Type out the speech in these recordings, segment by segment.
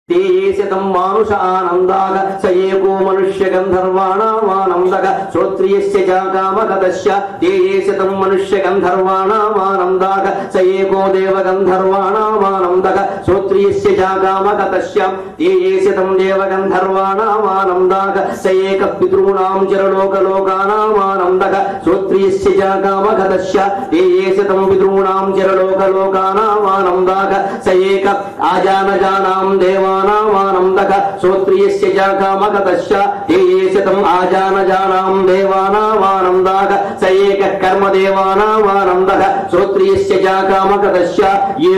ते ये शतं मानुष आनन्दाग स एको मनुष्य गन्धर्वाणामानन्दग श्रोत्रियस्य च कामगतस्य ते ये शतं मनुष्य गन्धर्वाणामानन्दाग स एको देव गन्धर्वाणामानन्दग श्रोत्रियस्य च कामगतस्य ते ये शतं देव गन्धर्वाणामानन्दाग स एकः पितॄणां चरलोकलोकानामानन्दग श्रोत्रियस्य च कामगतस्य ते ये शतं पितॄणां चरलोकलोकानामानन्दाग स एकः आजानजानां देवा आनंदक श्रोत्रियस्य च कामगतस्य ते ये शतं आजानजानां देवानामानन्दाक स एकः कर्मदेवानामानन्दक श्रोत्रियस्य च कामगतस्य ये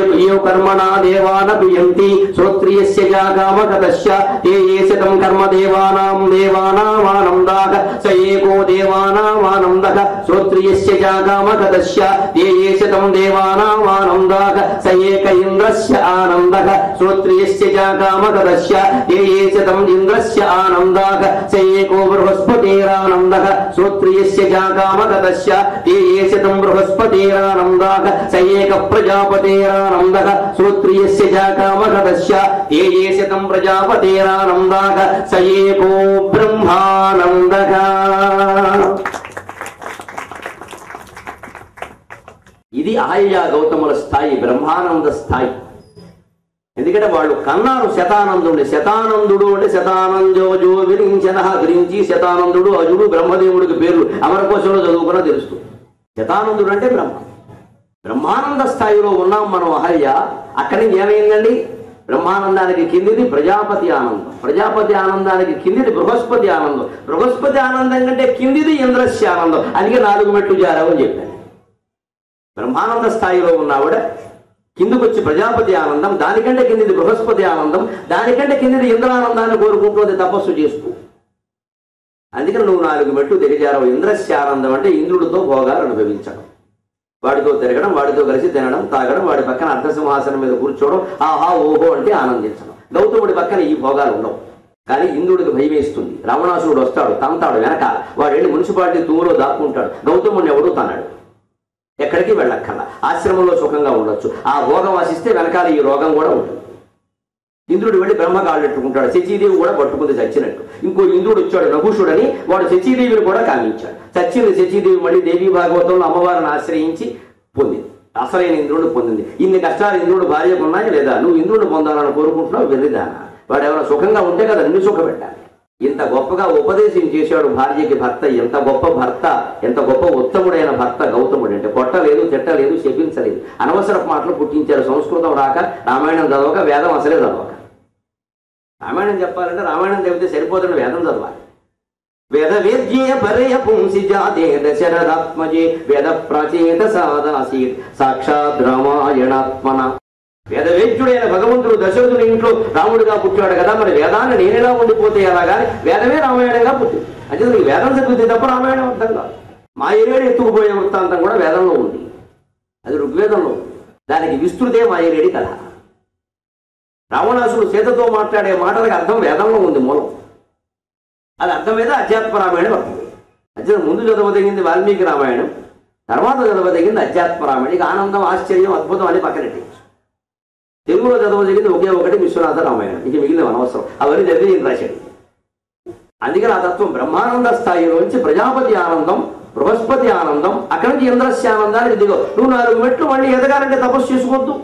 कर्मणा देवानभियन्ति श्रोत्रियस्य च कामगतस्य ते ये शतं कर्मदेवानां देवानामानन्दाक स एको देवानामानन्दक श्रोत्रियस्य च कामगतस्य ते ये शतं देवानामानन्दाक स एक इन्द्रस्य आनन्दक श्रोत्रियस्य च कामगतस्य ते ये शतं इन्द्रस्य आनन्दाक स एको बृहस्पतिरानन्दक श्रोत्रियस्य च कामगतस्य ते ये शतं बृहस्पतिरानन्दाक स एकः प्रजापतिरानन्दक श्रोत्रियस्य च कामगतस्य ते ये शतं प्रजापतिरानन्दाक स एको ब्रह्मानन्दक। ఇది అహల్య గౌతముల స్థాయి, బ్రహ్మానంద స్థాయి. ఎందుకంటే వాళ్ళు కన్నారు శతానందుడు. శతానందుడు అంటే శతానందోజో విరించన విరించి శతానందుడు అజుడు బ్రహ్మదేవుడికి పేర్లు అమరకోశంలో చదువుకున్నా తెలుస్తుంది. శతానందుడు అంటే బ్రహ్మానంద స్థాయిలో ఉన్నాం మనం అహల్య. అక్కడి నుంచి ఏమైందండి? బ్రహ్మానందానికి కిందిది ప్రజాపతి ఆనందం, ప్రజాపతి ఆనందానికి కిందిది బృహస్పతి ఆనందం, బృహస్పతి ఆనందం కంటే కిందిది ఇంద్రస్య ఆనందం. అందుకే 4 మెట్లు జారావని చెప్పాను. బ్రహ్మానంద స్థాయిలో ఉన్నావిడ కిందకొచ్చి ప్రజాపతి ఆనందం, దానికంటే కిందిది బృహస్పతి ఆనందం, దానికంటే కిందిది ఇంద్రానందాన్ని కోరుకుంటుంది తపస్సు చేస్తూ. అందుకని నువ్వు 4 మెట్లు దిగజారవు. ఇంద్రస్య ఆనందం అంటే ఇంద్రుడితో భోగాలు అనుభవించడం, వాడితో తిరగడం, వాడితో కలిసి తినడం తాగడం, వాడి పక్కన అర్ధసింహాసనం మీద కూర్చోవడం, ఆహా ఓహో అంటే ఆనందించడం. గౌతముడి పక్కన ఈ భోగాలు ఉండవు. కానీ ఇంద్రుడికి భయం వేస్తుంది. రావణాసురుడు వస్తాడు, తంతాడు వెనకాల, వాడు వెళ్ళి మున్సిపాలిటీ తూములో దాక్కుంటాడు. గౌతముడిని ఎవడు తన్నాడు, ఎక్కడికి వెళ్ళక్కర్లా, ఆశ్రమంలో సుఖంగా ఉండొచ్చు. ఆ భోగం వాసిస్తే వెనకాల ఈ రోగం కూడా ఉంటుంది. ఇంద్రుడు వెళ్ళి బ్రహ్మ కాళ్ళెట్టుకుంటాడు, శచీదేవి కూడా పట్టుకుంది చచ్చినట్టు. ఇంకో ఇంద్రుడు వచ్చాడు నహుషుడని, వాడు శచీదేవిని కూడా కామించాడు. చచ్చింది శచీదేవి మళ్ళీ దేవీ భాగవతంలో అమ్మవారిని ఆశ్రయించి పొందింది, అసలైన ఇంద్రుడు పొందింది. ఇన్ని కష్టాలు ఇంద్రుడు భార్యకు ఉన్నాయా లేదా? నువ్వు ఇంద్రుడు పొందాలని కోరుకుంటున్నావు, వెర్రిదానా. వాడు ఎవరైనా సుఖంగా ఉంటే కదా నిన్ను సుఖపెట్టాలి. ఇంత గొప్పగా ఉపదేశం చేశాడు భార్యకి భర్త. ఎంత గొప్ప భర్త, ఎంత గొప్ప ఉత్తముడైన భర్త గౌతముడు. అంటే కొట్టలేదు, తిట్టలేదు, శపించలేదు, అనవసరపు మాటలు పుట్టించారు. సంస్కృతం రాక, రామాయణం చదవక, వేదం అసలే చదవక. రామాయణం చెప్పాలంటే రామాయణం చదివితే సరిపోతుంది, వేదం చదవాలి. వేద వేద్యే పరయ పుంసి జాతే దశరథాత్మజే వేద ప్రాచేత సాదాసీత్ సాక్షాత్ రామాయణాత్మన. వేదవేద్యుడైన భగవంతుడు దశరథుని ఇంట్లో రాముడిగా పుట్టాడు కదా, మరి వేదాన్ని నేనేలా ఉండిపోతే ఎలాగాని వేదమే రామాయణంగా పుట్టింది. అంటే వేదం చదివితే తప్ప రామాయణం అర్థం కాదు. మా ఏరేడు ఎత్తుకుపోయే వృత్తాంతం కూడా వేదంలో ఉంది, అది ఋగ్వేదంలో ఉంది. దానికి విస్తృతే మాయలేడి కథ. రావణాసుడు సీతతో మాట్లాడే మాటలకు అర్థం వేదంలో ఉంది, మూలం. అది అర్థం మీద అధ్యాత్మ రామాయణం వస్తుంది. అధ్యయనం ముందు చదవదగింది వాల్మీకి రామాయణం, తర్వాత చదవదగింది అధ్యాత్మ రామాయణం. ఇక ఆనందం, ఆశ్చర్యం, అద్భుతం అని పక్కనెట్టి తెలుగులో చదవదగింది ఒకే ఒకటి విశ్వనాథ రామాయణం. ఇక మిగిలిన అనవసరం, అవన్నీ చదివి నేను రాశాడు. అందుకని ఆ తత్వం బ్రహ్మానంద స్థాయిలోంచి ప్రజాపతి ఆనందం, బృహస్పతి ఆనందం, అక్కడి నుంచి ఇంద్రస్య ఆనందానికి దిగో. నువ్వు 4 మెట్లు మళ్ళీ ఎదగాలంటే తపస్సు చేసుకోవద్దు.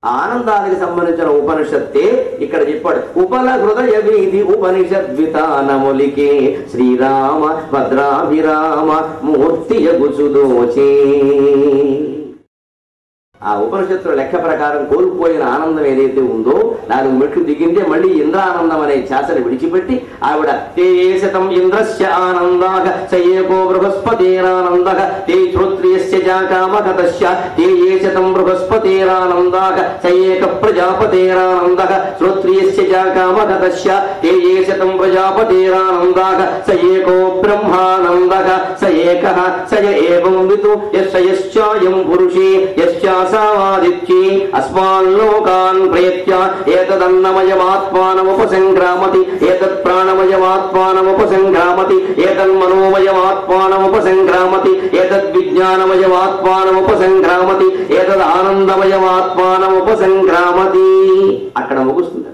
ఆ ఆనందానికి సంబంధించిన ఉపనిషత్తే ఇక్కడ చెప్పాడు. ఉపల హృదయ వీధి ఉపనిషద్వితానములికే శ్రీరామ భద్రాభిరామ మూర్తి యగుసుదోచే. ఆ ఉపనిషత్తుల లెక్క ప్రకారం కోల్పోయిన ఆనందం ఏదైతే ఉందో 4 మెట్లు దిగిందే మళ్ళీ ఇంద్రానందం అనే ఛాసని విడిచిపెట్టి ఆవిడ తే శతం ఇంద్రస్య ఆనందాక స ఏకో బృహస్పతిరానందక తే శ్రోత్రియస్య చ కామగతస్య తే శతం బృహస్పతిరానందాక స ఏక ప్రజాపతిరానందక శ్రోత్రియస్య చ కామగతస్య తే శతం ప్రజాపతిరానందాక స ఏకో బ్రహ్మానందక స ఏకః స ఏవం విదు యస్యాయం పురుషే యస్యా సావాదిత్యే అస్మాల్లోకాన్ ప్రయత్య ఏతదన్నమయమాత్మానముపసంక్రామతి ఏతత్ ప్రాణమయమాత్మానముపసంక్రామతి ఏతన్మనోమయమాత్మానముపసంక్రామతి ఏతద్విజ్ఞానమయమాత్మానముపసంక్రామతి ఏతద్ ఆనందమయమాత్మానముపసంక్రామతి. అక్కడ ముగుస్తుంది.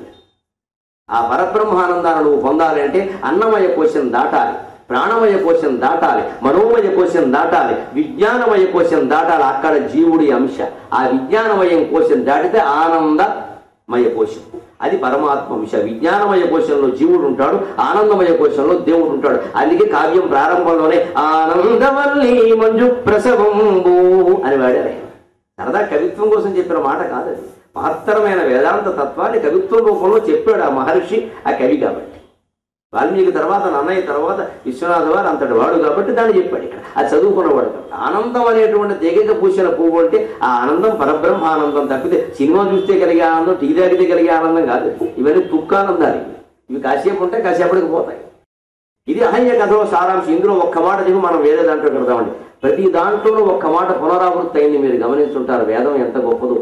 ఆ పరబ్రహ్మానందాన్ని నువ్వు పొందాలి అంటే అన్నమయ కోశం దాటాలి, ప్రాణమయ కోశం దాటాలి, మనోమయ కోశం దాటాలి, విజ్ఞానమయ కోశం దాటాలి. అక్కడ జీవుడి అంశ. ఆ విజ్ఞానమయం కోశం దాటితే ఆనందమయ కోశం, అది పరమాత్మ అంశ. విజ్ఞానమయ కోశంలో జీవుడు ఉంటాడు, ఆనందమయ కోశంలో దేవుడు ఉంటాడు. అందుకే కావ్యం ప్రారంభంలోనే ఆనందవల్లి మంజు ప్రసవంబు అని వాడారు. సరదా కవిత్వం కోసం చెప్పిన మాట కాదది. మహత్తరమైన వేదాంత తత్వాన్ని కవిత్వ రూపంలో చెప్పాడు ఆ మహర్షి, ఆ కవి. కాబట్టి వాల్మీకి తర్వాత నన్నయ్య తర్వాత విశ్వనాథ వారు అంతటి వాడు కాబట్టి దాన్ని చెప్పాడు. ఇక్కడ అది చదువుకున్నవాడు కాబట్టి ఆనందం అనేటువంటి తెగక పూసిన పువ్వు అంటే ఆ ఆనందం పరబ్రహ్మ ఆనందం తప్పితే సినిమా చూస్తే కలిగే ఆనందం, టీ తాగితే కలిగే ఆనందం కాదు. ఇవన్నీ తుక్కానందాలు. ఇవి కాసేపు ఉంటే కాసేపటికి పోతాయి. ఇది అహల్య కథలో సారాంశం. ఇందులో ఒక్క మాట చెప్పి మనం వేరే దాంట్లో పెడదామండి. ప్రతి దాంట్లోనూ ఒక్క మాట పునరావృత్తి అయింది. మీరు గమనించుంటారు వేదం ఎంత గొప్పదో.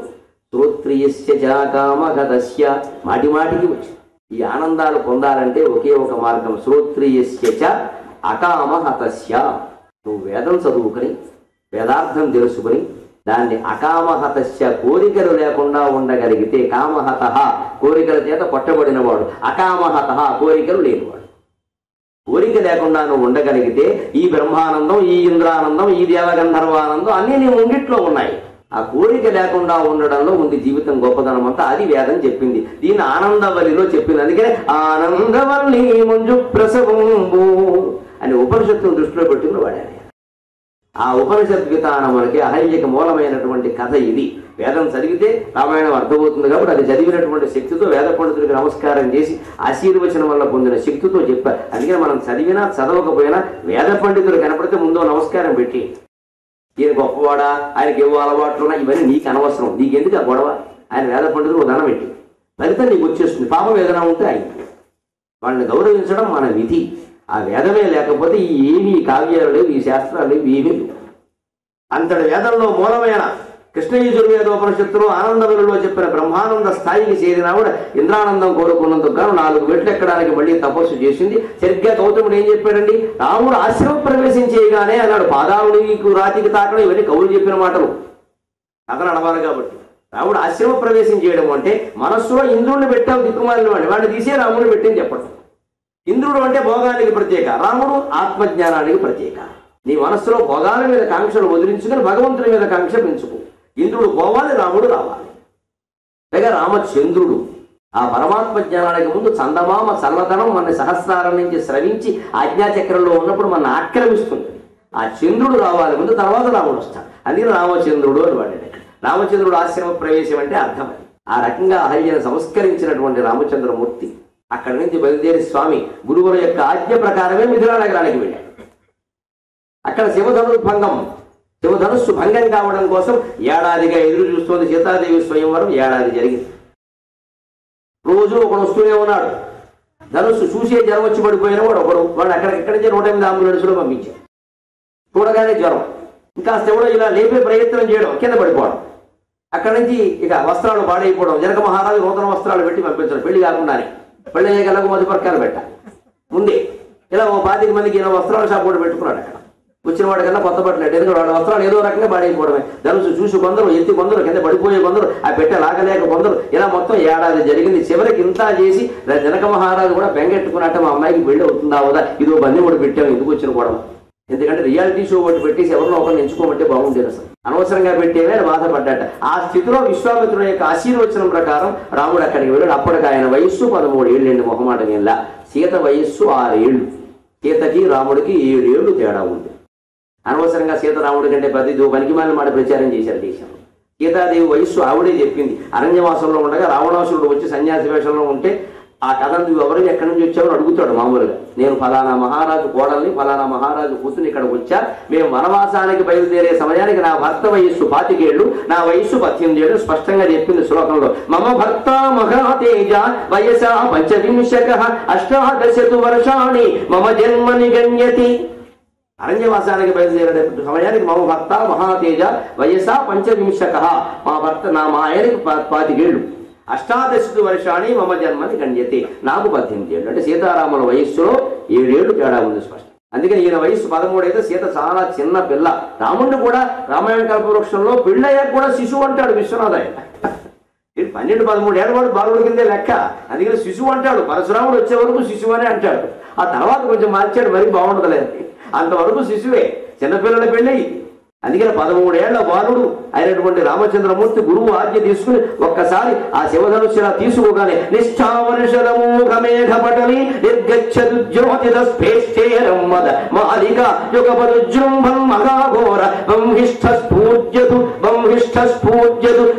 శ్రోత్రియస్య కామగతస్య మాటి మాటికి వచ్చింది. ఈ ఆనందాలు పొందాలంటే ఒకే ఒక మార్గం. శ్రోత్రియస్య అకామహతస్య. నువ్వు వేదం చదువుకుని వేదార్థం తెలుసుకుని దాన్ని అకామహతస్య కోరికలు లేకుండా ఉండగలిగితే, కామహత కోరికల చేత కొట్టబడినవాడు, అకామహత కోరికలు లేనివాడు. కోరిక లేకుండా నువ్వు ఉండగలిగితే ఈ బ్రహ్మానందం, ఈ ఇంద్రానందం, ఈ దేవగంధర్వానందం అన్నీ నీ ముంగిట్లో ఉన్నాయి. ఆ కోరిక లేకుండా ఉండడంలో ఉంది జీవితం గొప్పదనం అంతా. అది వేదం చెప్పింది. దీన్ని ఆనందవల్లిలో చెప్పింది. అందుకే ఆనందవల్లి మంజు ప్రసవంబు అని ఉపనిషత్తును దృష్టిలో పెట్టుకుని వాడారు. ఆ ఉపనిషత్ విధానం మనకి అహల్యకి మూలమైనటువంటి కథ ఇది. వేదం చదివితే రామాయణం అర్థమవుతుంది కాబట్టి అది చదివినటువంటి శక్తితో వేద పండితుడికి నమస్కారం చేసి ఆశీర్వచనం వల్ల పొందిన శక్తితో చెప్పారు. అందుకని మనం చదివినా చదవకపోయినా వేద పండితుడు కనపడితే ముందో నమస్కారం పెట్టి, ఈయన గొప్పవాడా, ఆయనకి ఏవో అలవాట్లున్నా ఇవన్నీ నీకు అనవసరం, నీకెందుకు ఆ గొడవ, ఆయన వేద పండితుడు దండం పెట్టి ఫలితం నీకు వచ్చేస్తుంది. పాపం ఏదైనా ఉంటే ఆయన వాళ్ళని గౌరవించడం మన విధి. ఆ వేదమే లేకపోతే ఏమీ కావ్యాలు లేవు, ఈ శాస్త్రాలు లేవు, ఏమీ లేవు. అంతటి వేదంలో మూలమైన కృష్ణ యజుర్వేదోపనిషత్తులు ఆనందవల్లిలో చెప్పిన బ్రహ్మానంద స్థాయికి చేరినావిడ ఇంద్రానందం కోరుకున్నందుకు గాను 4 మెట్లు ఎక్కడానికి మళ్ళీ తపస్సు చేసింది. సరిగ్గా గౌతముడు ఏం చెప్పాడండి, రాముడు ఆశ్రమ ప్రవేశం చేయగానే అన్నాడు, పాదావుడికి రాతికి తాకడం ఇవన్నీ కవులు చెప్పిన మాటలు, కథలు నడవాలి కాబట్టి. రాముడు ఆశ్రమ ప్రవేశం చేయడం అంటే మనస్సులో ఇంద్రుడిని పెట్టావు దిక్కుమాలిన వాడిని తీసే రాముడిని పెట్టింది చెప్పడం. ఇంద్రుడు అంటే భోగానికి ప్రత్యేక, రాముడు ఆత్మజ్ఞానానికి ప్రత్యేక. నీ మనస్సులో భోగాల మీద కాంక్షలు వదిలించుకొని భగవంతుని మీద కాంక్ష పెంచుకో. ఇంద్రుడు పోవాలి, రాముడు రావాలి. పైగా రామచంద్రుడు ఆ పరమాత్మ జ్ఞానానికి ముందు చందమామ చల్లదనం మన సహస్రారం నుంచి స్రవించి ఆజ్ఞాచక్రంలో ఉన్నప్పుడు మన ఆక్రమిస్తుంది. ఆ చంద్రుడు రావాలి ముందు, తర్వాత రాముడు వస్తాడు. అందుకని రామచంద్రుడు అని వాడాడు. రామచంద్రుడు ఆశ్రమ ప్రవేశం అంటే అర్థం. ఆ రకంగా అహల్యను సంస్కరించినటువంటి రామచంద్రమూర్తి అక్కడి నుంచి బయలుదేరి స్వామి గురువుల యొక్క ఆజ్ఞ ప్రకారమే మిథులా నగరానికి వెళ్ళాడు. అక్కడ శివధనుస్సు భంగం కావడం కోసం ఏడాదిగా ఎదురు చూస్తోంది సీతాదేవి స్వయంవరం. ఏడాది జరిగింది. రోజు ఒకడు వస్తూనే ఉన్నాడు. ధనుస్సు చూసే జ్వరం వచ్చి పడిపోయిన వాడు ఎక్కడి నుంచి 108 అంబులెన్స్లో పంపించాడు. చూడగానే జ్వరం, ఇంకా ఎవడో ఇలా లేపే ప్రయత్నం చేయడం, కింద పడిపోవడం. అక్కడి నుంచి ఇక వస్త్రాలు పాడైపోవడం. జనక మహారాజు నూతన వస్త్రాలు పెట్టి పంపించడం. పెళ్లి కాకుండానే పెళ్లి అయ్యేకల్లా 10 పరకాలు పెట్టాలి ముందే. ఇలా 25 మందికి ఇలా వస్త్రాల షాప్ కూడా పెట్టుకున్నాడు. అక్కడ వచ్చిన వాడికన్నా కొత్త బట్టలు ఎందుకంటే వాడి వస్త్రాలు ఏదో రకంగా పాడైపోవడమే. ధనుసు చూసి కొందరు, ఎత్తి కొందరు, కింద పడిపోయే కొందరు, ఆ పెట్టె లాగలేక కొందరు, ఇలా మొత్తం ఏడాది జరిగింది. చివరికి ఇంత చేసి జనక మహారాజు కూడా బెంగెట్టుకున్నట్ట మా అమ్మాయికి పెళ్లి అవుతుందా అవుదా, ఇదో బంది కూడా పెట్టాము, ఎందుకు వచ్చిన కూడా. ఎందుకంటే రియాలిటీ షో ఒకటి పెట్టేసి ఎవరినో ఒకరిని ఎంచుకోమంటే బాగుండేది. అసలు అనవసరంగా పెట్టేవే బాధపడ్డట. ఆ స్థితిలో విశ్వామిత్రుల యొక్క ఆశీర్వచనం ప్రకారం రాముడు అక్కడికి వెళ్ళాడు. అప్పటికి ఆయన వయస్సు 13 ఏళ్ళండి. మొహమాట ఇలా సీత వయస్సు 6 ఏళ్ళు. సీతకి రాముడికి 7 ఏళ్ళు తేడా ఉంది. అనవసరంగా సీతారాముడి కంటే ప్రతిదో పనికిమాలిన మాట ప్రచారం చేశారు దేశంలో. సీతాదేవి వయస్సు ఆవిడే చెప్పింది. అరణ్యవాసంలో ఉండగా రావణాసురుడు వచ్చి సన్యాసి వేషంలో ఉంటే ఆ కథ నువ్వు ఎవరు ఎక్కడి నుంచి వచ్చావని అడుగుతాడు మామూలుగా. నేను ఫలానా మహారాజు కోడల్ని, ఫలానా మహారాజు కూతుని ఇక్కడికి వచ్చా, మేము వనవాసానికి బయలుదేరే సమయానికి నా భర్త వయస్సు 25 ఏళ్ళు, నా వయస్సు 18 ఏళ్ళు స్పష్టంగా చెప్పింది శ్లోకంలో. మమ భర్త మహాతేజ వయసా 25 అష్టాదశతు వర్షాణి మమ జన్మని గణ్యతి. అరణ్యవాసానికి బయలుదేరే సమయానికి మమ భర్త మహాతేజ వయసా 25 మా ఆయనకి 25 ఏళ్ళు, అష్టాదశతు వర్షాన్ని మమ జన్మని గణ్యతే, నాకు 18 ఏళ్ళు. అంటే సీతారాముల వయస్సులో 7 ఏళ్ళు తేడా ఉంది స్పష్టం. అందుకని ఈయన వయస్సు 13 అయితే సీత చాలా చిన్న పిల్ల. రాముడిని కూడా రామాయణ కల్పవృక్షంలో పెళ్ళయ్యాక కూడా శిశువు అంటాడు విశ్వనాథయ్య. 12-13 ఏళ్ళ వాడు బాలుడి కిందే లెక్క. అందుకని శిశువు అంటాడు. పరశురాముడు వచ్చే వరకు శిశువు అనే అంటాడు. ఆ తర్వాత కొంచెం మార్చాడు, మరీ బాగుండదులేదు. అంతవరకు శిశువే, చిన్నపిల్లల పెళ్ళి. అందుకని 13 ఏళ్ల బాలుడు అయినటువంటి రామచంద్రమూర్తి గురువు ఆజ్ఞ తీసుకుని ఒక్కసారి ఆ శివధనుష్యలా తీసుకోగానే నిష్ఠావర్షదమూఘమేఘపటలి నిర్గచ్చదుజ్యోతిదస్ఫేష్టేరమ్మద మాలిక యుగపదుజృంభం మహాఘోర బంహిష్ఠస్ఫూర్జతు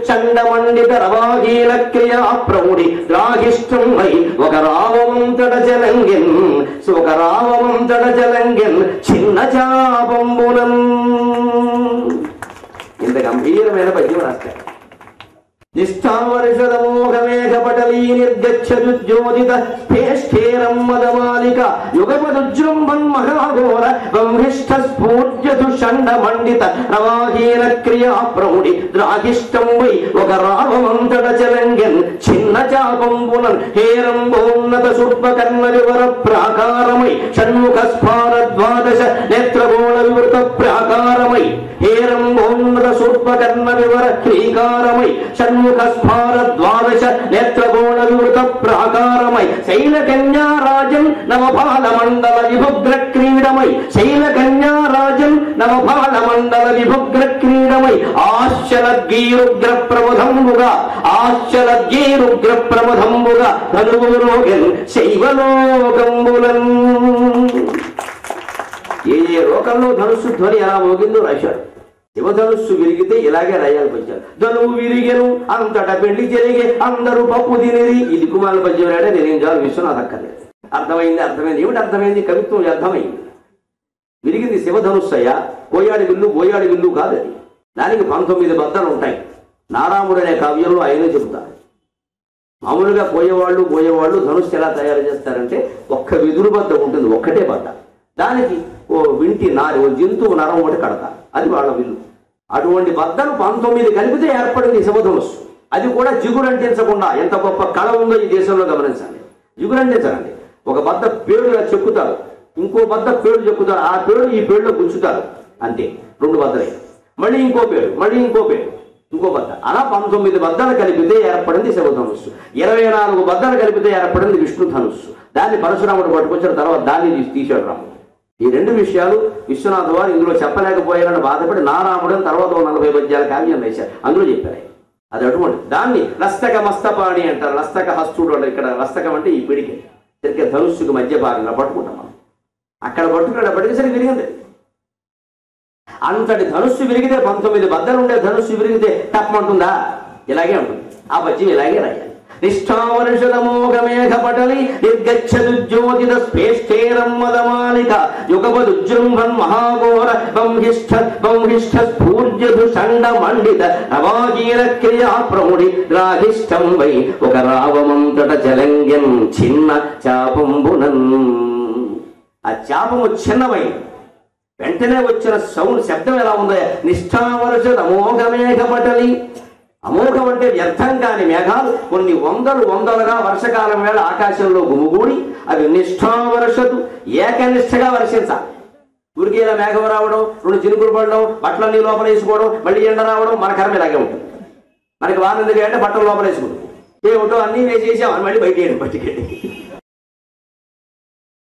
చండమండిత రవాహీల క్రియా ప్రౌఢి ద్రాహిష్టం వై ఒక రావమంతట జలంగిన్ చిన్న చాపంబునం. ఇంత గంభీరమైన పద్యం రాస్తారు. నిష్ఠావర్షదమోఘమేఘపటలీ నిర్గచ్చదుజ్యోతిత స్ఫేష్టేరమ్మదమాలిక యుగపదుజృంభన్ మహాఘోర బంహిష్ఠస్ఫూర్జతు షండమండిత రవాహీన క్రియా ప్రౌఢి ద్రాహిష్టం వై ఒక రావమంతట చలంగన్ చిన్న చాపంబునన్ హేరంబోన్నత శుర్పకర్ణ వివర ప్రాకారమై షణ్ముఖ స్ఫార ద్వాదశ నేత్రగోళ వివృత ప్రాకారమై హేరంబోన్నత శుర్పకర్ణ వివర శ్రీకారమై షణ్ముఖ స్ఫార ద్వాదశ నేత్రగోళ వివృత ప్రాకారమై శైలకన్యారాజన్ నవపాల మండల విభుగ్ర క్రీడమై శైలకన్యారాజన్ నవపాల మండల విభుగ్ర క్రీడమై ఆశ్చలద్గీరుగ్ర ప్రమథంబుగా ధనువురోగన్ శైవలోకంబులన్. ఏ లోకంలో ధనుస్సు ధ్వని ఎలా మోగిందో రాశాడు. శివధనుస్సు విరిగితే ఇలాగే రాయాల్సి వచ్చారు. ధనువు విరిగెను అంతట పెళ్లి జరిగే అందరూ పప్పు తినేది. ఇది కుమారుల పద్యం రాడే. నేనేం చాలు విశ్వనాథ్ అక్కర్లేదు. అర్థమైంది. ఏమిటి అర్థమైంది? కవిత్వం అర్థమైంది. విరిగింది శివధనుస్సు అయ్యా. బోయాడి విల్లు కాదు అది. దానికి 19 బద్దలు ఉంటాయి. నారాముడు అనే కావ్యంలో ఆయనే చెబుతారు. మామూలుగా పోయేవాళ్ళు ధనుస్సు ఎలా తయారు చేస్తారంటే ఒక్క విదురు బద్ద ఉంటుంది, ఒక్కటే బద్ద. దానికి ఓ వింటి నారి, ఓ జంతువు నరం ఒకటి కడతారు. అది వాళ్ళ విల్లు. అటువంటి బద్దలు 19 కలిపితే ఏర్పడింది శివధనుస్సు. అది కూడా జిగురంటించకుండా. ఎంత గొప్ప కళ ఉందో ఈ దేశంలో గమనించాలి. జిగురంటించాలండి. ఒక బద్ద పేడుగా చెక్కుతారు, ఇంకో బద్ద పేడు చెక్కుతారు, ఆ పేడు ఈ పేడులో గుచ్చుతారు, అంతే. 2 బద్దలే. మళ్ళీ ఇంకో పేడు, ఇంకో బద్ద. అలా 19 బద్దలు కలిపితే ఏర్పడింది శివధనుస్సు. 24 బద్దలు కలిపితే ఏర్పడింది విష్ణు ధనుస్సు. దాన్ని పరశురాముడు పట్టుకొచ్చిన తర్వాత దాన్ని తీశాడు రాముడు. ఈ 2 విషయాలు విశ్వనాథ వారు ఇందులో చెప్పలేకపోయారని బాధపడి నారాముడు తర్వాత 40 పద్యాల కావ్యం వేశారు. అందులో చెప్పారు. అది అటువంటి దాన్ని లస్తక మస్తపాణి అంటారు. లస్తక హస్తుడు అంటే ఇక్కడ లస్తకం అంటే ఈ పిడికి సరిగ్గా ధనుస్సుకు మధ్య భాగంగా పట్టుకుంటాం మనం. అక్కడ పట్టుకునేటప్పటికీ సరి విరిగింది. అంతటి ధనుస్సు విరిగితే 19 బద్దలు ఉండే ధనుస్సు విరిగితే తప్పమంటుందా? ఇలాగే ఉంటుంది. ఆ పద్యం ఇలాగే రాయాలి. నిష్ఠావర్షదమోఘమేఘపటలి నిర్గచ్చదుజ్యోతిత స్ఫేష్టేరమ్మదమాలిక యుగపదుజృంభన్ మహాఘోర బంహిష్ఠస్ఫూర్జతు షండమండిత రవాహీన క్రియా ప్రౌఢి ద్రాహిష్టం వై ఒక రావమంతట జలంగన్ చిన్న చాపంబునన్. ఆ చాపము చిన్నవై వెంటనే వచ్చిన శబ్దం ఎలా ఉందో. నిష్ఠావర్షదమోఘమేఘపటలి. అమోఘం అంటే వ్యర్థం కాని మేఘాలు కొన్ని వందలుగా వర్షకాలం వేళ ఆకాశంలో గుమిగూడి అవి నిష్ఠావర్షతు ఏకనిష్టగా వర్షించాలి. ఊరికి ఇలా మేఘం రావడం, 2 చినుకులు పడడం, బట్టలన్నీ లోపల వేసుకోవడం, మళ్ళీ ఎండ రావడం, మన కర్మ ఇలాగే ఉంటుంది. మనకి వారం ఎందుకు అంటే బట్టలు లోపల వేసుకుంటాం, ఏమిటో అన్నీ వేసేసాం అని మళ్ళీ బయట వేయడం. పట్టుకెళ్ళి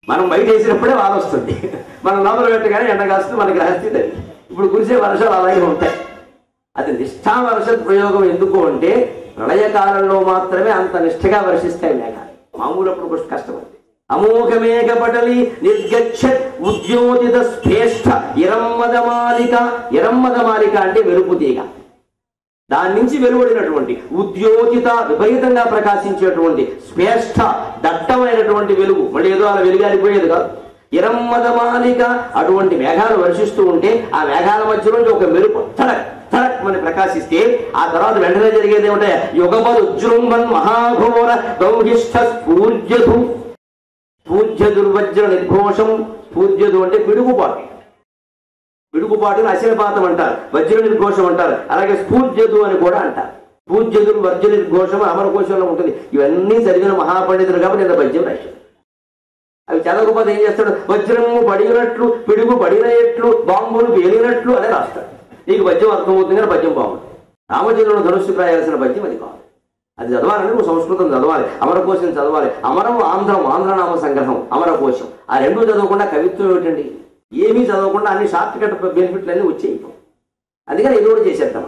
మనం బయట వేసినప్పుడే వాన వస్తుంది, మనం లోపల పెట్టగానే ఎండ కాస్తుంది, మనకి రహస్యం. ఇప్పుడు కురిసే వర్షాలు అలాగే ఉంటాయి. అది నిష్ఠావర్ష ప్రయోగం ఎందుకు అంటే ప్రళయకాలంలో మాత్రమే అంత నిష్ఠగా వర్షిస్తాయి మేఘాలు. మామూలప్పుడు కొంచెం కష్టం. అమోఘమేఘపటలి నిర్గచ్చ ఉద్యోతిత స్ఫేష్ట ఇరమ్మదమాలిక. ఇరమ్మదమాలిక అంటే మెరుపు తీగ. దాని నుంచి వెలువడినటువంటి ఉద్యోతిత విపరీతంగా ప్రకాశించేటువంటి స్పేష్ట దట్టమైనటువంటి వెలుగు. మళ్ళీ ఏదో అలా వెలుగారిపోయేది కాదు. ఇరమ్మదమాలిక. అటువంటి మేఘాలు వర్షిస్తూ ఉంటే ఆ మేఘాల మధ్యలోంచి ఒక మెరుపు తడక్ తడక్ అని ప్రకాశిస్తే ఆ తర్వాత వెంటనే జరిగేది ఏమిటంటే యుగపదుజృంభన్ మహాఘోర బంహిష్ఠస్ఫూర్జతు. పూజ్యదుర్వజ్ర నిర్ఘోషం. పూజ్యదు అంటే పిడుగుపాటు. పిడుగుపాటుని అశనిపాతం అంటారు, వజ్ర నిర్ఘోషం అంటారు. అలాగే స్ఫూర్జదు అని కూడా అంటారు. పూజ్యదుర్ వజ్ర నిర్ఘోషం అమరకోశంలో ఉంటుంది. ఇవన్నీ చదివిన మహాపండితులు కాబట్టి నేను పద్యం రాశాను. అవి చదవకపోతే ఏం చేస్తాడు? వజ్రము పడినట్లు, పిడుగు పడినట్లు, బాంబులు పేలినట్లు అనే రాస్తాడు. నీకు పద్యం అర్థమవుతుంది కానీ పద్యం బాగుంటుంది. రామచంద్రుడు ధనుస్సు రాయాల్సిన పద్యం అది కాదు. అది చదవాలంటే నువ్వు సంస్కృతం చదవాలి, అమరకోశం చదవాలి. అమరం ఆంధ్రం, ఆంధ్రనామ సంగ్రహం, అమరకోశం. ఆ రెండూ చదవకుండా కవిత్వం ఏమిటండి? ఏమీ చదవకుండా అన్ని షార్ట్ కట్ బెనిఫిట్లు అన్నీ వచ్చేయి. అందుకని ఏదో ఒకటి చేసేద్దాం.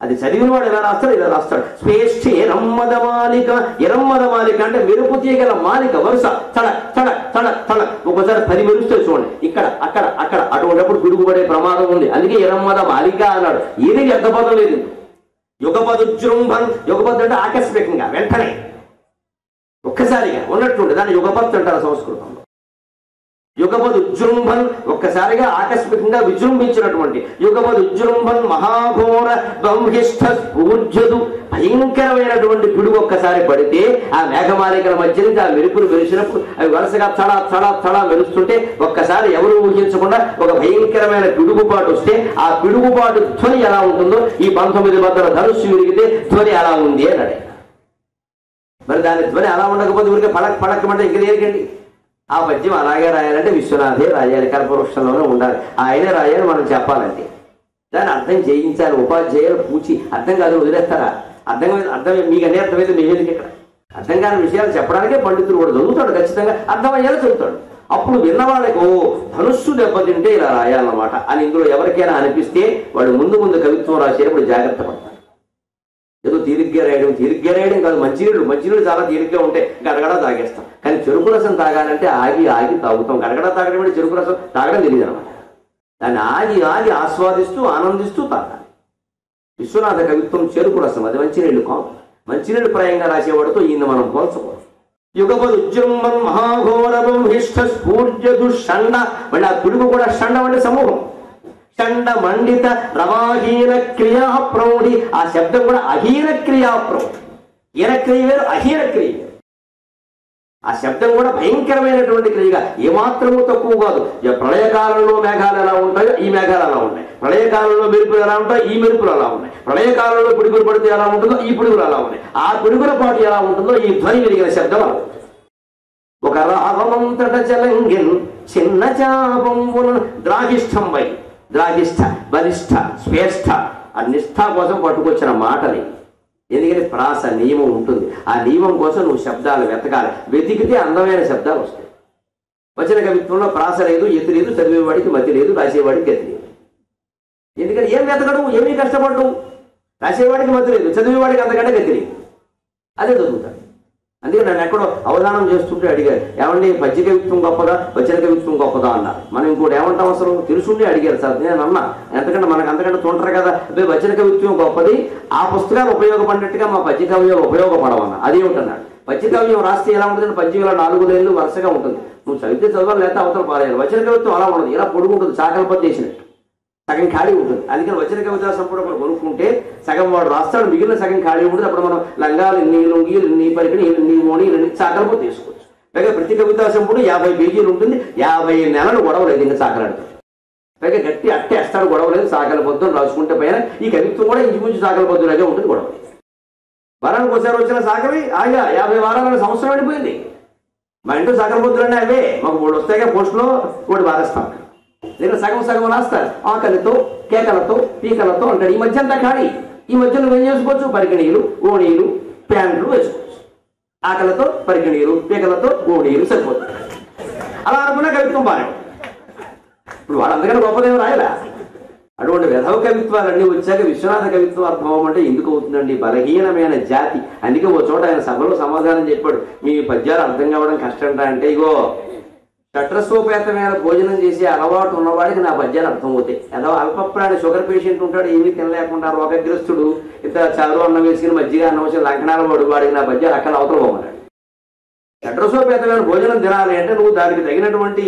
అది చదివిన వాడు ఎలా రాస్తాడు, ఇలా రాస్తాడు. స్వేష్ఠ ఎరమ్మద మాలిక. ఎరమ్మద మాలిక అంటే మెరుపు తీగల మాలిక వరుస, తడ తడ తడ తడ. ఒకసారి 10 మెరుస్తుంది చూడండి, ఇక్కడ అక్కడ అక్కడ. అటువంటిప్పుడు పిడుగుపడే ప్రమాదం ఉంది. అందుకే ఎరమ్మద మాలిక అన్నాడు. ఏది అర్థపదం లేదు. యుగపదుజృంభన్. యుగపద్ అంటే ఆకస్మికంగా, వెంటనే, ఒక్కసారిగా ఉన్నట్టుండే దాన్ని యుగపత్ అంటారు సంస్కృతంలో. యుగపదుజృంభన్ ఒక్కసారిగా ఆకస్మికంగా విజృంభించినటువంటి. యుగపదుజృంభన్ మహాఘోర బ్రహ్మిష్ఠ పూజ్యదు. భయంకరమైనటువంటి పిడుగు ఒక్కసారి పడితే ఆ మేఘమాలికల మధ్య నుంచి ఆ మెరుపులు మెరిసినప్పుడు అవి వరుసగా తడా తడా తడా మెరుస్తుంటే ఒక్కసారి ఎవరు ఊహించకుండా ఒక భయంకరమైన పిడుగుపాటు వస్తే ఆ పిడుగుపాటు ధ్వని ఎలా ఉంటుందో ఈ 19 బద్దల ధనుస్సు విరిగితే ధ్వని అలా ఉంది అన్నాడు. మరి దాని ధ్వని అలా ఉండకపోతే ఊరికే పడక్ పడక్కమంటే ఇంక దేనికండి? ఆ పద్యం అలాగే రాయాలంటే విశ్వనాథే రాయాలి, కల్పవృక్షంలోనే ఉండాలి, ఆయనే రాయాలి. మనం చెప్పాలంటే దాన్ని అర్థం చేయించాలి. ఉపాధ్యాయులు పూచి అర్థం కాదు వదిలేస్తారా? అర్థం మీకు అనే అర్థమైతే మేమేది ఇక్కడ అర్థం కాని విషయాలు చెప్పడానికే పండితుడు కూడా చదువుతాడు, ఖచ్చితంగా అర్థమయ్యేలా చదువుతాడు. అప్పుడు విన్నవాళ్ళకి ఓ ధనుస్సు దెబ్బతింటే ఇలా రాయాలన్నమాట అని ఇందులో ఎవరికైనా అనిపిస్తే వాడు ముందు ముందు కవిత్వం రాసేటప్పుడు జాగ్రత్త పడతాడు. ఏదో తీరిగ్గా రాయడం కాదు. మంచినీళ్ళు చాలా తీరిగ్గా ఉంటాయి, గడగడ తాగేస్తాం. కానీ చెరుకు రసం తాగాలంటే ఆగి ఆగి తాగుతాం. గడగడ తాగడం అంటే చెరుకు రసం తాగడం తెలియదు అనమాట. దాన్ని ఆగి ఆగి ఆస్వాదిస్తూ ఆనందిస్తూ తాగాలి. విశ్వనాథ కవిత్వం చెరుకు రసం, అది మంచినీళ్ళు కాదు. మంచినీళ్ళు ప్రాయంగా రాసేవాడితో ఈయన మనం పోల్చకూడదు. యుగపదుజృంభన్ మహాఘోరవం హిష్ట స్ఫూర్జదు షండ. మళ్ళీ ఆ పిడుగు కూడా షండం అంటే సమూహం. షండ మండిత రవాహీన క్రియా ప్రౌఢి. ఆ శబ్దం కూడా అహీన క్రియా ప్రౌఢి. హీనక్రియ వేరు, అహీన క్రియ వేరు. ఆ శబ్దం కూడా భయంకరమైనటువంటి క్రియగా, ఏమాత్రము తక్కువ కాదు. ప్రళయకాలంలో మేఘాలు ఎలా ఉంటాయో ఈ మేఘాలు అలా ఉన్నాయి. ప్రళయకాలంలో మెరుపులు ఎలా ఉంటాయో ఈ మెరుపులు అలా ఉన్నాయి. ప్రళయకాలంలో పిడుగులు పడితే ఎలా ఉంటుందో ఈ పిడుగులు అలా ఉన్నాయి. ఆ పిడుగుల పాటు ఎలా ఉంటుందో ఈ ధ్వని విరిగిన శబ్దం అలా ఉంటుంది. ఒక రాగమంతట చలంగిన్ చిన్న చాపంబున ద్రాగిష్టం వై. ద్రాగిష్ట, బలిష్ట, శ్రేష్ఠ, ఆ నిష్ఠ కోసం పట్టుకొచ్చిన మాటని. ఎందుకంటే ప్రాస నియమం ఉంటుంది. ఆ నియమం కోసం నువ్వు శబ్దాలు వెతకాలి. వెతికితే అందమైన శబ్దాలు వస్తాయి. వచన కవిత్వంలో ప్రాస లేదు, ఎత్తి లేదు, చదివేవాడికి మతి లేదు, రాసేవాడికి గతి లేదు. ఎందుకంటే ఏం వెతకడు, ఏమీ కష్టపడ్డు. రాసేవాడికి మతి లేదు, చదివేవాడికి అంతకంటే గతి లేదు. అదే చదువుతాడు. అందుకే నన్ను ఎక్కడో అవధానం చేస్తుంటే అడిగారు, ఏమండి పద్య కవిత్వం గొప్పదా, వచన కవిత్వం గొప్పదా అన్నారు. మనం ఇంకోటి ఏమంటాం అసలు తెలుసుండి అడిగారు సార్. నేను అన్నా, ఎంతకంటే మనకు అంతకంటే తోంటారు కదా, అదే వచన కవిత్వం గొప్పది, ఆ పుస్తకాలు ఉపయోగపడినట్టుగా మా పద్య కవ్యం ఉపయోగపడవన్నా. అదేమిటన్నాడు. పద్య కవ్యం రాస్తే ఎలా ఉంటుంది? పద్యం ఇలా 4 లైన్లు వరుసగా ఉంటుంది. నువ్వు చదివితే చదవాలి, లేకపోతే అవతల పారేయాలి. వచన కవిత్వం అలా ఉండదు, ఇలా పొడుగు ఉంటుంది, చాకలి పద్య వేసినట్టు సగం ఖాళీ ఉంటుంది. అందుకని వచన కవితా సంపుడు ఒకటి కొనుక్కుంటే సగం వాడు రాస్తాడు, మిగిలిన సగం ఖాళీ ఉంటుంది. అప్పుడు మనం లంగాలు ఇన్ని, లుంగీలు ఇన్ని, పరికని ఇన్ని, మోణి ఇన్ని, చాకలిపో తీసుకోవచ్చు. పైగా ప్రతి కవితా సంపుడు 50 పేజీలు ఉంటుంది. 50 నెలలు గొడవలేదు ఇంకా చాకలాడుతుంది. పైగా గట్టి అట్టే వేస్తాడు, గొడవలేదు. చాకలి పొద్దును రాసుకుంటే పైన ఈ కవిత్వం కూడా ఇంచుమించు చాకలి పొద్దులాగే ఉంటుంది, గొడవలేదు. వారానికి ఒకసారి వచ్చిన సాకలి ఆగా 50 వారాల సంవత్సరం వెళ్ళిపోయింది. మా ఇంట్లో చాకలి పొద్దులన్నీ అవే. మాకు 3 వస్తాయిగా పోస్టులో, 1 వారేస్తాం. నేను సగం సగం రాస్తారు. ఆకలితో, కేకలతో, పీకలతో అంటాడు. ఈ మధ్య అంతా ఖాళీ. ఈ మధ్య నువ్వు ఏం చేసుకోవచ్చు? పరికిణీలు, ఓణీలు, ప్యాంట్లు వేసుకోవచ్చు. ఆకలితో, పరికిణీలు, పీకలతో, ఓణీలు సరిపోతుంది. అలా అనుకున్నా కవిత్వం బాగా. ఇప్పుడు వాళ్ళందరికీ గొప్పదేమో రాయలా. అటువంటి వెధవ కవిత్వాలన్నీ వచ్చాక విశ్వనాథ కవిత్వం అర్థం అంటే ఎందుకు అవుతుందండి? బలహీనమైన జాతి. అందుకే ఓ చోట ఆయన సభలో సమాధానం చెప్పాడు, మీ పద్యాలు అర్థం కావడం కష్టంటా అంటే, ఇగో చట్రసోపేతమైన భోజనం చేసే అలవాటు ఉన్నవాడికి నా పద్యాలు అర్థమవుతాయి. ఏదో అల్పప్రాణి షుగర్ పేషెంట్ ఉంటాడు, ఏమీ తినలేకుండా రోగగ్రస్తుడు, ఇంత చారు అన్నం వేసుకుని మజ్జిగ అన్నం వచ్చి లంకనాల వాడికి నా పద్యాలు అక్కడ అవతల పోమన్నాడు. చట్రసోపేతమైన భోజనం తినాలి అంటే నువ్వు దానికి తగినటువంటి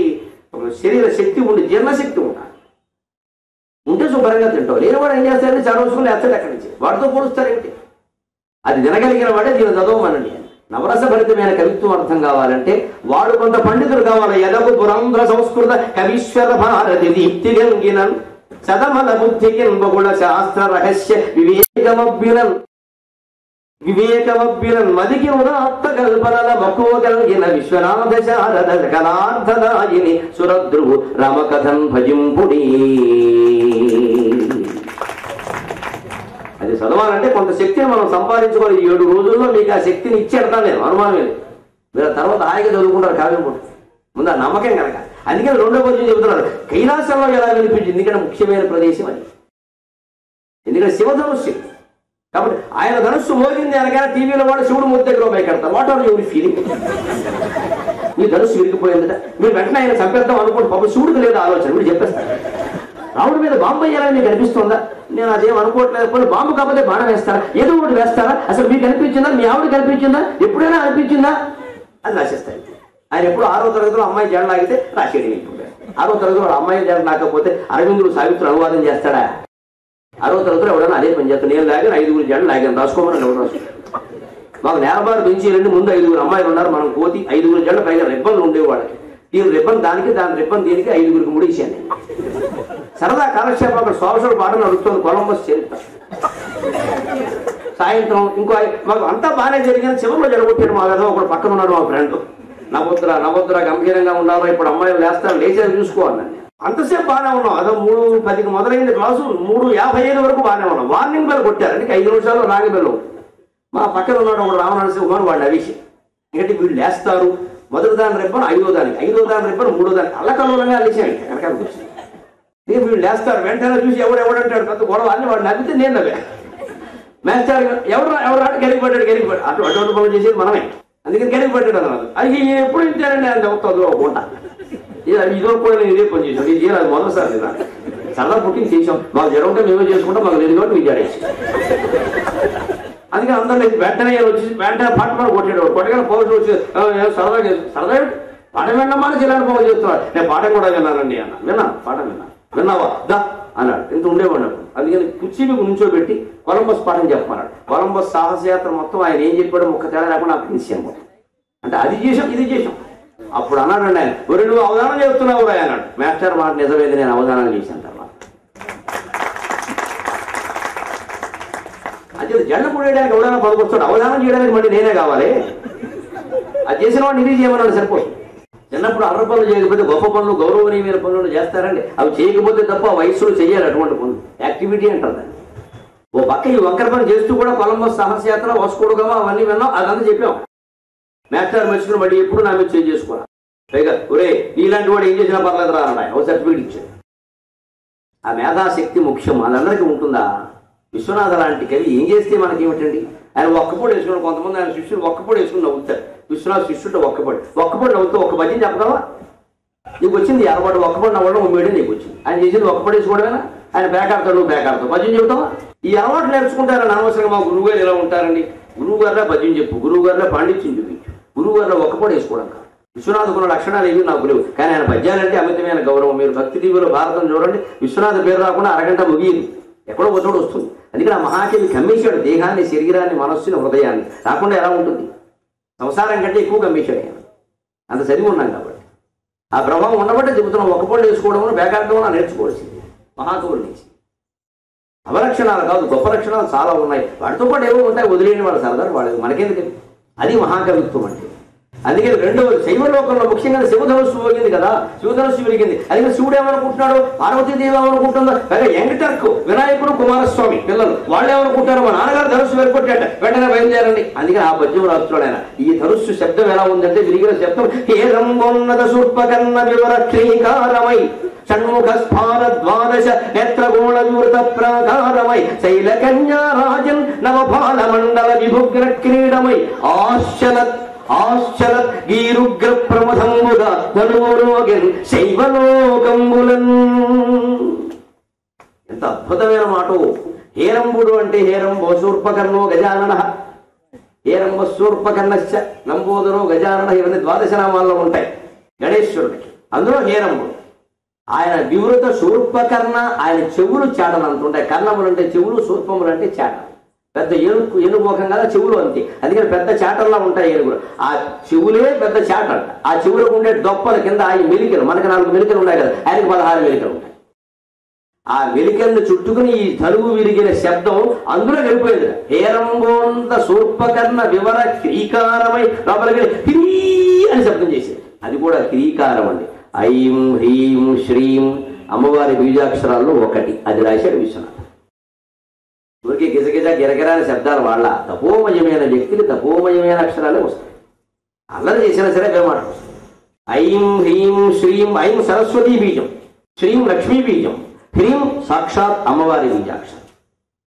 శరీర శక్తి ఉండి, జీర్ణశక్తి ఉండాలి. ఉంటే శుభ్రంగా తింటావు. లేని వాడు ఏం చేస్తారంటే చారు రోజులు ఎత్తడు ఎక్కడి నుంచి, వాడితో పోలుస్తారేంటి? అది తినగలిగిన వాడే దీన్ని చదవమనండి. నవరసభరితమైన కవిత్వం అర్థం కావాలంటే వాడు కొంత పండితులు కావాలి. ఎదగు పురంధ్ర సంస్కృత కవీశ్వర భారతి దీప్తి గంగినన్ సదమల బుద్ధికిన్ బహుళ శాస్త్ర రహస్య వివేకమభ్యులన్ మదికి ఉదాత్త కల్పనల మక్కువ కలిగిన విశ్వనాథ శారద కళార్థదాయిని సురద్రువు రామకథన్ భజింపుడి. అది మీరు చదవాలంటే కొంత శక్తిని మనం సంపాదించుకోవాలి. 7 రోజుల్లో మీకు ఆ శక్తిని ఇచ్చేడతాను నేను, అనుమానం లేదు. మీరు తర్వాత హాయిగా చదువుకుంటారు కావ్యం పూట, ముందు ఆ నమ్మకం కనుక. అందుకని రెండో పద్యం చెబుతున్నారు కైలాసంలో ఎలా వినిపించింది, ఎందుకంటే ముఖ్యమైన ప్రదేశం అది, ఎందుకంటే శివధనుస్సు. కాబట్టి ఆయన ధనుస్సు మోగింది అనగానే టీవీలో వాడు శివుడు ముద్ద దగ్గర భయకడతారు. What are your feeling? మీ ధనుస్సు విరిగిపోయిందట, మీరు వెంటనే ఆయన చంపేద్దాం అనుకోండి, పాపం శివుడికి లేదు ఆలోచన, మీరు చెప్పేస్తారు. రాముడి మీద బాంబు వేయాలని మీకు అనిపిస్తుందా? నేను అదేం అనుకోవట్లేదు. పోనీ బాంబు కాకపోతే బాణం వేస్తారా, ఏదో ఒకటి వేస్తారా? అసలు మీకు అనిపించిందా, మీ ఆవిడ కనిపించిందా, ఎప్పుడైనా అనిపించిందా అని రాసేస్తాయి. ఆయన ఎప్పుడు 6వ తరగతిలో అమ్మాయి జడ లాగితే రాసేయడం ఇంటుంటాడు. 6వ తరగతిలో అమ్మాయి జడ లాగకపోతే అరవిందుడు సావిత్రులు అనువాదం చేస్తాడా? 6వ తరగతిలో ఎవడన్నా అదే పని చేస్తాను. నేను లాగాను 5 జడలు లాగాను, రాసుకోమని ఎవరు రాసుకో. మాకు నేలబారు పెంచి రండి, ముందు 5 అమ్మాయిలు ఉన్నారు, మనం కోతి 5 జడలు పైగా రిబ్బన్లు ఉండేవి వాళ్ళకి. దీని రిబ్బన్ దానికి, దాని రిబ్బన్ దీనికి 5 ముడిచాను. సరదా కాలక్షేపం అక్కడ సోషల్ పాట నడుస్తుంది, కొలంబస్ చరిత్ర. సాయంత్రం ఇంకో మాకు అంతా బాగానే జరిగింది, చివరిలో జడగొట్టాడు మా విధంగా. ఒకడు పక్కన ఉన్నాడు మా ఫ్రెండ్, నవోద్ర గంభీరంగా ఉండాలో, ఇప్పుడు అమ్మాయిలు లేస్తారు, లేచేది చూసుకోవాలి. అంతసేపు బాగానే ఉన్నాం. అదో 3:10కి మొదలైంది క్లాసు, 3:55 వరకు బాగానే ఉన్నాం. వార్నింగ్ బెల్ కొట్టారు, అంటే 5 నిమిషాల్లో రాగి బెల్. మా పక్కన ఉన్నాడు ఒకడు రామనరసింహన్, వాడిని అవిషయం. ఎందుకంటే వీళ్ళు లేస్తారు, మొదటి దాని రిబ్బన్ 5వ దానికి, 5వ దాని రిబ్బన్ 3వ దానికి, అల్లకల్లోలంగా అల్లేసాడు వెనకాలకు వచ్చి. వీళ్ళు లేస్తారు, వెంటనే చూసి ఎవడంటాడు పెద్ద గొడవ అని వాడు నవ్వితే నేను నవ్వా. మేస్టర్ ఎవరు గెలిగిపడ్డాడు అటువంటి పనులు చేసేది మనమే, అందుకని గెలిగిపడ్డాడు అన్నది. అది ఎప్పుడు ఇచ్చారండి అని చెప్తాదు పూట. ఇదో కూడా నేను ఇదే పని చేసాను, ఇది అది మొదటిసారి సరదా పుట్టింగ్ చేసాం. మాకు జ్వరం ఉంటే మేమే చేసుకుంటాం, మాకు లేదు కాబట్టి మీకు జడేసి. అందుకని అందరూ వెంటనే వచ్చి వెంటనే పాట మనం కొట్టాడు. కొట్టగానే పౌరుషం వచ్చి సరదా పాట విన్నమా అని జిల్లాని పౌరు చేస్తున్నాడు. నేను పాఠం కూడా విన్నానండి అన్న. పాఠం విన్నావా దా అన్నాడు. ఇంత ఉండేవాడు. అందుకని కుర్చీ మీకు నుంచోబెట్టి కొలంబస్ పాఠం చెప్పమన్నాడు. కొలంబస్ సాహసయాత్ర మొత్తం ఆయన ఏం చెప్పాడో ఒక్క తేడా లేకుండా అప్పించాము. అంటే అది చేసాం, ఇది చేసాం. అప్పుడు అన్నాడండి ఆయన, ఒరే నువ్వు అవధానం చేస్తున్నావు అన్నాడు. మాస్టర్ మాట నిజమేది, నేను అవధానం చేశాను తర్వాత. అది జెండ పుడేయడానికి ఎవడైనా పనికొస్తాడు, అవధానం చేయడానికి మళ్ళీ నేనే కావాలి. అది చేసిన వాడిని ఇది చేయమన్నాడు, సరిపోతుంది. చిన్నప్పుడు అర్ర పనులు చేయకపోతే గొప్ప పనులు, గౌరవనీయమైన పనులు చేస్తారండి. అవి చేయకపోతే తప్ప వయస్సులో చేయాలి అటువంటి పనులు, యాక్టివిటీ అంటారు దాన్ని. ఓ పక్క ఈ వంకర పని చేస్తూ కూడా కొలంబస్ సాహసయాత్ర, వాస్కోడగామా అవన్నీ విన్నాం, అదంతా చెప్పాం. మాస్టర్ మెచ్చుకుని మళ్ళీ ఎప్పుడు నా మీద చేంజ్ చేసుకోవాలి. పైగా ఒరే ఇలాంటి వాడు ఏం చేసినా పర్లేదు రా అన్నాడు. ఒక సర్టిఫికేట్ ఇచ్చాడు. ఆ మేధాశక్తి ముఖ్యం, అదందరికీ ఉంటుందా? విశ్వనాథ లాంటి కవి ఏం చేస్తే మనకేమిటండి? ఆయన ఒక్కపొడి వేసుకున్నాడు. కొంతమంది ఆయన శిష్యులు ఒక్కపొడి వేసుకుని నవ్వుతారు. విశ్వనాథ శిష్యుడు ఒక్కపొడి నవ్వుతూ ఒక పద్యం చెప్పగలవా? నీకు వచ్చింది ఎరబడి ఒక్కపొడి నవ్వడం, ఒక మీడియం నీకు వచ్చింది. ఆయన చేసింది ఒక్కపొడి వేసుకోవడమేనా? ఆయన బేకాడతాడు, బేకాడతావు పద్యం చెబుతావా? ఈ అలవాటు నేర్చుకుంటారని అనవసరంగా మా గురువు గారు ఎలా ఉంటారండి. గురువు గారిలో పద్యం చెప్పు, గురువు గారిలో పాండిత్యం చూపించు, గురువు గారిలో ఒక్కపొడి వేసుకోవడం కాదు. విశ్వనాథకున్న లక్షణాలు ఏవి నాకు లేవు, కానీ ఆయన పద్యాలంటే అమితమైన గౌరవం. మీరు భక్తి టీవీలో భారతం చూడండి, విశ్వనాథ పేరు రాకుండా అరగంట ముగియదు, ఎక్కడో ఒకచోడు వస్తుంది. అందుకని ఆ మహాకవి కమ్మేశాడు దేహాన్ని, శరీరాన్ని, మనస్సుని, హృదయాన్ని. రాకుండా ఎలా ఉంటుంది? సంసారం కంటే ఎక్కువ కమ్మేశాడు ఆయన. అంత చదివి ఉన్నాం కాబట్టి ఆ ప్రభావం ఉండబట్టే చెబుతున్నాం. ఒక్కపొడి వేసుకోవడం, బేకాడడం నేర్చుకోవాల్సింది మహాకవుల నుంచి. అవలక్షణాలు కాదు, గొప్ప లక్షణాలు చాలా ఉన్నాయి. వాటితో పాటు ఏవో ఉంటాయి, వదిలేని వాళ్ళు సరదారు వాళ్ళకి, మనకేందుకు? అది మహాకవిత్వం అంటే. అందుకని రెండవది శైవలోకంలో ముఖ్యంగా శివధనుస్సు పోగింది కదా, శివధనుస్సు విరిగింది. అందుకని శివుడు ఏమనుకుంటున్నాడు, పార్వతీదేవి ఏమనుకుంటుందో, పైగా యంగటర్కు వినాయకుడు, కుమారస్వామి పిల్లలు వాళ్ళు ఏమనుకుంటారు, మా నాన్నగారు ధనుస్సు వెలుకొట్టాట, వెంటనే బయలుదేరండి. అందుకని ఆ పద్యం రాస్తున్నాడు ఆయన. ఈ ధనుస్సు శబ్దం ఎలా ఉందంటే, విరిగిన శబ్దం హేరంబోన్నత శూర్పకర్ణ వివరక్షీకారమై షణ్ముఖ స్ఫార ద్వాదశ నేత్రగోళ వివృత ప్రాకారమై శైలకన్యా రాజన్ నవపాల మండల విభుగ్ర క్రీడమై ఆశ్చలత్ గీరుగ్ర ప్రమథంబుగా ధనురోగన్ శైవలోకంబులన్. ఎంత అద్భుతమైన మాట! హేరంబుడు అంటే హేరంబో శూర్పకర్ణో గజానన, హేరంబ శూర్పకర్ణశ్చ లంబోదరో గజానన, ఇవన్నీ 12 నామాల్లో ఉంటాయి గణేశ్వరుడికి. అందులో హేరంబుడు ఆయన వివృత శూర్పకర్ణ, ఆయన చెవులు చాటనంత ఉంటాయి. కర్ణములు అంటే చెవులు, శూర్పములు అంటే చాట. పెద్ద ఏనుగుముఖం కదా, చెవులు అంతే. అందుకని పెద్ద చాటల్లా ఉంటాయి ఏనుగులు. ఆ చెవులే పెద్ద చాట అంట. ఆ చెవులకు ఉండే దొప్పల కింద ఆయన మెలికలు, మనకి 4 మెలికలు ఉన్నాయి కదా, ఆయనకి 16 మెలికలు ఉంటాయి. ఆ మెలికలను చుట్టుకుని ఈ తలుగు విరిగిన శబ్దం అందులో వెళ్ళిపోయింది. హేరంబోంత శూర్పకర్ణ వివర క్రీకారమై లోపలికి హ్రీ అని శబ్దం చేసేది. అది కూడా క్రీకారం అండి. ఐం హ్రీం శ్రీం అమ్మవారి బీజాక్షరాల్లో ఒకటి, అది రాశాడు విశ్వనాథ్. ఊరికి గిజగిజ లేదా గిరగిరాని శబ్దాలు వాళ్ళ తపోమయమైన వ్యక్తికి తపోమయమైన అక్షరాలే వస్తాయి. అల్లరి చేసినా సరే అవే మాట వస్తాయి. ఐం హ్రీం శ్రీం ఐం సరస్వతీ బీజం, శ్రీం లక్ష్మీ బీజం, హ్రీం సాక్షాత్ అమ్మవారి బీజాక్షరం.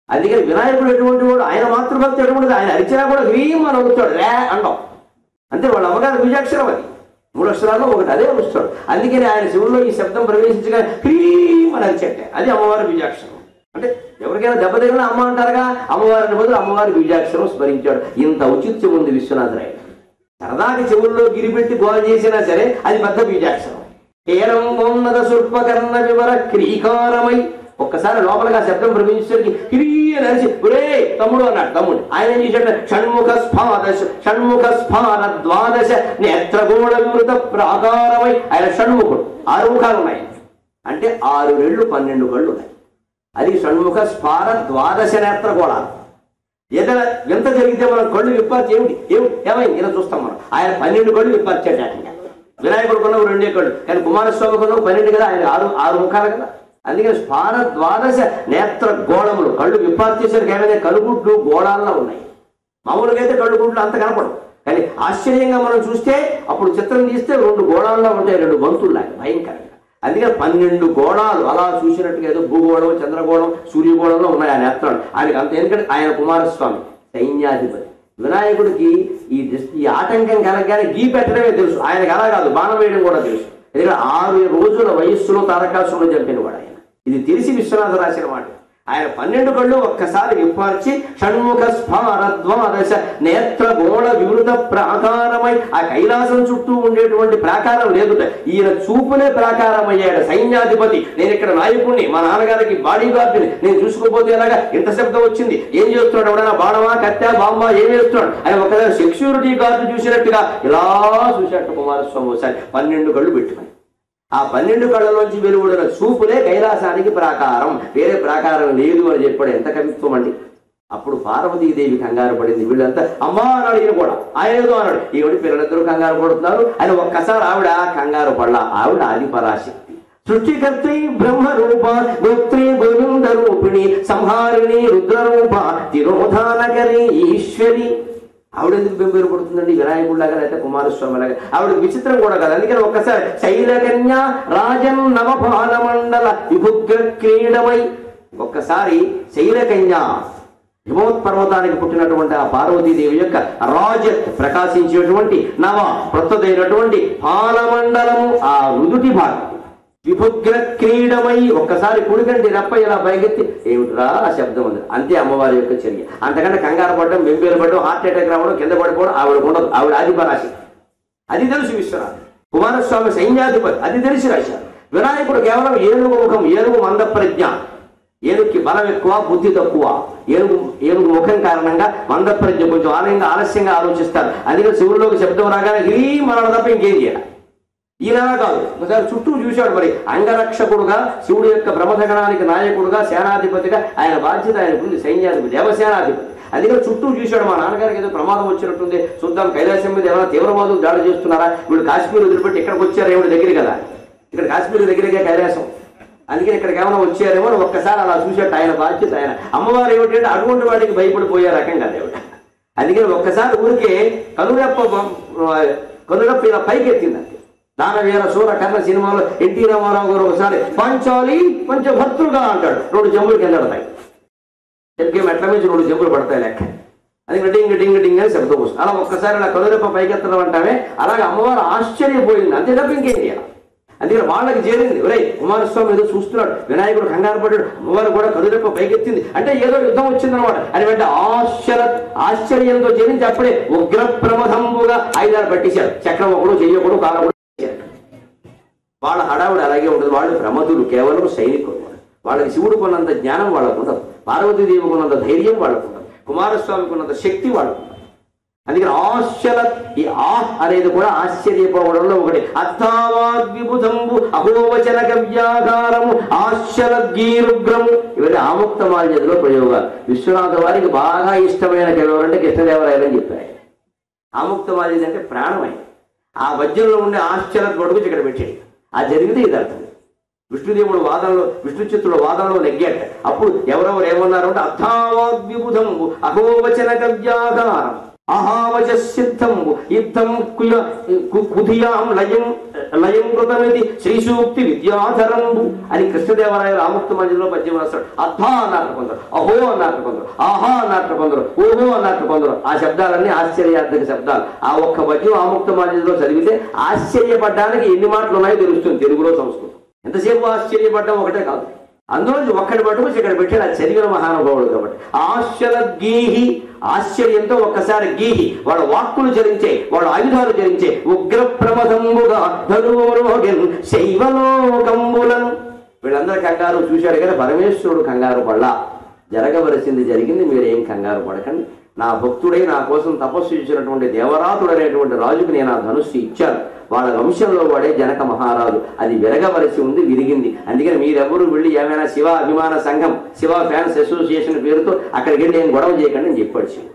అందుకని వినాయకుడు ఎటువంటి వాడు, ఆయన మాతృభక్తి ఎటువంటిది, ఆయన అరిచినా కూడా హ్రీం అని అవుతాడు, రే అంటాం అంతే. వాళ్ళ అమ్మగారి బీజాక్షరం అది, 3 అక్షరాల్లో ఒకటి అదే వస్తాడు. అందుకని ఆయన శివుల్లో ఈ శబ్దం ప్రవేశించగా హ్రీం అని అరిచట్టే, అది అమ్మవారి బీజాక్షరం. అంటే ఎవరికైనా దెబ్బ తగిలినా అమ్మ అంటారుగా, అమ్మవారిని బదులు అమ్మవారి బీజాక్షరం స్మరించాడు. ఇంత ఔచిత్యం ఉంది విశ్వనాథరాయ. సరదాకి చెవుల్లో గిరిపెట్టి గోల చేసినా సరే అది పెద్ద బీజాక్షరం. కేరం ఉన్నత శుల్పకర్ణ వివర క్రీకారమై, ఒక్కసారి లోపలగా శబ్దం ప్రవేశించడానికి హిరీ అని అరిచి ఒరే తమ్ముడు అన్నాడు. తమ్ముడు ఆయన ఏం చేశాడు, షణ్ముఖ స్ఫార ద్వాదశ నేత్రగోళ వివృత ప్రాకారమై, ఆయన షణ్ముఖుడు, 6 ముఖాలు ఉన్నాయి. అంటే 6 రెళ్ళు 12 కళ్ళు ఉన్నాయి. అది షణ్ముఖ స్ఫార ద్వాదశ నేత్రగోళాలు. ఏదైనా ఎంత జరిగితే మనం కళ్ళు విప్పార్చి ఏమైంది ఇలా చూస్తాం మనం. ఆయన 12 కళ్ళు విప్పార్చాడు. వినాయకుడు కొన్నావు 2 కళ్ళు, కానీ కుమారస్వామి కొన్నావు 12 కదా, ఆయన 6 ముఖాలు కదా. అందుకని స్ఫార ద్వాదశ నేత్ర గోళములు, కళ్ళు విప్పార్చేసరికి ఏమైనా కలుగుడ్లు గోళాల్లో ఉన్నాయి. మామూలుగా అయితే కళ్ళుగుడ్లు అంత కనపడవు, కానీ ఆశ్చర్యంగా మనం చూస్తే అప్పుడు చిత్రం తీస్తే 2 గోళాల్లో ఉంటాయి, 2 బంతుల్లాగా భయంకరంగా. అందుకని 12 గోళాలు అలా చూసినట్టుగా ఏదో భూగోళం, చంద్రగోళం, సూర్యగోళంలో ఉన్నాయి ఆ నేత్రాలు. ఆయనకు అంత, ఎందుకంటే ఆయన కుమారస్వామి సైన్యాధిపతి. వినాయకుడికి ఈ ఆటంకం కలగగానే గీ పెట్టడమే తెలుసు, ఆయనకు అలా కాదు బాణం వేయడం కూడా తెలుసు. ఎందుకంటే 6 రోజుల వయస్సులో తారకాసురుడు చంపినవాడు ఆయన. ఇది తెలిసి విశ్వనాథ రాసిన మాట. ఆయన 12 కళ్ళు ఒక్కసారి విప్పార్చి షణ్ముఖ స్ఫార ద్వాదశ నేత్ర గోళ వివృత ప్రాకారమై, ఆ కైలాసం చుట్టూ ఉండేటువంటి ప్రాకారం లేదుట, ఈయన చూపునే ప్రాకారం అయ్యాడు. సైన్యాధిపతి, నేను ఇక్కడ నాయకుడిని, మా నాన్నగారికి బాడీ గార్డుని, నేను చూసుకోపోతే ఎలాగా ఇంత శబ్దం వచ్చింది, ఏం చేస్తున్నాడు, ఎవడైనా బాణమా కత్తా బాంబా ఏం చేస్తున్నాడు, ఆయన ఒకసారి సెక్యూరిటీ గార్డు చూసినట్టుగా ఇలా చూశాడు కుమారస్వామి. ఒకసారి 12 కళ్ళు పెట్టుకుని ఆ 12 కళ్ళలోంచి వెలువడిన చూపులే కైలాసానికి ప్రాకారం, వేరే ప్రాకారం లేదు అని చెప్పాడు. ఎంత కవిత్వం అండి. అప్పుడు పార్వతీదేవి కంగారు పడింది. వీళ్ళంతా అమ్మా అన్నాడు, ఈయన కూడా ఆయన ఏదో అన్నాడు. ఈవిడ పిల్లలిద్దరూ కంగారు పడుతున్నారు. ఆయన ఒక్కసారి ఆవిడ కంగారు పడలా. ఆవిడ ఆది పరాశక్తి, సృష్టికర్త్రి బ్రహ్మ రూప, గోత్రి గోవింద రూపిణి, సంహారిణి రుద్రరూప, తిరోధానకరి ఈశ్వరి. ఆవిడ ఎందుకు బెంబేరు పడుతుందండి, వినాయకుడిలాగా అయితే కుమారస్వామి లాగా. ఆవిడ విచిత్రం కూడా కాదు. అందుకని ఒక్కసారి శైలకన్య రాజన్ నవపాల మండల విభుగ్ర క్రీడమై, ఒక్కసారి శైలకన్య హిమోత్పర్వతానికి పుట్టినటువంటి ఆ పార్వతీదేవి యొక్క రాజ ప్రకాశించేటువంటి నవ ప్రొత్తదైనటువంటి పాలమండలము, ఆ రుదుటి భాగం విభుగ్ర క్రీడమై, ఒక్కసారి కుడికంటి రెప్ప ఇలా పైకెత్తి ఏమిట్రా ఆ శబ్దం ఉంది. అంతే అమ్మవారి యొక్క చర్య. అంతకంటే కంగారు పడడం, బెంబేలు పడడం, హార్ట్ అటాక్ రావడం, కింద పడిపోవడం ఆవిడ ఉండదు. ఆవిడ ఆదిపరాశి, అది తెలుసు విశ్వనాథ్. కుమారస్వామి సైన్యాధిపతి, అది తెలిసి రాశారు. వినాయకుడు కేవలం ఏనుగు ముఖం, ఏనుగు మంద ప్రజ్ఞ, ఏనుగుకి బలం ఎక్కువ బుద్ధి తక్కువ. ఏనుగు ముఖం కారణంగా మంద ప్రజ్ఞ, కొంచెం ఆలస్యంగా ఆలోచిస్తారు. అందుకని శివుల్లోకి శబ్దం రాగానే ఈ మనం తప్ప ఇంకేం చేయాలి. ఈయన కాదు, ఒకసారి చుట్టూ చూశాడు. మరి అంగరక్షకుడుగా, శివుడు యొక్క బ్రహ్మగణానికి నాయకుడుగా, సేనాధిపతిగా ఆయన బాధ్యత ఆయనకుంది. సైన్యాధిపతి, దేవసేనాధిపతి. అందుకని చుట్టూ చూశాడు. మా నాన్నగారికి ఏదో ప్రమాదం వచ్చినట్టుంది, చూద్దాం కైలాసం మీద ఏమైనా తీవ్రవాదులు దాడి చేస్తున్నారా, వీళ్ళు కాశ్మీర్ వదిలిపెట్టి ఇక్కడికి వచ్చారు, ఏమిటి దగ్గర కదా, ఇక్కడ కాశ్మీర్ దగ్గరగా కైలాసం, అందుకని ఇక్కడికి ఏమైనా వచ్చారేమో అని ఒక్కసారి అలా చూశాడు. ఆయన బాధ్యత ఆయన. అమ్మవారు ఏమిటంటే అటువంటి వాటికి భయపడిపోయే రకం కదా ఏమిట. అందుకని ఒక్కసారి ఊరికే కనురెప్ప ఇలా పైకి ఎత్తిందంటే. దానవీర సూర కర్ణ సినిమాలో ఎన్టీ రామారావు గారు ఒకసారి పంచాలి పంచభర్తృగా అంటాడు, 2 జంబులు కింద పడతాయి. తెలుగు మెట్ల మీద 2 జంబులు పడతాయి లెక్క. అది డింగ్ డింగ్ డింగ్ అని శబ్దం వస్తుంది. అలా ఒక్కసారి ఇలా కనురెప్ప పైకెత్తడం అంటామే. అలాగే అమ్మవారు ఆశ్చర్యపోయింది, అంతే తప్ప ఇంకేం చేయాలి. అందుకని వాళ్ళకి చేరింది, ఒరే కుమారస్వామి ఏదో చూస్తున్నాడు, వినాయకుడు కంగారు పడ్డాడు, అమ్మవారు కూడా కనురెప్ప పైకెత్తింది అంటే ఏదో యుద్ధం వచ్చిందనమాట అని వెంట ఆశ్చర్యంతో చేరించి అప్పుడే ఉగ్ర ప్రమదంబుగా ఆయుధాలు పట్టేశారు. చక్రం ఒకడు, చెయ్యకూడదు, కాలకూడదు. వాళ్ళ హడావుడు అలాగే ఉంటుంది. వాళ్ళు ప్రమదులు, కేవలం సైనికులు. వాళ్ళకి శివుడు కొన్నంత జ్ఞానం వాళ్ళకు ఉండదు, పార్వతీదేవి కొన్నంత ధైర్యం వాళ్ళకు ఉండదు, కుమారస్వామి కొన్నంత శక్తి వాళ్ళకు ఉండదు. అందుకని ఈ అనేది కూడా ఆశ్చర్యపోవడంలో ఒకటి. అర్థావాద్విబుధంబు అహోవచన గవ్యాగారము ఆశ్చర్యగీరుగ్రము, ఇవన్నీ ఆముక్తమాల్యదిలో ప్రయోగాలు. విశ్వనాథ వారికి బాగా ఇష్టమైన ఎవరంటే కృష్ణదేవరాయలని చెప్పారు. ఆముక్తమాల్యది అంటే ప్రాణమైన ఆ వజ్రంలో ఉండే ఆశ్చర్య గొడుగు ఇక్కడ పెట్టాడు. అది జరిగితే ఇది అర్థం. విష్ణుదేవుడు వాదనలో విష్ణు చిత్తుడు వాదనలో నెగ్గాట. అప్పుడు ఎవరెవరు ఏమన్నారు అంటే అర్థావాద్విబుధంబు అహోవచన గవ్యాధారం అహావచ సిద్ధంబు యుద్ధం కుధియాం లయం లయం కృతమిది శ్రీసూక్తి విద్యాధరంబు అని కృష్ణదేవరాయలు ఆముక్త మంజరిలో పద్యం రాస్తాడు. అర్థ అన్నట్టు కొందరు, అహో అన్నట్టు కొందరు, ఆహా అన్నట్టు కొందరు, ఓహో అన్నట్టు కొందరు. ఆ శబ్దాలన్నీ ఆశ్చర్యార్థక శబ్దాలు. ఆ ఒక్క పద్యం ఆముక్త మంజరిలో చదివితే ఆశ్చర్యపడ్డానికి ఎన్ని మాటలు ఉన్నాయో తెలుస్తుంది తెలుగులో సంస్కృతం. ఎంతసేపు ఆశ్చర్యపడ్డం ఒకటే కాదు, అందులో ఒక్కడి పట్టుకొచ్చి ఇక్కడ పెట్టాడు ఆ చదివిన మహానుభావుడు కాబట్టి. ఆశ్చర్యగీహి ఆశ్చర్యంతో ఒక్కసారి గీహి వాళ్ళ వాక్కులు చరించే, వాళ్ళ ఆయుధాలు చరించే ఉగ్ర ప్రమదంబుగా ధనురోగన్ శైవలోకంబులను వీళ్ళందరూ కంగారు చూశాడు కానీ పరమేశ్వరుడు కంగారు పడలా. జరగవలసింది జరిగింది, మీరేం కంగారు పడకండి. నా భక్తుడై నా కోసం తపస్సు చేసినటువంటి దేవరాతుడు అనేటువంటి రాజుకు నేను ఆ ధనుస్సు ఇచ్చాను. వాళ్ళ వంశంలో వాడే జనక మహారాజు. అది విరగవలసి ఉంది, విరిగింది. అందుకని మీరెవరూ వెళ్ళి ఏమైనా శివ అభిమాన సంఘం, శివ ఫ్యాన్స్ అసోసియేషన్ పేరుతో అక్కడికి వెళ్ళి ఏం గొడవ చేయకండి అని చెప్పాడు శివుడు.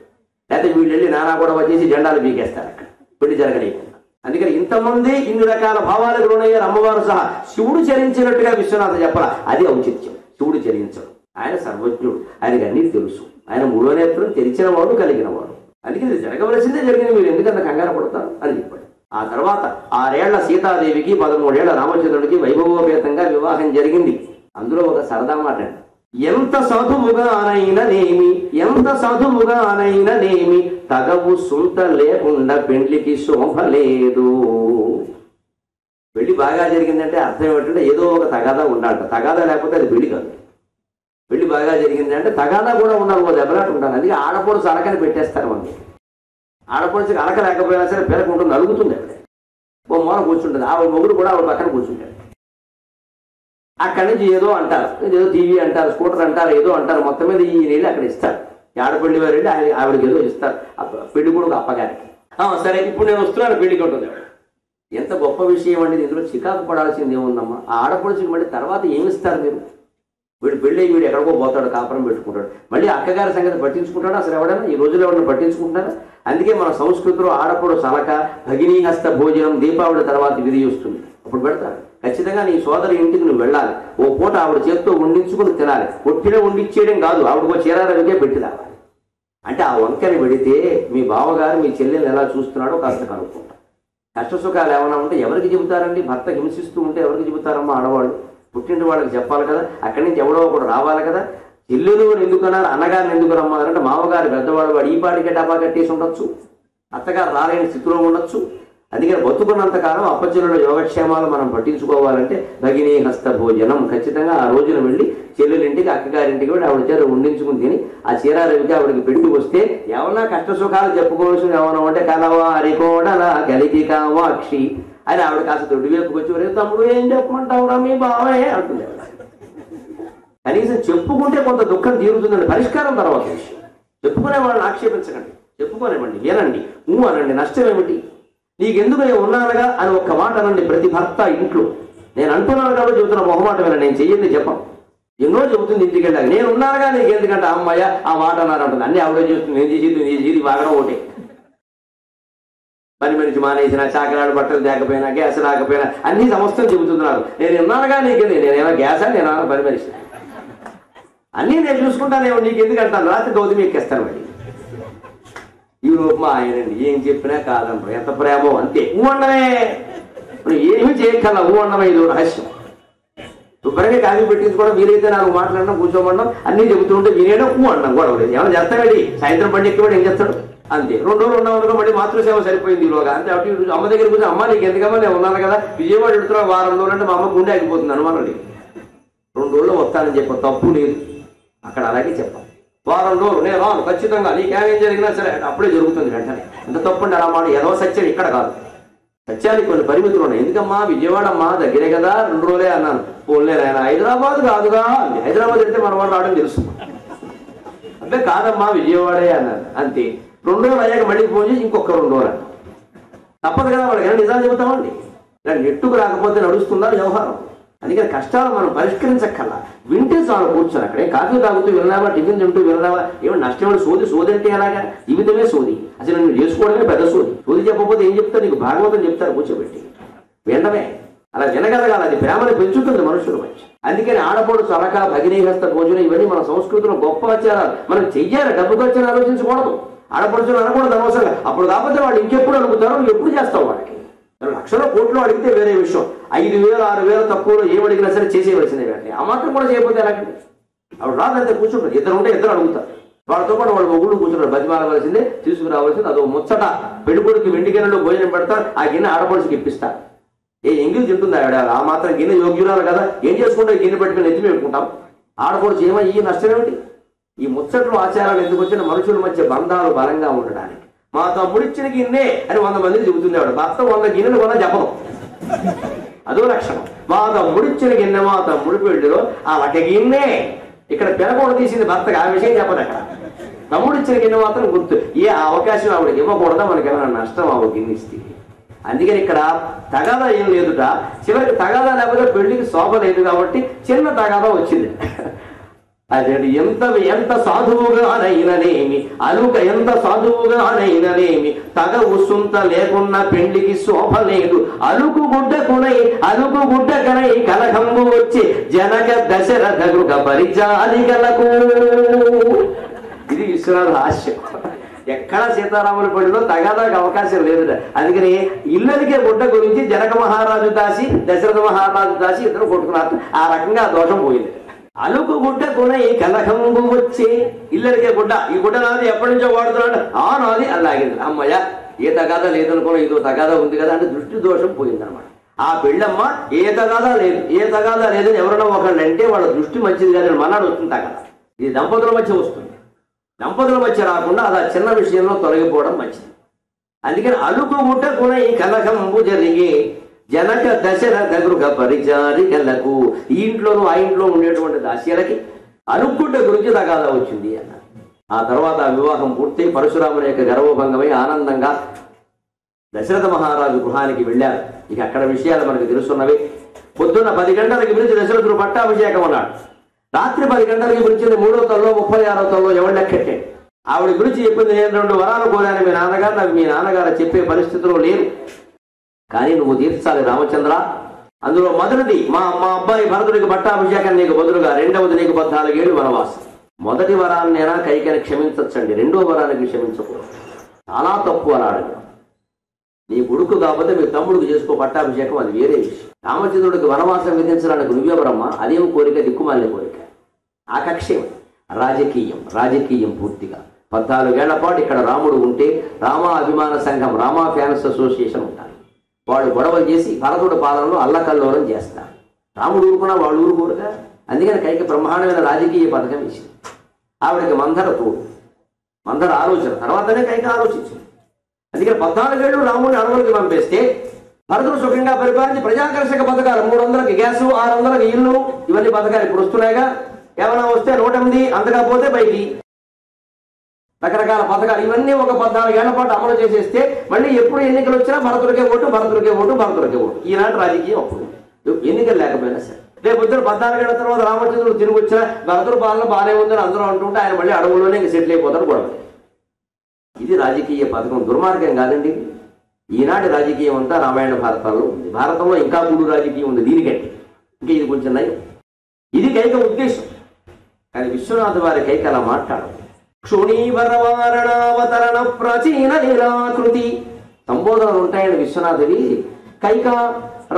లేకపోతే వీళ్ళు వెళ్ళి నానా గొడవ చేసి జెండాలు బీకేస్తారు అక్కడ పెళ్లి జరగలేకుండా. అందుకని ఇంతమంది ఇన్ని రకాల భావాలకు లోనయ్యారు అమ్మవారు సహా. శివుడు చరించినట్టుగా విశ్వనాథ చెప్పాల, అది ఔచిత్యం. శివుడు చరించడు, ఆయన సర్వజ్ఞుడు, ఆయనకు అన్నీ తెలుసు. ఆయన మూడో నేత్రం తెరిచిన వాడు, కలిగిన వాడు. అందుకని ఇది జరగవలసిందే జరిగింది, మీరు ఎందుకంత కంగారు పడతారు అని చెప్పాడు. ఆ తర్వాత 6 ఏళ్ల సీతాదేవికి 13 ఏళ్ల రామచంద్రుడికి వైభవోపేతంగా వివాహం జరిగింది. అందులో ఒక సరదా మాట, ఎంత సాధువుగానైననేమి, ఎంత సాధువుగానైననేమి తగవు సుంత లేకుండా పెండ్లికి శోభ లేదు. పెళ్లి బాగా జరిగిందంటే అర్థం ఏమిటంటే ఏదో ఒక తగాదా ఉండాలంట. తగాదా లేకపోతే అది పెళ్లి కాదు. పెళ్లి బాగా జరిగింది అంటే తగాదా కూడా ఉండాలి, ఓ దెబ్బలాట ఉండాలి. అందుకే ఆడపడుచు అలకని పెట్టేస్తారు మనకి. ఆడపడుచుకి అలక లేకపోయినా సరే పిల్లకుంటుంది, అలుగుతుంది. అక్కడ ఓ మూల కూర్చుంటుంది, ఆవిడ మొగుడు కూడా ఆవిడ పక్కన కూర్చుంటాడు. అక్కడి నుంచి ఏదో అంటారు, ఏదో టీవీ అంటారు, స్కూటర్ అంటారు, ఏదో అంటారు. మొత్తం మీద ఈ నీళ్ళు అక్కడ ఇస్తారు. ఆడపల్లి వారు వెళ్ళి ఆవిడకి ఏదో ఇస్తారు, పెళ్లి కూడా అప్పగారికి. సరే ఇప్పుడు నేను వస్తున్నాను పెళ్లికి ఉంటుంది. ఎంత గొప్ప విషయం అండి, ఇందులో చికాకు పడాల్సింది ఏముందమ్మా. ఆ ఆడపడుచుకి మళ్ళీ తర్వాత ఏమిస్తారు మీరు? వీడు పెళ్ళి వీడు ఎక్కడికో పోతాడు, కాపురం పెట్టుకుంటాడు, మళ్ళీ అక్కగారి సంగతి పట్టించుకుంటాడు అసలు ఎవడైనా? ఈ రోజుల్లో ఎవరైనా పట్టించుకుంటారా? అందుకే మన సంస్కృతిలో ఆడపడు సలక భగినీహస్త భోజనం దీపావళి తర్వాత విధి వస్తుంది, అప్పుడు పెడతారు. ఖచ్చితంగా నీ సోదరి ఇంటికి నువ్వు వెళ్ళాలి, ఓ పూట ఆవిడ చేత్తో వండించుకుని తినాలి. ఒట్టినే వండించేయడం కాదు, ఆవిడకో చీరారవికే పెట్టిదా. అంటే ఆ వంకని పెడితే మీ బావగారు మీ చెల్లెలు ఎలా చూస్తున్నాడో కాస్త కనుక్కుంటా. కష్టసుఖాలు ఏమైనా ఉంటే ఎవరికి చెబుతారండి? భర్త హింసిస్తూ ఉంటే ఎవరికి చెబుతారమ్మా ఆడవాళ్ళు? పుట్టింటి వాళ్ళకి చెప్పాలి కదా, అక్కడి నుంచి ఎవడో ఒకడు రావాలి కదా. చెల్లెలు ఎందుకన్నారు, అన్నగారిని ఎందుకు రమ్మారంటే మామగారు పెద్దవాడు, వాడు ఈ పాటికే డబ్బా కట్టేసి ఉండొచ్చు, అత్తగారు రాలేని స్థితిలో ఉండొచ్చు. అందుకని బతుకున్నంతకాలం అప్పచెల్లుల యోగక్షేమాలు మనం పట్టించుకోవాలంటే భగినీ హస్త భోజనం. ఖచ్చితంగా ఆ రోజున వెళ్ళి చెల్లెలింటికి అక్కగారింటికి వెళ్ళి ఆవిడ చేత వండించుకుని తిని ఆ చీరారవికి ఆవిడకి పెట్టి వస్తే ఏమన్నా కష్ట సుఖాలు చెప్పుకోవాల్సింది ఏమన్నా ఉంటే కలవారి కోడలా కలిగి కామాక్షి అని ఆవిడ కాస్త దొడ్డు వైపుకి వచ్చి, వరే తమ్ముడు ఏం చెప్పమంటావురా మీ బావయ్య అంటుంది. కనీసం చెప్పుకుంటే కొంత దుఃఖం తీరుతుందండి. పరిష్కారం తర్వాత విషయం. చెప్పుకునే వాళ్ళని ఆక్షేపించకండి, చెప్పుకోనివ్వండి, వినండి, అనండి, నష్టం ఏమిటి? నీకెందుకు నేను ఉన్నానుగా అని ఒక్క మాట అనండి ప్రతి భర్త ఇంట్లో. నేను అంటున్నాను కాబట్టి చెబుతున్న మొహమాట విన, నేను చెయ్యండి చెప్పను. ఎన్నో చెబుతుంది ఇంటికి వెళ్ళాక, నేను ఉన్నానుగా నీకు ఎందుకంటే అమ్మాయ ఆ మాట అన్నారంటుంది. అన్ని ఆవిడే చేస్తుంది, నేను చేసేది నీ చేసి బాగా ఒకటే. పని మనిషి మానేసిన, చాకరాడు బట్టలు తేకపోయినా, గ్యాస్ రాకపోయినా అన్ని సమస్తం చెబుతున్నారు. నేను ఉన్నానుగా నీకేంది, నేనేమో గ్యాసా, నేనేమో పని మనిషి, అన్నీ నేను చూసుకుంటానేమో, నీకు ఎందుకు అంటాను. రాత్రి గౌతమి ఎక్కేస్తాను మళ్ళీ. ఈ రూపం మా ఆయనండి, ఏం చెప్పినా కాదంటారు, ఎంత ప్రేమో అంతే. ఉండమే ఏమీ చేయగల ఉండమే, ఇది రహస్యం. శుభ్రంగా కాఫీ పెట్టించుకోవడం, వీలైతే నాకు మాట్లాడడం, కూర్చోమడం, అన్నీ చెబుతుంటే వినేయడం అన్నాం, గొడవ లేదు. ఏమైనా చేస్తాడండి, సాయంత్రం బండి ఎక్కివాడు ఏం చేస్తాడు అంతే. 2 రోజులు ఉన్నామనుకో మళ్ళీ మాతృసేవ సరిపోయింది ఈలోగా అంతే. అటు ఇటు అమ్మ దగ్గర కూర్చొని, అమ్మ నీకు ఎందుకమ్మా నేను ఉన్నాను కదా, విజయవాడ ఎడుతున్నా వారం రోజులు అంటే మా అమ్మ గుండె ఆగిపోతుంది అనుమానం లేదు. 2 రోజుల్లో వస్తానని చెప్ప తప్పు లేదు, అక్కడ అలాగే చెప్పాలి. వారం రోజులు నేను రాను ఖచ్చితంగా, నీకేమేం జరిగినా సరే అప్పుడే జరుగుతుంది వెంటనే. ఎంత తప్పండి అలా మాట. ఏదో సత్యం ఇక్కడ కాదు, సత్యానికి కొన్ని పరిమితులు ఉన్నాయి. ఎందుకమ్మా విజయవాడ అమ్మా దగ్గరే కదా, 2 రోజులే అన్నాను. పోన్లే ఆయన హైదరాబాద్ కాదుగా అంది. హైదరాబాద్ అంటే మన వాళ్ళు రావడం తెలుసు. అంటే కాదమ్మా విజయవాడే అన్నాను అంతే. 2 రోజులు అయ్యాక మళ్ళీ ఫోన్ చేసి ఇంకొక 2 రోజులు అన్న. తప్పదు కదా, వాళ్ళకి నిజాలు చెబుతామండి. ఇలా నెట్టుకు రాకపోతే నడుస్తుందా వ్యవహారం. అందుకని కష్టాలు మనం పరిష్కరించక్కల్లా, వింటే చాలు కూర్చొని. అక్కడే కాఫీ తాగుతూ విన్నావా, టిఫిన్ తింటూ విన్నావా, ఏమన్నా నష్టమని సోది అంటే ఎలాగా? జీవితమే సోది, అసలు నువ్వు చేసుకోవడమే పెద్ద సోది. సోది చెప్పకపోతే ఏం చెప్తారు? నీకు భాగవతం చెప్తారు కూర్చోబెట్టి, వినడమే. అలా వినగలగాలి, అది ప్రేమను పెంచుతుంది మనుషుల మధ్య. అందుకని ఆడపడు చలక భగినీహస్త భోజనం ఇవన్నీ మన సంస్కృతిలో గొప్ప ఆచారాలు. మనం చెయ్యాలి, డబ్బు ఖర్చుని ఆలోచించకూడదు. ఆడపడుచులు అనకూడదు అనవసరంగా. అప్పుడు కాకపోతే వాళ్ళు ఇంకెప్పుడు అడుగుతారో నువ్వు ఎప్పుడు చేస్తావు. వాళ్ళకి లక్షల కోట్లు అడిగితే వేరే విషయం. 5,000 6,000 తక్కువలో ఏం అడిగినా సరే చేసేయవలసిందే. కానీ ఆ మాత్రం కూడా చేయకపోతే ఎలాగండి? అప్పుడు రాదంతే కూర్చుంటారు. ఇద్దరు ఉంటే ఇద్దరు అడుగుతారు. వాళ్ళతో పాటు వాళ్ళు మొగుళ్ళు కూర్చుంటారు. బతిమాలవలసిందే, తీసుకురావాల్సింది. అదో ముచ్చట. పెళ్ళికొడుకు వెండి గిన్నెలో భోజనం పెడతారు. ఆ గిన్నె ఆడపడుచుకి ఇప్పిస్తారు. ఎంగిల్ తింటుంది ఆవిడ. ఆ మాత్రం గిన్నె యోగ్యురాలు కదా, ఏం చేసుకుంటే గిన్నె పెట్టుకుని ఎత్తి పెట్టుకుంటాం. ఆడపడుచు ఏమో ఈ నష్టం ఏమిటి? ఈ ముచ్చట్లు ఆచారాలు ఎందుకు వచ్చిన మనుషుల మధ్య బంధాలు బలంగా ఉండడానికి. మా తమ్ముడిచ్చిన గిన్నె అని 100 మందికి చెబుతుంది ఆవిడ. భర్త 100 గిన్నెలు కొన్నా చెప్పడం అదో లక్షణం. మా తమ్ముడిచ్చిన గిన్నె, మా తమ్ముడి పెళ్లిలో ఆ ఒక గిన్నె. ఇక్కడ పిలకూడ తీసింది భర్తగా, ఆ విషయం చెప్పదు. అక్కడ తమ్ముడిచ్చిన గిన్నె మాత్రం గుర్తు. ఏ అవకాశం ఆవిడకి ఇవ్వకూడదా? మనకి ఏమైనా నష్టం ఆవిడ గిన్నె ఇస్తే. అందుకని ఇక్కడ తగాదా ఏం లేదుట. చివరికి తగాదా లేకపోతే పెళ్లికి శోభ లేదు కాబట్టి చిన్న తగాదా వచ్చింది. అదే ఎంత సాధువుగానైననేమి, అలుక ఎంత సాధువుగానైననేమి, తగ ఉసుంత లేకున్న పెళ్లికి శోభ లేదు. అలుకు గుడ్డకనై కలకంబు వచ్చి జనక దశరథ గృహ పరిచారికలకు. ఇది విశ్వనాథ హాస్యం. ఎక్కడ సీతారాముల పెళ్లిలో తగాదాకు అవకాశం లేదు. అందుకని ఇల్లరికే గుడ్డ గురించి జనక మహారాజు దాసి దశరథ మహారాజు దాసి ఇద్దరు కొట్టుకున్నారు. ఆ రకంగా దోషం పోయింది. అలుకు గుడ్డ కొనై కలకంబు వచ్చి, ఇల్లరికే గుడ్డ. ఈ గుడ్డ నాది ఎప్పటి నుంచో వాడుతున్నాడు. ఆ నాది అలాగింది. అమ్మయ్య, ఏ తగాదా లేదనుకున్నా ఇదో తగాదా ఉంది కదా అంటే దృష్టి దోషం పోయిందనమాట. ఆ పెళ్ళమ్మ ఏ తగాదా లేదని ఎవరైనా ఒకళ్ళు అంటే వాళ్ళ దృష్టి మంచిది కాదని మనాడు వస్తుంది తగాదా. ఇది దంపతుల మధ్య వస్తుంది. దంపతుల మధ్య రాకుండా అలా చిన్న విషయంలో తొలగిపోవడం మంచిది. అందుకని అలుకు గుడ్డ కొనై కలకంబు జరిగి జనక దశరథ గృహ పరిచారికలకు. ఈ ఇంట్లోనూ ఆ ఇంట్లో ఉండేటువంటి దాస్యలకి అనుకుంట గురించి తగాదా వచ్చింది అన్న. ఆ తర్వాత ఆ వివాహం పూర్తి పరశురాముని యొక్క గర్వభంగమై ఆనందంగా దశరథ మహారాజు గృహానికి వెళ్ళారు. ఇక అక్కడ విషయాలు మనకు తెలుసున్నవి. పొద్దున్న 10 గంటలకి పిలిచి దశరథుడు పట్టాభిషేకం అన్నాడు. రాత్రి 10 గంటలకి పిలిచింది 3వ తల్లో 36వ తల్లో ఎవరు లెక్కెట్టే. ఆవిడ గురించి చెప్పింది, నేను 2 వరాలు కోరాను మీ నాన్నగారు, నాకు మీ నాన్నగారు చెప్పే పరిస్థితిలో లేరు, కానీ నువ్వు తీర్చాలి రామచంద్ర. అందులో మొదటిది మా అబ్బాయి భరతుడికి పట్టాభిషేకం నీకు బదులుగా, 2వది నీకు 14 ఏళ్ళు వనవాసం. మొదటి వరాన్నైనా కైకని క్షమించచ్చండి, 2వ వరానికి క్షమించకూడదు. చాలా తప్పు అన్నాడు. నీ కొడుకు కాకపోతే మీ తమ్ముడికి చేసుకో పట్టాభిషేకం, అది వేరే విషయం. రామచంద్రుడికి వనవాసం విధించడానికి నువ్వెవరమ్మా? అదేం కోరిక? దిక్కుమాలిన కోరిక. ఆ కక్షేం రాజకీయం పూర్తిగా. 14 ఏళ్ల పాటు ఇక్కడ రాముడు ఉంటే రామా అభిమాన సంఘం, రామా ఫ్యాన్స్ అసోసియేషన్ ఉంటారు. వాళ్ళు గొడవలు చేసి భరతుడి పాలనలో అల్లకల్లోలం చేస్తారు. రాముడు ఊరుకున్నా వాళ్ళు ఊరుకోరుగా. అందుకని కైక బ్రహ్మాండమైన రాజకీయ పథకం ఇచ్చింది. ఆవిడకి మందర ఆలోచన తర్వాతనే కైక ఆలోచించింది. అందుకని 14 ఏళ్ళు రాముడిని అడవులకి పంపేస్తే భరతుడు సుఖంగా పరిపాలించి ప్రజాకర్షక పథకాలు 300కి గ్యాసు, 600కి ఇల్లు, ఇవన్నీ పథకాలు ఇప్పుడు వస్తున్నాయిగా. ఏమైనా వస్తే 108, అంతకపోతే పైకి రకరకాల పథకాలు. ఇవన్నీ ఒక 14 ఏళ్ల పాటు అమలు చేసేస్తే మళ్ళీ ఎప్పుడు ఎన్నికలు వచ్చినా భరతుడికే ఓటు. ఈనాటి రాజకీయం అప్పుడు ఎన్నికలు లేకపోయినా సరే. రేపు పొద్దున 14 ఏళ్ల తర్వాత రామచంద్రుడు తిరిగి వచ్చినా భరతుడు పాలన బాగానే ఉందని అందరూ అంటుంటే ఆయన మళ్ళీ అడవుల్లోనే సెటిల్ అయిపోతారు గొడవ. ఇది రాజకీయ పథకం. దుర్మార్గం కాదండి. ఈనాటి రాజకీయం అంతా రామాయణ భారతాల్లో ఉంది. భారతంలో ఇంకా 3 రాజకీయం ఉంది దీనికంటే. ఇంకా ఇది కొంచెం నయం. ఇది కైక ఉద్దేశం. కానీ విశ్వనాథ వారి కైక అలా మాట్లాడదు. క్షుణీవరవారణావతరణ ప్రాచీన లీలాకృతి సంబోధనలు ఉంటాయండి విశ్వనాథవి. కైక,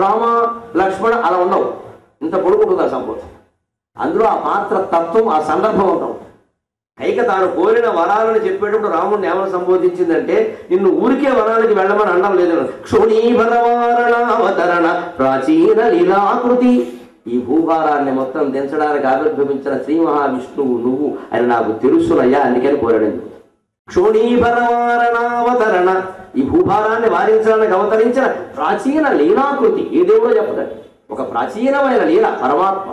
రామ, లక్ష్మణ అలా ఉండవు. ఇంత పొడుకుంటుంది ఆ సంబోధన. అందులో ఆ పాత్ర తత్వం, ఆ సందర్భం ఉంటాం. కైక తాను కోరిన వరాలను చెప్పేటప్పుడు రాముడిని ఏమని సంబోధించిందంటే, నిన్ను ఊరికే వరాలకి వెళ్ళమని అనడం లేదు. క్షుణీవరవారణావతరణ ప్రాచీన లీలాకృతి. ఈ భూభారాన్ని మొత్తం దించడానికి ఆవిర్భవించిన శ్రీ మహావిష్ణువు నువ్వు అని నాకు తెలుసునయ్యా, అందుకని కోరడం. క్షోణీభరవారణావతరణ, ఈ భూభారాన్ని వారించడానికి అవతరించిన ప్రాచీన లీలాకృతి. ఏ దేవుడో చెప్పదండి, ఒక ప్రాచీనమైన లీల పరమాత్మ.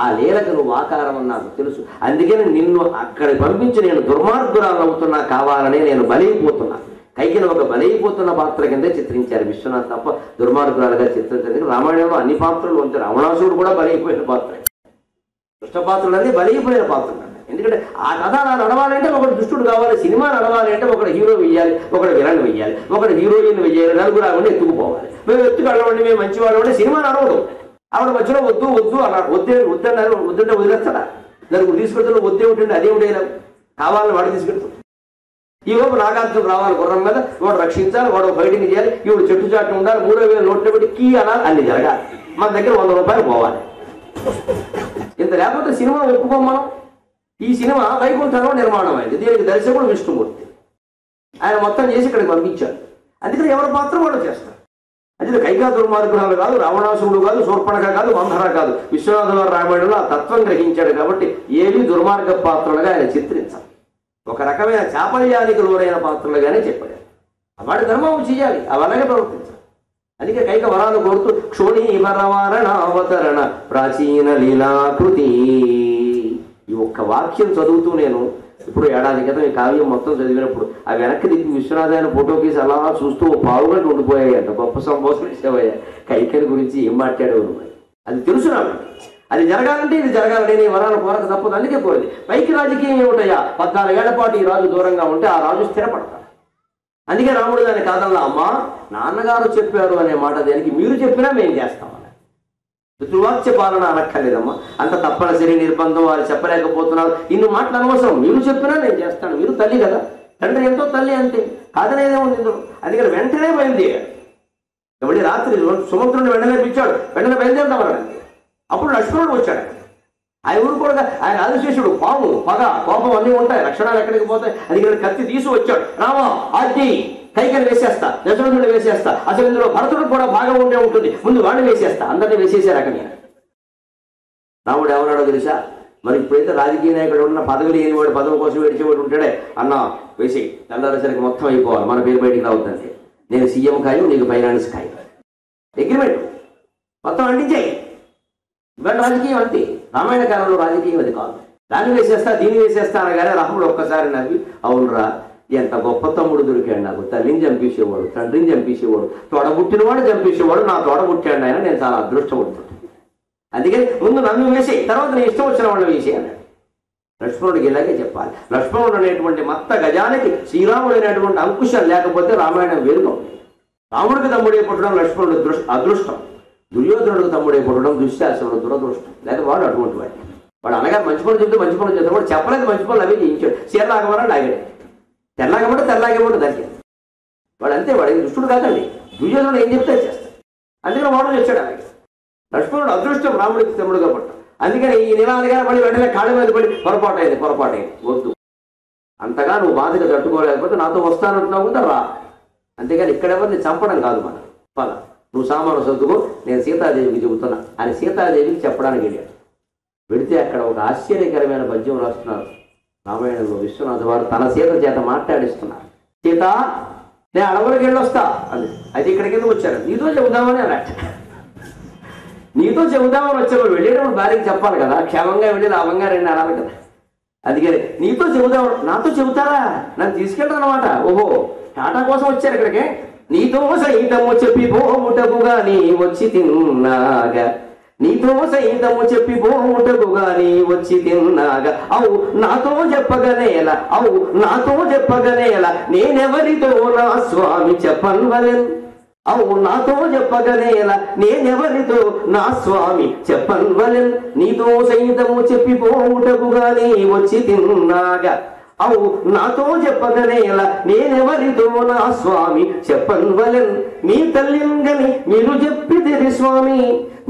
ఆ లీలకు నువ్వు ఆకారం అని నాకు తెలుసు. అందుకని నిన్ను అక్కడికి పంపించి నేను దుర్మార్గురాలు అవుతున్నా, కావాలనే నేను బలైపోతున్నా. కైకిని ఒక బలైపోతున్న పాత్ర కిందే చిత్రించారు విశ్వనాథ్, తప్ప దుర్మార్గురాలుగా చిత్రించారు. రామాయణంలో అన్ని పాత్రలు ఉంటాయి. రావణాసురుడు కూడా బలైపోయిన పాత్ర. దుష్ట పాత్రలన్నీ బలైపోయిన పాత్రలు. ఎందుకంటే ఆ కథ అలా నడవాలంటే ఒకడు దుష్టుడు కావాలి, సినిమా నడవాలి అంటే ఒకడు హీరో వెయ్యాలి, ఒకడు విలన్ వెయ్యాలి, ఒకడు హీరోయిన్ వెయ్యాలి, నలుగురు ఆవిడ ఎత్తుకుపోవాలి. మేము ఎత్తుకెళ్ళమండి, మేము మంచివాళ్ళు అంటే సినిమా నడవదు. ఆవిడ మధ్యలో వద్దు వద్దు అన్నాడు. వద్దన్నారు, వద్దంటే వదిలేస్తాడా? నలుగురు తీసుకెళ్తున్నా వద్దే ఉంటుంది, అదేమిటైనా కావాలని వాడు తీసుకెళ్తాడు. ఈ లోపు నాగార్జున రావాలి గుర్రం మీద, వాడు రక్షించాలి, వాడు ఫైటింగ్ చేయాలి, ఈవిడ చెట్టు చాటు ఉండాలి, 3,000 నోట్లు పెట్టి కీ అనాలి, అన్ని జరగాలి. మన దగ్గర 100 రూపాయలు పోవాలి. ఇంత లేకపోతే సినిమా ఒప్పుకోం మనం. ఈ సినిమా వైకుంఠంలో నిర్మాణం అయింది. దీనికి దర్శకుడు విష్ణుమూర్తి. ఆయన మొత్తం చేసి ఇక్కడికి పంపించాడు. అందుకని ఎవరి పాత్ర వాళ్ళు చేస్తారు. అంటే కైకా దుర్మార్గురాలు కాదు, రావణాసురుడు కాదు, శూర్పణఖ కాదు, మంధర కాదు. విశ్వనాథ వారి రామాయణంలో ఆ తత్వం గ్రహించాడు కాబట్టి ఏవి దుర్మార్గ పాత్రలుగా ఆయన చిత్రించాలి. ఒక రకమైన చాపల్యానికి లోనైన పాత్రలుగానే చెప్పాడు. వాడి ధర్మం చేయాలి, అవి అలాగే ప్రవర్తించాలి. అందుకే కైక వరాలు కోరుతూ క్షోణీవరవారణావతరణ ప్రాచీన లీలాకృతి. ఈ ఒక్క వాక్యం చదువుతూ నేను ఇప్పుడు ఏడాది క్రితం ఈ కావ్యం మొత్తం చదివినప్పుడు ఆ వెనక్కి దిగి విశ్వనాథాయన ఫోటో కేసి అలా చూస్తూ 1/4 గంట ఉండిపోయాయి. అంత గొప్ప సంభోషణ ఇచ్చేవయ్యా. కైకని గురించి ఏం మాట్లాడేవారు మరి అది తెలుసు నాకు. అది జరగాలంటే ఇది జరగాలంటే నీ వరాలు కోరక తప్పదు. అందుకే కోరింది. పైకి రాజకీయం ఏమిటయ్యా, 14 ఏళ్ల పాటు ఈ రాజు దూరంగా ఉంటే ఆ రాజు స్థిరపడతాడు. అందుకే రాముడు దాని కాదల్లా, అమ్మా నాన్నగారు చెప్పారు అనే మాట దానికి మీరు చెప్పినా మేము చేస్తామని. పితృవాక్య పాలన అనక్కర్లేదమ్మా. అంత తప్పనిసరి నిర్బంధం వారు చెప్పలేకపోతున్నారు, ఇన్ని మాటలు అనవసరం, మీరు చెప్పినా నేను చేస్తాను. మీరు తల్లి కదా, తండ్రి ఎంతో తల్లి అంతే, కాదనేదే ఉంది ఇందులో. అందుకని వెంటనే బయలుదేరాడు. మళ్ళీ రాత్రి సుమంత్రుడిని వెంటనే పిలిచాడు, వెంటనే బయలుదేరడం. అప్పుడు లక్ష్మణుడు వచ్చాడు. ఆయన ఊరు కూడా ఆయన ఆదిశేషుడు, పాము పగ కోపం అన్నీ ఉంటాయి, లక్షణాలు ఎక్కడికి పోతాయి. అది కత్తి తీసి వచ్చాడు. రామా ఆది కైకని వేసేస్తా, దశరథుడిని వేసేస్తా, అసలు ఇందులో భరతుడు కూడా భాగం ఉండే ఉంటుంది, ముందు వాడిని వేసేస్తా. అందరినీ వేసేసారు అక్కడ. రాముడు ఏమన్నాడో తెలుసా? మరి ఇప్పుడైతే రాజకీయ నాయకుడు ఉన్న పదవి లేనివాడు, పదవి కోసం ఏడిచేవాడు ఉంటాడే, అన్నా వేసి తెల్లారేసరికి మొత్తం అయిపోవాలి, మన పేరు బయటికి రావద్దంటే నేను సీఎం ఖాయం, నీకు ఫైనాన్స్ ఖాయం, అగ్రిమెంట్ మొత్తం అంటించాయి. ఇవాళ రాజకీయం అంతే. రామాయణ కాలంలో రాజకీయం అది కాదు. దాన్ని వేసేస్తా దీన్ని వేసేస్తా అనగానే రాముడు ఒక్కసారి నవ్వి, అవునరా ఎంత గొప్ప తమ్ముడు దొరికాడు నాకు, తల్లిని చంపేసేవాడు, తండ్రిని చంపేసేవాడు, తోడబుట్టినవాడు చంపేసేవాడు, నా తోడబుట్టాడు ఆయన, నేను చాలా అదృష్టపడుతున్నాను. అందుకని ముందు నన్ను వేసి తర్వాత నేను ఇష్టం వచ్చిన వాళ్ళు వేసి అన్నాడు. లక్ష్మణుడికి ఇలాగే చెప్పాలి. లక్ష్మణుడు అనేటువంటి మత్త గజానికి శ్రీరాముడు అనేటువంటి అంకుశం లేకపోతే రామాయణం వేరుగా ఉంది. రాముడికి తమ్ముడే పుట్టడం లక్ష్మణుడు అదృష్టం, దుర్యోధనుడికి తమ్ముడే పుట్టడం దుశ్శాసనుడు దురదృష్టం. లేదా వాడు అటువంటి వాడు. వాడు అనగారు మంచి పనులు చెప్తే మంచి పనులు చేస్తాడు, వాడు చెప్పలేదు మంచి పనులు అవి చేయించాడు. చీరలాగమని లాగాడు, తెల్లాగమంటే తెల్లాగేమంటే దానికి వాడు అంతే. వాడు ఏం దుష్టుడు కాదండి. దుర్యోధనుడు ఏం చెప్తే చేస్తాడు. అందుకని వాడు తెచ్చాడు అలాగే. లక్ష్మణుడు అదృష్టం రాముడికి తమ్ముడుగా పట్టాడు. అందుకని ఈ నినాదిగా మళ్ళీ వెంటనే కాళ్ళ మీద పడి పొరపాటైంది వద్దు, అంతగా నువ్వు బాధగా తట్టుకోలేకపోతే నాతో వస్తానంటున్నావు కదా రా. అంతేగాని ఇక్కడెవరిని చంపడం కాదు మన పద, నువ్వు సామాను సర్దుకో, నేను సీతాదేవికి చెబుతున్నా అని సీతాదేవికి చెప్పడానికి వెళ్ళాడు. వెళితే అక్కడ ఒక ఆశ్చర్యకరమైన పద్యం రాస్తున్నారు రామాయణంలో. విశ్వనాథ వారు తన సీత చేత మాట్లాడిస్తున్నారు. సీత నేను అడవులకు వెళ్ళొస్తా అది. అయితే ఇక్కడికి ఎందుకు వచ్చారు? నీతో చెబుదామని అన్నట్టు. నీతో చెబుదామని వచ్చేవాడు. వెళ్ళేటప్పుడు భార్యకి చెప్పాలి కదా, క్షేమంగా వెళ్ళి లాభంగా రండి అనాలి కదా. అందుకని నీతో చెబుదామని, నాతో చెబుతారా, నన్ను తీసుకెళ్ళరు అనమాట. ఓహో టాటా కోసం వచ్చారు ఇక్కడికి. నీతో సైతము చెప్పి పోముటకుగా నీ వచ్చి తిన్నాగా, నీతో సైతము చెప్పి పోముటకుగా నీ వచ్చి తిన్నాగా, అవు నాతో చెప్పగనేలా, అవు నాతో చెప్పగనేలా, నేనెవరితో నా స్వామి చెప్పన్వలెన్, అవు నాతో చెప్పగనేలా, నేనెవరితో నా స్వామి చెప్పన్వలెన్, నీతో సైతము చెప్పి పోముటకుగా నీ వచ్చి తిన్నాగా, అవు నాతో చెప్పగనేలా, నేనెవరితో నా స్వామి చెప్పన్వలెన్, మీ తల్లింగని మీరు చెప్పిదిరి స్వామి,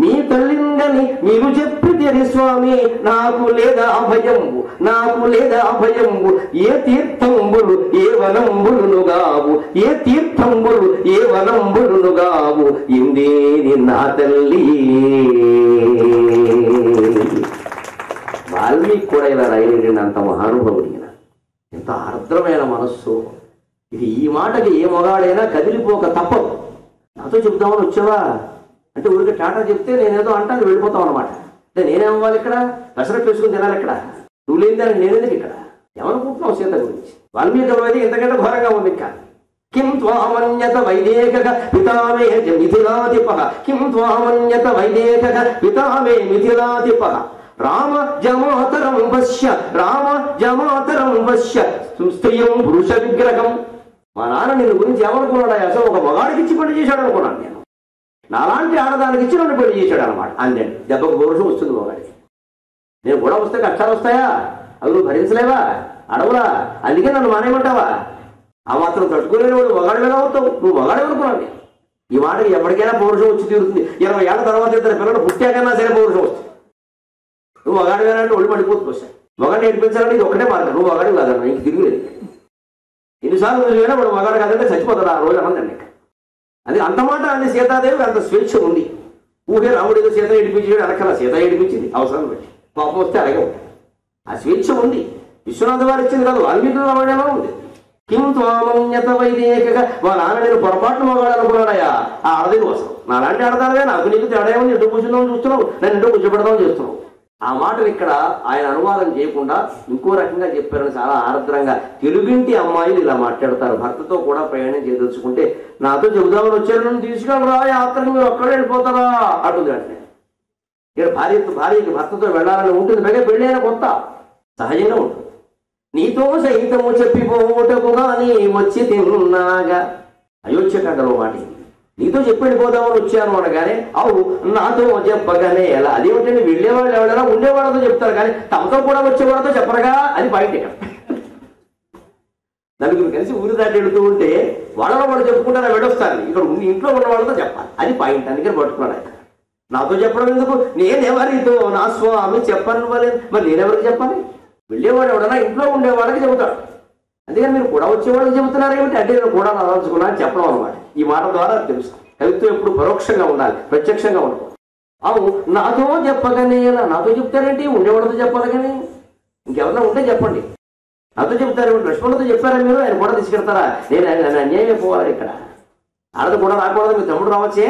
మీ తల్లింగని మీరు చెప్పిదిరి స్వామి, నాకు లేదా భయంబు, నాకు లేదా భయంబు, ఏ తీర్థంబులు ఏ వనంబులును గావు, ఏ తీర్థంబులు ఏ వనంబులును గావు, ఇందేని నా తల్లి. వాల్మీకి కూడా ఇలా రాయలేడండి, అంత మహానుభావుడి, ఎంత ఆర్ద్రమైన మనస్సు ఇది. ఈ మాటకి ఏ మొగాడైనా కదిలిపోక తప్పదు. నాతో చెప్తామని వచ్చావా అంటే ఊరికి టాటా చెప్తే నేనేదో అంటాను వెళ్ళిపోతాం అనమాట. అంటే నేనేమవ్వాలి ఇక్కడ, పెసరట్టు వేసుకుని తినాలి ఇక్కడ, నువ్వు లేని దాన్ని నేనేందుకు ఇక్కడ, ఏమనుకుంటున్నావు సీత గురించి? వాల్మీకి అయితే ఇంతకంటే ఘోరంగా ఉంది. ఇంకా కిం త్వామన్యత వైదేక పితామే మిథిలాధిప, కిం త్వామన్యత వైదేక పితామే మిథిలాధిప, రామ జమాతరం పశ్య రామ జమాతరం పశ్య స్త్రియం పురుష విగ్రహం. మా నాన్న నిన్ను గురించి ఏమనుకున్నాడా, అసలు ఒక మగాడికి ఇచ్చి పెళ్లి చేశాడు అనుకున్నాను నేను. నాలాంటి ఆడదానికి ఇచ్చి నన్ను పెళ్లి చేశాడు అనమాట. అంతే, దెబ్బకు పౌరుషం వస్తుంది మగాడికి. నేను కూడా వస్తే కష్టాలు వస్తాయా, అవి నువ్వు భరించలేవా, అడవులా, అందుకే నన్ను మానేయమంటావా? ఆ మాత్రం తట్టుకోలేని వాడు మగాడు ఎలా అవుతావు? నువ్వు మగాడే అనుకున్నాను నేను. ఈ మాటకి ఎప్పటికైనా పౌరుషం వచ్చి తీరుతుంది. 20 ఏళ్ల తర్వాత ఇద్దరు పిల్లలు పుట్టాకన్నా సరే పౌరుషం వస్తుంది. నువ్వు మగాడివేనా అంటే ఒళ్ళు పడిపోతుంది. వస్తాయి మగాడిని నేర్పించాలంటే ఇది ఒక్కటే మార్గం. నువ్వు మగాడి కాదన్నా, ఇంక తిరిగిలేదు. ఎన్నిసార్లు నువ్వు వాడు మగాడు కాదంటే చచ్చిపోతాడు ఆ రోజు అన్నదండి. అది అంత మాట అన్ని సీతాదేవికి అంత స్వేచ్ఛ ఉంది. ఊహే రాముడు ఏదో సీత ఏడిపించాడు అనకన్నా, సీత ఏడిపించింది అవసరం పెట్టి. పాపం వస్తే అలాగే ఉంటుంది. ఆ స్వేచ్ఛ ఉంది. విశ్వనాథ వారు ఇచ్చింది కాదు, వాల్మీకి రామాయణంలో ఉంది. కిం త్వామన్యత వైదేకగా, వాళ్ళ నాన్న నేను పొరపాటు మగాడు అనుకున్నాడయా, ఆ ఆడది కోసం. నాలాంటి ఆడదానిగా నాకు నీకు తేడా ఏమని ఇంటూ కూర్చుందామని చూస్తున్నావు, నేను ఇంటూ కూర్చోబెడదామని చేస్తున్నావు. ఆ మాటలు ఇక్కడ ఆయన అనువాదం చేయకుండా ఇంకో రకంగా చెప్పారని చాలా ఆర్ద్రంగా. తెలుగింటి అమ్మాయిలు ఇలా మాట్లాడతారు. భర్తతో కూడా ప్రయాణం చేయదలుచుకుంటే, నాతో చెబుదామని వచ్చారు, నన్ను తీసుకెళ్ళరా యాత్రకి, మీరు ఒక్కడే వెళ్ళిపోతారా అంటుంది. అంటే ఇక్కడ భార్యకి భర్తతో వెళ్ళాలని ఉంటుంది. పైగా పెళ్ళైన కొత్త సహజంగా ఉంటుంది. నీతో సహితము చెప్పిపోటకు గాని వచ్చి తిన్నాగా, అయోధ్యకాండలో మాట. నీతో చెప్పి వెళ్ళిపోదామని వచ్చాను అనగానే, అవు నాతో చెప్పగానే ఎలా, అదేమిటండి వెళ్ళేవాళ్ళు ఎవరైనా ఉండేవాళ్ళతో చెప్తారు కానీ తమతో కూడా వచ్చేవాళ్ళతో చెప్పరుగా, అది పాయింట్. ఇక్కడ నలుగురు కలిసి ఊరి దాటి వెళుతూ ఉంటే వాళ్ళలో వాళ్ళు చెప్పుకుంటారా వెళ్ళొస్తారు, ఇక్కడ ఇంట్లో ఉన్న వాళ్ళతో చెప్పాలి, అది పాయింట్. అందుకని పట్టుకున్నాడు ఆయన. నాతో చెప్పడం ఎందుకు, నేనెవరితో నా స్వామి చెప్పను వలేదు, మరి నేనెవరికి చెప్పాలి? వెళ్ళేవాడు ఎవడన్నా ఇంట్లో ఉండేవాళ్ళకి చెబుతాడు. అందుకని మీరు కూడా వచ్చేవాళ్ళకి చెబుతున్నారు ఏమిటి అంటే, నేను కూడా ఆలోచుకున్నా అని చెప్పడం అనమాట. ఈ మాట ద్వారా తెలుసు. కవిత్వం ఎప్పుడు పరోక్షంగా ఉండాలి, ప్రత్యక్షంగా ఉండదు. అవు నాతో చెప్పగానే ఎలా, నాతో చెప్తారేంటి, ఉండేవాళ్ళతో చెప్పాలి కానీ. ఇంకెవరన్నా ఉంటే చెప్పండి. నాతో చెప్తారు, లక్ష్మణులతో చెప్పారా మీరు, ఆయన కూడా తీసుకెళ్తారా? నేను అన్యాయమే పోవాలి. ఇక్కడ ఆడది కూడా రాకూడదు, మీ తమ్ముడు రావచ్చే.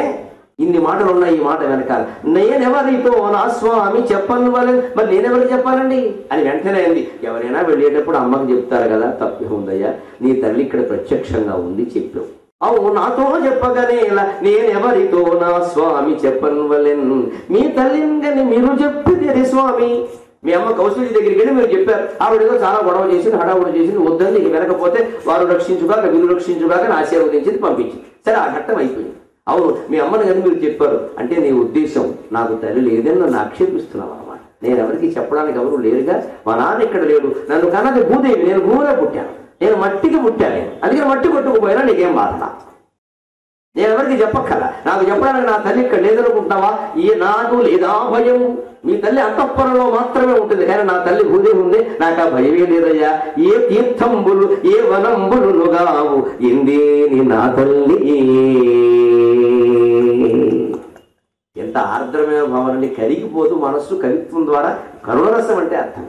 ఇన్ని మాటలు ఉన్నాయి ఈ మాట వెనకాల. నేనెవరితో నా స్వామి చెప్పను వాళ్ళు, మరి నేనెవరికి చెప్పాలండి అని వెంటనే అయింది. ఎవరైనా వెళ్ళేటప్పుడు అమ్మకి చెప్తారు కదా, తప్పి ఉందయ్యా, నీ తల్లి ఇక్కడ ప్రత్యక్షంగా ఉంది చెప్పావు. అవు నాతో చెప్పగానే ఇలా, నేనెవరితో నా స్వామి చెప్పను వాళ్ళెన్, మీ తల్లిని మీరు చెప్పితే స్వామి. మీ అమ్మ కౌశల్య దగ్గరికి వెళ్ళి మీరు చెప్పారు, ఆవిడేదో చాలా గొడవ చేసింది, హడావుడు చేసింది, వద్దని వెనకపోతే వారు రక్షించుగాక వీరు రక్షించుగాక ఆశీర్వదించింది, పంపించింది. సరే, ఆ ఘట్టం అయిపోయింది. అవును, మీ అమ్మని కానీ మీరు చెప్పారు అంటే నీ ఉద్దేశం నాకు తల్లి లేదని నన్ను ఆక్షేపిస్తున్నావు అనమాట. నేను ఎవరికి చెప్పడానికి ఎవరు లేరుగా, మా నాన్న ఇక్కడ లేడు, నన్ను కన్నది భూదేవి, నేను భూమిలో పుట్టాను, నేను మట్టికి పుట్టాను, అందుకని మట్టి కొట్టుకుపోయినా నీకేం బాధ? నేను ఎవరికి చెప్పక్కల, నాకు చెప్పడానికి నా తల్లి ఇక్కడ లేదనుకుంటున్నావా? ఈ నాకు లేదా భయం, మీ తల్లి అంతఃపురంలో మాత్రమే ఉంటుంది, కానీ నా తల్లి భూదేవి ఉంది, నాకు ఆ భయమే లేదయ్యా. ఏ తీర్థంబులు ఏ వనంబులు గావు ఇందేని నా తల్లి. ఎంత ఆర్ద్రమైన భావనని కరిగిపోతూ మనస్సు కవిత్వం ద్వారా కరుణరసం అంటే అర్థం.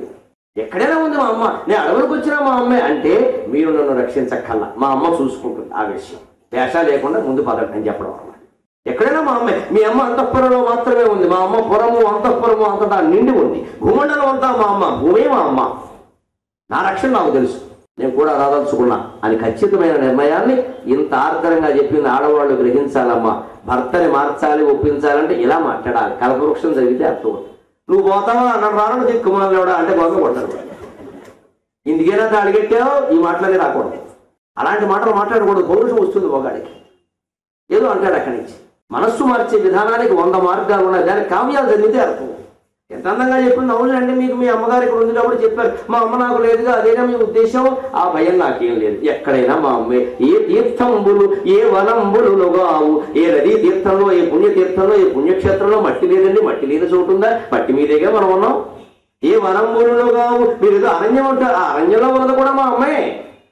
ఎక్కడైనా ఉంది మా అమ్మ, నేను అడవులకు వచ్చినా మా అమ్మే అంటే మీరు నన్ను రక్షించక్కల్లా, మా అమ్మ చూసుకుంటుంది ఆ విషయం. వేష లేకుండా ముందు పదండి అని చెప్పడం అన్నమాట. ఎక్కడైనా మా అమ్మే, మీ అమ్మ అంతఃపురంలో మాత్రమే ఉంది, మా అమ్మ పురము అంతఃపురము అంతటా నిండి ఉంది, భూమండలం అంతా మా అమ్మ, భూమే మా అమ్మ, నా రక్షణ నాకు తెలుసు, నేను కూడా రాదలుచుకున్నా అని ఖచ్చితమైన నిర్ణయాన్ని ఇంత ఆర్ద్రంగా చెప్పింది ఆడవాళ్ళు గ్రహించాలమ్మా. భర్తని మార్చాలి, ఒప్పించాలంటే ఇలా మాట్లాడాలి. కల్పవృక్షం జరిగితే అర్థం. నువ్వు పోతావా నన్ను రాను దిక్కుమాలేవడా అంటే గొంగ కొడతాడు. ఇందుకేనా అడిగెట్టావు, ఈ మాటలనే రాకూడదు, అలాంటి మాటలు మాట్లాడకూడదు. పౌరుషం వస్తుంది ఒకడికి, ఏదో అంటాడు అక్కడి నుంచి. మనస్సు మార్చే విధానానికి 100 మార్గాలు ఉన్నాయి, దానికి కావ్యాలు చదివితే అర్థం. ఎంత అందంగా చెప్పింది. అవునండి, మీకు మీ అమ్మగారు ఇక్కడ ఉంది కాబట్టి చెప్పారు, మా అమ్మ నాకు లేదుగా, అదేనా మీ ఉద్దేశం? ఆ భయం నాకేం లేదు. ఎక్కడైనా మా అమ్మే. ఏ తీర్థంబులు ఏ వనంబులు గావు, ఏ నదీ తీర్థంలో ఏ పుణ్యతీర్థంలో ఏ పుణ్యక్షేత్రంలో మట్టి లేదండి, మట్టి లేని చోటు ఉందా? మట్టి మీదేగా మనం ఉన్నాం. ఏ వనంబులు గావు, మీరు ఏదో అరణ్యం ఉంటారు, ఆ అరణ్యంలో ఉన్నది కూడా మా అమ్మే.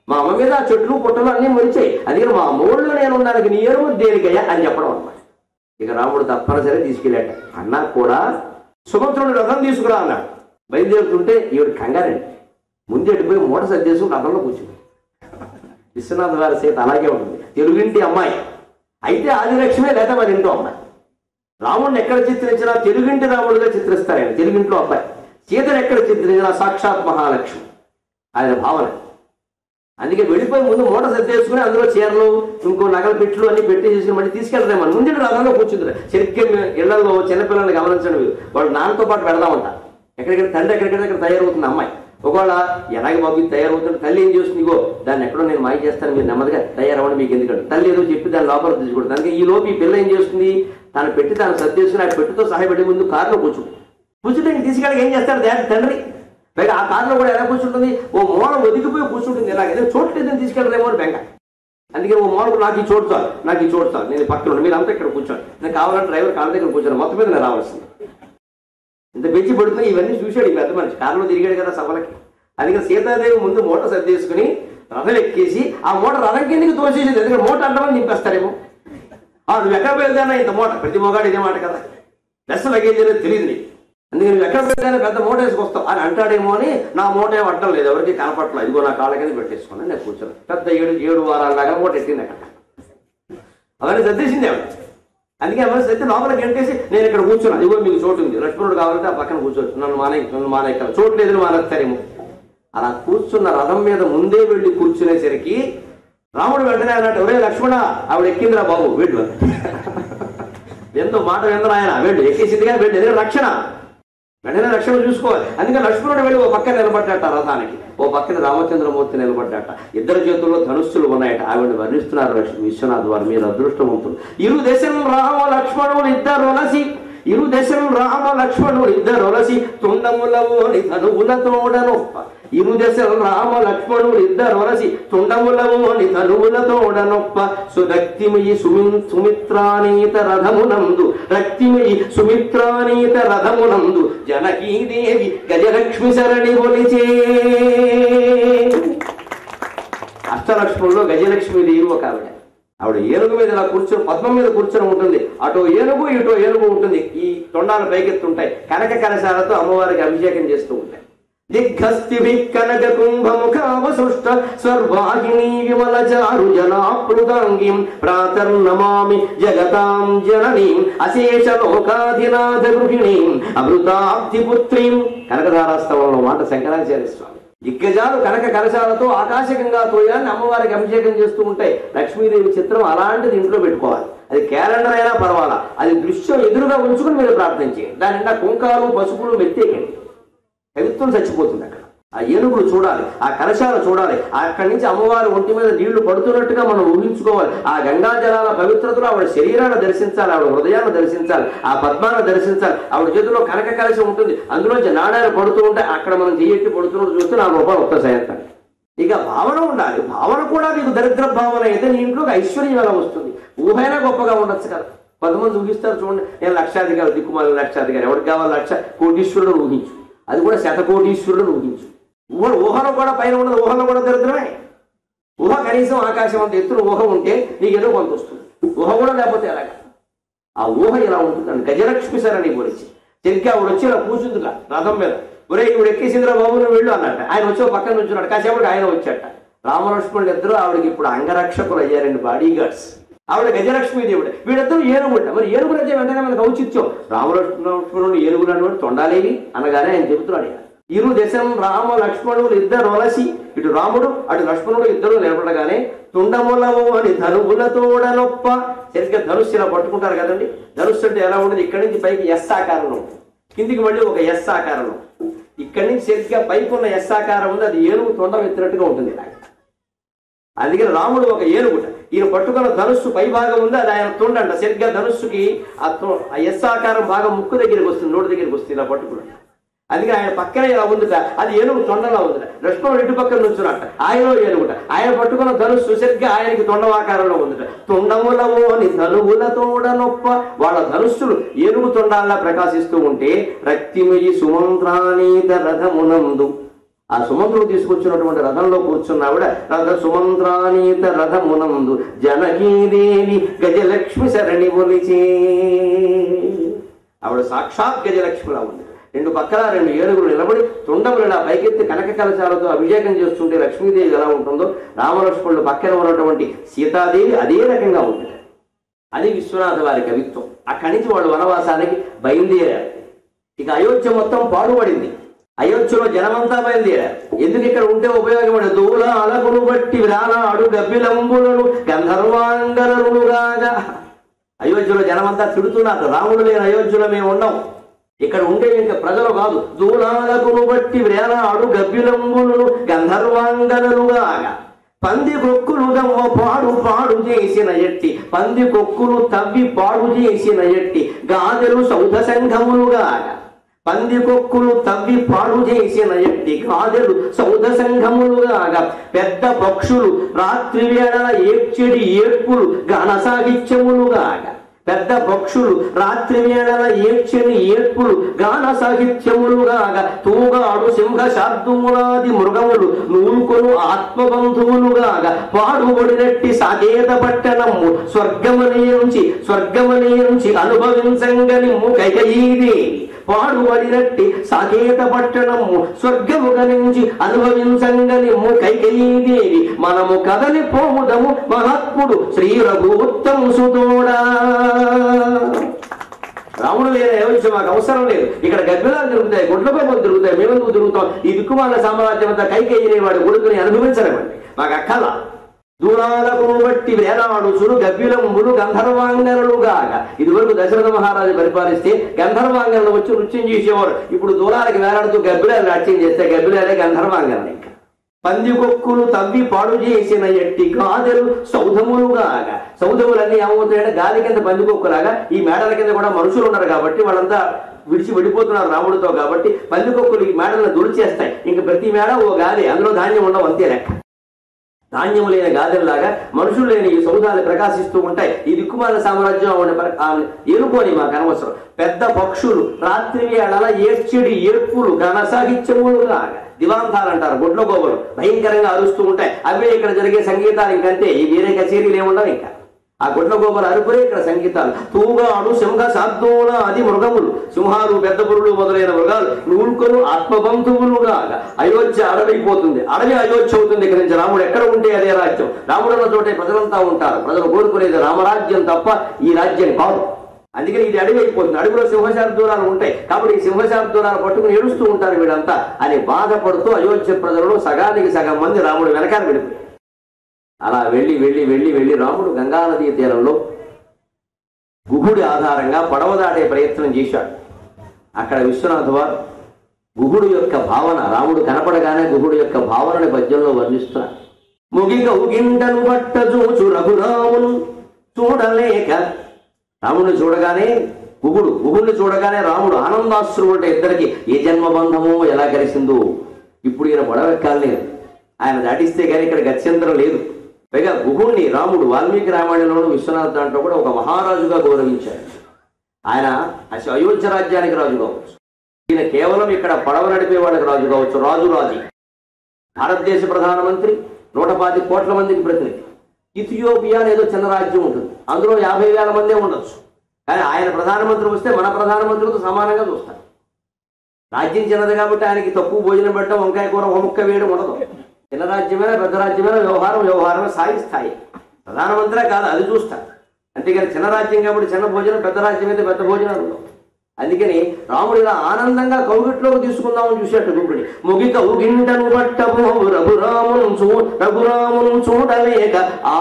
మా అమ్మ మీద ఆ చెట్లు పుట్టలు అన్నీ మొలిచాయి, అందుకని మా అమ్మ ఊళ్ళో నేను ఉన్నానికి నీ ఎరువు దేనికయ్యా అని చెప్పడం అన్నమాట. ఇక రాముడు తప్పనిసరి తీసుకెళ్ళాట. అన్నా కూడా సుమంత్రుడు రథం తీసుకురా అన్నాడు. బయలుదేరుతుంటే ఈవిడ కంగారండి, ముందెట్టుపోయి మూట సర్దేసుకుని రథంలో కూర్చుంది. విశ్వనాథ గారి సీత అలాగే ఉంటుంది, తెలుగింటి అమ్మాయి అయితే ఆదిలక్ష్మే లేదా మరి ఇంట్లో అమ్మాయి. రాముడిని ఎక్కడ చిత్రించినా తెలుగింటి రాముడిగా చిత్రిస్తారు ఆయన, తెలుగింట్లో అబ్బాయి. సీతను ఎక్కడ చిత్రించినా సాక్షాత్ మహాలక్ష్మి ఆయన భావన. అందుకే వెళ్ళిపోయి ముందు మూట సర్దేసుకుని అందులో చీరలు ఇంకో నగల పెట్లు అన్ని పెట్టి చేసుకుని మళ్ళీ తీసుకెళ్తాం. ముందు రథంలో కూర్చుంటారు. సరిగ్గా ఇళ్లలో చిన్నపిల్లల్ని గమనించండి, మీరు వాళ్ళు నాన్నతో పాటు వెళదామంట. తండ్రి ఎక్కడికెక్కడ తయారవుతుంది అమ్మాయి. ఒకవేళ ఎలాగ బాబు ఇది తయారవుతుంది, తల్లి ఏం చేస్తుంది, ఇగో దాన్ని ఎక్కడో నేను మాయ చేస్తాను, మీరు నెమ్మదిగా తయారవ్వండి, మీకు ఎందుకంటే తల్లి ఏదో చెప్పి దాన్ని లోపల తీసుకుంటుంది. దానికి ఈ లోపు ఈ పిల్ల ఏం చేస్తుంది, తను పెట్టి తాను సర్దేసుకుని ఆ పెట్టితో సహాయపడే ముందు కారులో కూర్చుంటే తీసుకెళ్ళి ఏం చేస్తాడు తండ్రి. పైగా ఆ కారులో కూడా ఎలా కూర్చుంటుంది, ఓ మూల ఒదిగిపోయి కూర్చుంటుంది, ఎలాగైతే చోట్లేదని తీసుకెళ్ళలేమో అని బెంగ. అందుకే ఓ మూలకు నాకు ఈ చోటు చాలు, నేను పక్కన మీరు అంతా ఇక్కడ కూర్చోండి, నేను కావాలంటే డ్రైవర్ కాళ్ళ దగ్గర కూర్చోండి, మొత్తం మీద నేను రావాల్సింది. ఇంత పెంచి పడుతుంది. ఇవన్నీ చూశాడు ఈ పెద్ద మనిషి, కారులో తిరిగాడు కదా సభలకి. అందుకని సీతాదేవి ముందు మూట సర్దేసుకుని రథం ఎక్కేసి ఆ మూట రథం కిందకి తోసేసింది. ఎందుకంటే మూట అంటమని నింపేస్తారేమో. నువ్వు ఎక్కడ వెళ్తానా ఇంత మూట, ప్రతి మొగాడు ఇదే మాట కదా, లెస్ లగేజ్ అనేది తెలియదు. అందుకని నువ్వు ఎక్కడ వెళ్తానే పెద్ద మూట వేసుకొస్తావు అని అంటాడేమో అని నా మూట ఏం అడ్డం లేదు, ఎవరికి కనపట్లేదు. ఇదిగో నా కాళ్ళ కింద పెట్టేసుకున్నాను, నేను కూర్చోను. పెద్ద 7 వారాల దాకా మూట ఎట్టింది అక్కడ, అవన్నీ సర్దేసింది ఆవిడ. అందుకే అవన్నీ సర్ది లోపలికి ఎంటేసి నేను ఇక్కడ కూర్చున్నాను, ఇదిగో మీకు చోటు ఉంది, లక్ష్మణుడు కావాలంటే ఆ పక్కన కూర్చోవచ్చు, నన్ను మానేక్కడ చోటు లేదు మానేస్తారేమో. అలా కూర్చున్న రథం మీద ముందే వెళ్ళి కూర్చునేసరికి రాముడు వెంటనే అన్నట్టు, ఒరే లక్ష్మణ ఆవిడ ఎక్కిందిరా బాబు వెళ్ళు, ఎంతో మాట విందరు ఆయన, వెళ్ళు ఎక్కేసిందిగా వెళ్ళు, ఎందుకంటే రక్షణ వెంటనే రక్షణ చూసుకోవాలి. అందుకని లక్ష్మణుడు వెళ్ళి ఓ పక్కన నిలబడ్డాట రథానికి, ఓ పక్కన రామచంద్రమూర్తి నిలబడ్డాట. ఇద్దరు చేతుల్లో ధనుస్సులు ఉన్నాయట. ఆవిడ వర్ణిస్తున్నారు విశ్వనాథ్ వారు, మీరు అదృష్టవంతులు. ఇరు దశం రామ లక్ష్మణుడు ఇద్దరు ఒలసి తుండములవోని ధనువులతోడనొప్ప. ఇరు దశం రామ లక్ష్మణుడు ఇద్దరు ఒలసి తుండములవోని ధనువులతోడనొప్ప. సురక్తిమయి సుమిత్రానీత రథమునందు జనకీదేవి గజలక్ష్మి శరణి ఒలిచే. అష్టలక్ష్ముల్లో గజలక్ష్మీదేవి ఒక ఆవిడ ఏనుగు మీద ఇలా కూర్చొని పద్మం మీద కూర్చొని ఉంటుంది. అటో ఏనుగు ఇటో ఏనుగు ఉంటుంది. ఈ తొండాలు పైకెత్తుంటాయి. కనక కలశాలతో అమ్మవారికి అభిషేకం చేస్తూ ఉంటాయి. దిగ్గస్తి కనక కుంభముఖావసృష్ట స్వర్వాహిని విమల చారు జలాప్లుతాంగిం ప్రాతర్నమామి జగతాం జననీం అశేష లోకాధినాథ గృహిణీం అమృతాబ్ధిపుత్రీం. కనకధారాస్తవంలో మాట శంకరాచార్య స్వామి. దిగ్గజాలు కనక కలశాలతో ఆకాశగంగా తోయాన్ని అమ్మవారికి అభిషేకం చేస్తూ ఉంటాయి. లక్ష్మీదేవి చిత్రం అలాంటిది ఇంట్లో పెట్టుకోవాలి. అది క్యాలెండర్ అయినా పర్వాలా, అది దృశ్యం ఎదురుగా ఉంచుకుని మీరు ప్రార్థన చేయండి. దాని నిండా కుంకాలు పసుపులు మెత్తేకండి, కవిత్వం చచ్చిపోతుంది. అక్కడ ఆ ఏనుగులు చూడాలి, ఆ కలశాలు చూడాలి. అక్కడి నుంచి అమ్మవారి ఒంటి మీద నీళ్లు పడుతున్నట్టుగా మనం ఊహించుకోవాలి. ఆ గంగా జలాల పవిత్రతలో ఆవిడ శరీరాన్ని దర్శించాలి, ఆవిడ హృదయాన్ని దర్శించాలి, ఆ పద్మాన్ని దర్శించాలి. ఆవిడ చేతిలో కనక కలశం ఉంటుంది, అందులోంచి నాణ్యాలు పడుతూ ఉంటాయి. అక్కడ మనం చెయ్యట్టి పడుతున్నట్టు చూస్తే 4 రూపాయలు వస్తాయి. ఇక భావన ఉండాలి. భావన కూడా నీకు దరిద్ర భావన అయితే నీ ఇంట్లోకి ఐశ్వర్యం ఎలా వస్తుంది? ఊహైనా గొప్పగా ఉండొచ్చు కదా. కొంతమంది ఊహిస్తారు చూడండి, నేను లక్షాధికారి, దిక్కుమాలి లక్షాధికారి, ఎవరికి కావాలి 1,00,000 కోటీశ్వరుడు ఊహించు, అది కూడా 100 కోటీశ్వరుడు ఊహించు. ఊహలో కూడా పైన ఉండదు, ఊహలో కూడా దరిద్రమే. ఊహ కనీసం ఆకాశం అంత ఎత్తున ఊహ ఉంటే నీకు ఏదో కొంత వస్తుంది. ఊహ కూడా లేకపోతే ఎలాగా? ఆ ఊహ ఇలా ఉంటుందండి. గజలక్ష్మి శరణి గురించి సరిగ్గా ఆవిడ వచ్చి ఇలా కూర్చుందిగా రథం మీద. ఒరే ఇవిడ ఎక్కేసిందిరా బాబు నువ్వు వెళ్ళు అన్నట్ట. ఆయన వచ్చి పక్కన నుంచున్నాడు. కాసేపటికి ఆయన వచ్చాట. రామలక్ష్మణుడు ఇద్దరు ఆవిడకి ఇప్పుడు అంగరక్షకులు అయ్యారండి, బాడీ గార్డ్స్. ఆవిడ గజలక్ష్మీ దేవుడు, వీళ్ళిద్దరూ ఏనుగుంట. మరి ఏనుగులంటే వెంటనే మనకు ఔచిత్యం. రామలక్ష్మణుడు ఏనుగులు అన్నవాడు తొండాలేవి అనగానే ఆయన చెబుతున్నాడు. ఇరు దశం రామ లక్ష్మణులు ఇద్దరు ఒలసి, ఇటు రాముడు అటు లక్ష్మణుడు ఇద్దరు నిలబడగానే తుండములవు అని ధనువులతోడనొప్ప. సరిగ్గా ధనుస్సు ఇలా పట్టుకుంటారు కదండి. ధనుస్సు అంటే ఎలా ఉండదు, ఇక్కడి నుంచి పైకి ఎస్ ఆకారంలో, కిందికి మళ్ళీ ఒక ఎస్ ఆకారంలో. ఇక్కడి నుంచి సరిగ్గా పైకి ఉన్న ఎస్ ఆకారం ఉంది, అది ఏనుగు తొండం ఎత్తినట్టుగా ఉంటుంది. అందుకని రాముడు ఒక ఏనుగుట. ఈయన పట్టుకున్న ధనుస్సు పై భాగం ఉంది, అది ఆయన తొండంట. సరిగ్గా ధనుస్సుకి ఆ ఎస్ ఆకారం భాగం ముక్కు దగ్గరికి వస్తుంది, నోటి దగ్గరికి వస్తుంది ఇలా పట్టుకున్నాడు. అందుకని ఆయన పక్కనే ఇలా ఉందిట, అది ఏనుగు తొండలా ఉందిట. లక్ష్మణుడు ఇటు పక్కన నుంచున్నట్ట, ఆయన ఏనుగుట. ఆయన పట్టుకున్న ధనుస్సు సరిగ్గా ఆయనకి తొండవాకారంలో ఉందిట. తొండములవో అని ధనువులతోడనొప్ప. వాళ్ళ ధనుస్సులు ఏనుగు తొండాల్లా ప్రకాశిస్తూ ఉంటే రక్తిమయి సుమంత్రానీత రథమునందు, ఆ సుమంత్రుడు తీసుకొచ్చినటువంటి రథంలో కూర్చున్నావిడ రథ సుమంత్రానీత రథమునందు జనకీదేవి గజలక్ష్మి శరణి ఒలిచే. ఆవిడ సాక్షాత్ గజలక్ష్మిలా ఉంది. 2 పక్కల 2 ఏనుగులు నిలబడి తొండములు ఇలా పైకెత్తి కనక కలశాలతో అభిషేకం చేస్తుంటే లక్ష్మీదేవి ఎలా ఉంటుందో రామలక్ష్మణుడు పక్కన ఉన్నటువంటి సీతాదేవి అదే రకంగా ఉంటుంది. అది విశ్వనాథ వారి కవిత్వం. అక్కడి నుంచి వాళ్ళు వనవాసానికి బయలుదేరారు. ఇక అయోధ్య మొత్తం పాడుపడింది. అయోధ్యలో జనమంతా బయలుదేరారు. ఎందుకు ఇక్కడ ఉంటే ఉపయోగపడే దూల అలగును బట్టి విరానాడు గబ్బిలంబులను గంధర్వాంగనరుగాగా. అయోధ్యలో జనమంతా తిడుతున్నారు, రాముడు లేని అయోధ్యలో మేము ఉన్నాం, ఇక్కడ ఉండే ఇంకా ప్రజలు కాదు, దూలాలకును బట్టి వ్రేలాడు గబ్బిలంబులను గంధర్వాంగనలుగాగా పంది కొక్కులు గమ్మ పాడు పాడు చేసిన ఎట్టి పంది కొక్కులు తవ్వి పాడు చేసిన ఎట్టి గాదెలు సౌధ సంఘములుగాగా పంది కొక్కులు తవ్వి పాడు చేసిన ఎట్టి గాదెలు సౌధ సంఘములుగాగా పెద్ద పక్షులు రాత్రి వేళల ఏడ్చెడి ఏడ్పులు ఘన సాహిత్యములుగాగా పెద్ద పక్షులు రాత్రి వేళల ఏడ్చెని ఏడ్పులు గాన సాహిత్యములుగాగా తూగాడు సింహ శార్దుములాది మృగములు నూలుకొను ఆత్మబంధువులుగాగా పాడుబడినట్టి సాకేత పట్టణము స్వర్గమనియుంచి అనుభవించంగనిమ్ము కైకయీదేవి పాడుబడినట్టి సాకేత పట్టణము స్వర్గముగా నుంచి అనుభవించంగనిమ్ము కైకయీదేవి మనము కదలి పోముదము మహాత్ముడు శ్రీ రఘుత్తమ సుతోడా. రాముడు లేదా ఏమొచ్చి మాకు అవసరం లేదు, ఇక్కడ గబ్బిలాలు తిరుగుతాయి, గుడ్లపైపులు తిరుగుతాయి, మేమెందుకు తిరుగుతాం, ఈ దిక్కుమాల సామ్రాజ్యం అంతా కైకేయిని వాడి కొడుకుని అనుభవించలేమండి, మాకు అక్కల. దూరాలకు బట్టి వేలాడుచుడు గబ్బిలంబులు గంధర్వాంగనలుగాగా. ఇదివరకు దశరథ మహారాజు పరిపాలిస్తే గంధర్వాంగనలు వచ్చి నృత్యం చేసేవారు. ఇప్పుడు దూరాలకు వేలాడుతూ గబ్బిలాలు నాట్యం చేస్తే గబ్బిలాలే గంధర్వాంగనలు. ఇంకా పంది కొక్కులు తవ్వి పాడు చేసిన ఎట్టి గాదెలు సౌధములుగాగా. సౌధములన్నీ ఏమవుతాయంటే గాలి కింద పంది కొక్కులాగా ఈ మేడల కింద కూడా మనుషులు ఉన్నారు కాబట్టి వాళ్ళంతా విడిచి వెళ్ళిపోతున్నారు రాముడితో. కాబట్టి పంది కొక్కులు ఈ మేడలను దుడిచేస్తాయి. ఇంక ప్రతి మేడ ఓ గాలి, అందులో ధాన్యం ఉండవు, అంతే లెక్క. ధాన్యము లేని గాదెల్లాగా మనుషులు లేని ఈ సౌధాలు ప్రకాశిస్తూ ఉంటాయి. ఈ దిక్కుమాల సామ్రాజ్యం ఏలుకోని మాకు అనవసరం. పెద్ద పక్షులు రాత్రి వేళల ఏడ్చెడి ఏడ్పులు ఘన సాహిత్యములుగా దివాంతాలు అంటారు, గుడ్ల గోబలు భయంకరంగా అరుస్తూ ఉంటాయి. అవే ఇక్కడ జరిగే సంగీతాలు. ఇంకంతే, ఈ వేరే కచేరీలు ఏముండవు. ఇంకా ఆ గుడ్ల గోబలు అరుపులే ఇక్కడ సంగీతాలు. తూగాడు సింహ శార్దూల అది మృగములు, సింహాలు పెద్ద పురులు మొదలైన మృగాలు నూల్కొను ఆత్మబంధువులుగా. అయోధ్య అడవైపోతుంది, అడవి అయోధ్య అవుతుంది. ఇక్కడ నుంచి రాముడు ఎక్కడ ఉంటే అదే రాజ్యం. రాముడు ఉన్న చోటే ప్రజలంతా ఉంటారు. ప్రజలు కోరుకునేది రామరాజ్యం తప్ప ఈ రాజ్యం కాదు. అందుకని ఇది అడవి అయిపోతుంది. అడవిలో సింహశార్దూలాలు ఉంటాయి కాబట్టి ఈ సింహశార్దూలాలు పట్టుకుని ఏడుస్తూ ఉంటారు వీళ్ళంతా అని బాధపడుతూ అయోధ్య ప్రజలను సగానికి సగం మంది రాముడు వెనకాల వెళ్ళిపోయారు. అలా వెళ్ళి వెళ్ళి వెళ్ళి వెళ్ళి రాముడు గంగానదీ తీరంలో గుహుడి ఆధారంగా పడవ దాటే ప్రయత్నం చేశాడు. అక్కడ విశ్వనాథ వారు గుహుడు యొక్క భావన, రాముడు కనపడగానే గుహుడు యొక్క భావనని పద్యంలో వర్ణిస్తున్నారు. ముగిక ఉగిండను బట్ట చూచు రఘురామును చూడలేక. రాముడిని చూడగానే గుహుడిని చూడగానే రాముడు ఆనందాశ్రువు. అంటే ఇద్దరికి ఏ జన్మబంధమో ఎలా కలిసిందో. ఇప్పుడు ఈయన పడవెక్కాలని ఆయన దాటిస్తే కానీ ఇక్కడ గత్యంతరం లేదు. పైగా గుహుడిని రాముడు వాల్మీకి రామాయణంలో విశ్వనాథ్ దాంట్లో కూడా ఒక మహారాజుగా గౌరవించాడు. ఆయన అయోధ్య రాజ్యానికి రాజు కావచ్చు, ఈయన కేవలం ఇక్కడ పడవ నడిపే వాళ్ళకి రాజు కావచ్చు. రాజు భారతదేశ ప్రధానమంత్రి 125 కోట్ల మందికి ప్రతినిధి. ఇథియోపియా ఏదో చిన్న రాజ్యం ఉంటుంది, అందులో 50,000 మందే ఉండొచ్చు. కానీ ఆయన ప్రధానమంత్రి వస్తే మన ప్రధానమంత్రితో సమానంగా చూస్తారు. రాజ్యం చిన్నది కాబట్టి ఆయనకి తక్కువ భోజనం పెట్టడం, వంకాయ కూర ఒక ముక్క వేయడం ఉండదు. చిన్న రాజ్యమైనా పెద్ద రాజ్యమైనా వ్యవహారమే స్థాయి. ప్రధానమంత్రే కాదు అది చూస్తారు. అంతేగాని చిన్న రాజ్యం కాబట్టి చిన్న భోజనం, పెద్ద రాజ్యం అయితే పెద్ద భోజనాలు ఉండవు. అందుకని రాముడు ఇలా ఆనందంగా కౌగిట్లోకి తీసుకుందామని చూసేట్టు గుహుడిని. ముగిక ఉగింటను పట్టము రఘురామును చూడలేక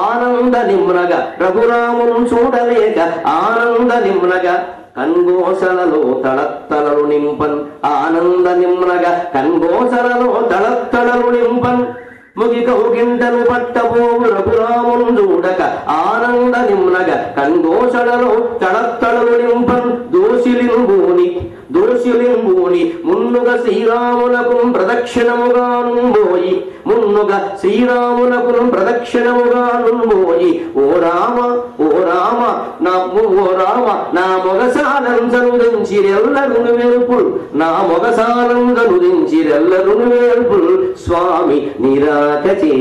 ఆనంద నిమ్నగా. రఘురామును చూడలేక ఆనంద నిమ్నగా కన్గోసలలో తళత్తళలు నింపన్. ఆనంద నిమ్నగా కన్గోసలలో తళత్తళలు నింపన్. ముగిక ఉగింటను పట్టబోవు రఘురామును చూడక ఆనంద నిమ్నగా కన్గోసలలో తళత్తళలు నింపన్. దోషిలింబూని మున్నుగా శ్రీరామునకు ప్రదక్షిణముగానుంబోయి. మున్నుగా శ్రీరామునకు ప్రదక్షిణముగానుంబోయి. ఓ రామ నా మొగసానందను దించిరెల్లరును వేల్పుల్. నా మొగసానందను దించిరెల్లరును వేల్పుల్. స్వామి నిరాకచే.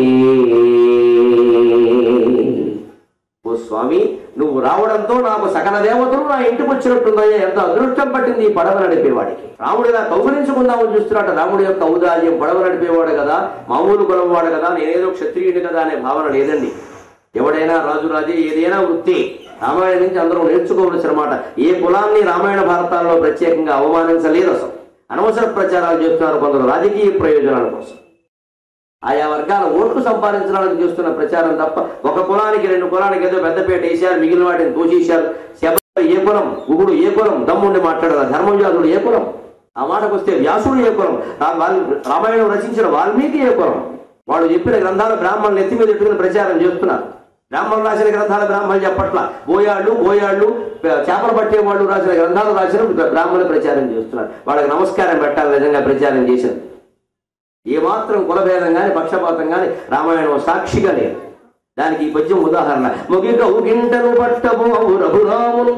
ఓ స్వామి, నువ్వు రావడంతో నాకు సకల దేవతలు నా ఇంటికి వచ్చినట్టుందయ్యా. ఎంత అదృష్టం పట్టింది ఈ పడవ నడిపేవాడికి. రాముడు ఇలా కౌగులించుకుందామని చూస్తున్నట్టు. రాముడు యొక్క ఔదార్యం, పడవ నడిపేవాడు కదా, మామూలు కులం వాడు కదా, నేనేదో క్షత్రియుడు కదా అనే భావన లేదండి. ఎవడైనా రాజే ఏదైనా వృత్తి రామాయణం నుంచి అందరూ నేర్చుకోవలసిన మాట. ఏ కులాన్ని రామాయణ భారతాల్లో ప్రత్యేకంగా అవమానించలేదు. అసలు అనవసర ప్రచారాలు చేస్తున్నారు కొందరు రాజకీయ ప్రయోజనాల కోసం. ఆయా వర్గాల ఓట్లు సంపాదించడానికి చేస్తున్న ప్రచారం తప్ప ఒక కులానికి 2 కులానికి ఏదో పెద్దపేట వేశారు, మిగిలిన వాటిని తోచేశారు. ఏ కులం, గుగుడు ఏ కులం, దమ్ముండి మాట్లాడారు. ధర్మవ్యాసుడు ఏ కులం, ఆ మాటకు వస్తే వ్యాసుడు ఏ కులం, రామాయణం రచించిన వాల్మీకి ఏ కులం. వాళ్ళు చెప్పిన గ్రంథాలు బ్రాహ్మణులు ఎత్తి మీద ఎట్టుకుని ప్రచారం చేస్తున్నారు. బ్రాహ్మణులు రాసిన గ్రంథాలు బ్రాహ్మణులు చెప్పట్ల, గోయాళ్ళు చేపలు పట్టేవాళ్ళు రాసిన గ్రంథాలు రాసిన బ్రాహ్మణులు ప్రచారం చేస్తున్నారు. వాళ్ళకి నమస్కారం పెట్టాలి నిజంగా ప్రచారం చేశారు. ఏమాత్రం కులభేదం కానీ పక్షపాతం కానీ రామాయణం సాక్షిగా లేదు. దానికి ఈ పద్యం ఉదాహరణ. మొగి కౌగింటను పట్టబోవు రఘురామును,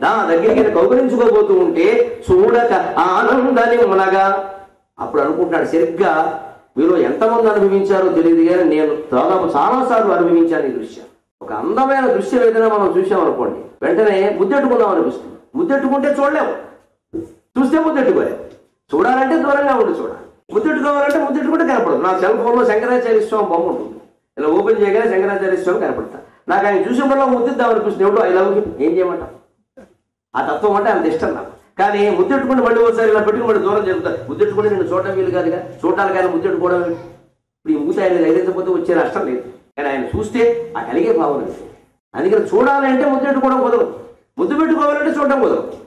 నా దగ్గరికి కౌగులించుకోబోతూ ఉంటే చూడక ఆనందని మునగా. అప్పుడు అనుకుంటున్నాడు, సరిగ్గా మీరు ఎంతమంది అనుభవించారో తెలియదు కానీ నేను దాదాపు చాలాసార్లు అనుభవించాను ఈ దృశ్యం. ఒక అందమైన దృశ్యం ఏదైనా మనం చూసామనుకోండి, వెంటనే ముద్దెట్టుకుందాం అనిపిస్తుంది. ముద్దెట్టుకుంటే చూడలేము, చూస్తే ముద్దెట్టుకోలేము. చూడాలంటే దూరంగా ఉండి చూడాలి, ముద్దెట్టుకోవాలంటే ముద్దెట్టుకుంటే కనపడదు. నా సెల్ ఫోన్లో శంకరాచార్య స్వామి బొమ్మ ఉంటుంది, ఇలా ఓపెన్ చేయగానే శంకరాచార్య స్వామి కనపడతా. నాకు ఆయన చూసినప్పుడు ముద్దిద్దాం అనిపిస్తుంది. ఎవడో ఐ లవ్ యూ, ఏం చేయమంటాం? ఆ తత్వం అంటే అంత ఇష్టం నాకు. కానీ ముద్దెట్టుకుంటే మళ్ళీ ఒకసారి ఇలా పెట్టుకుని మళ్ళీ దూరం జరుగుతుంది. ముద్దెట్టుకుంటే నేను చూడటం వీలు కాదుగా, చూడాలి కానీ ముద్దెట్టుకోవడం. ఇప్పుడు ఈ మూత ఆయన ఎగిరించకపోతే వచ్చే నష్టం లేదు, కానీ ఆయన చూస్తే ఆ కలిగే భావన. అందుకని చూడాలి అంటే ముద్దెట్టుకోవడం కుదరదు, ముద్దు పెట్టుకోవాలంటే చూడడం కుదరదు.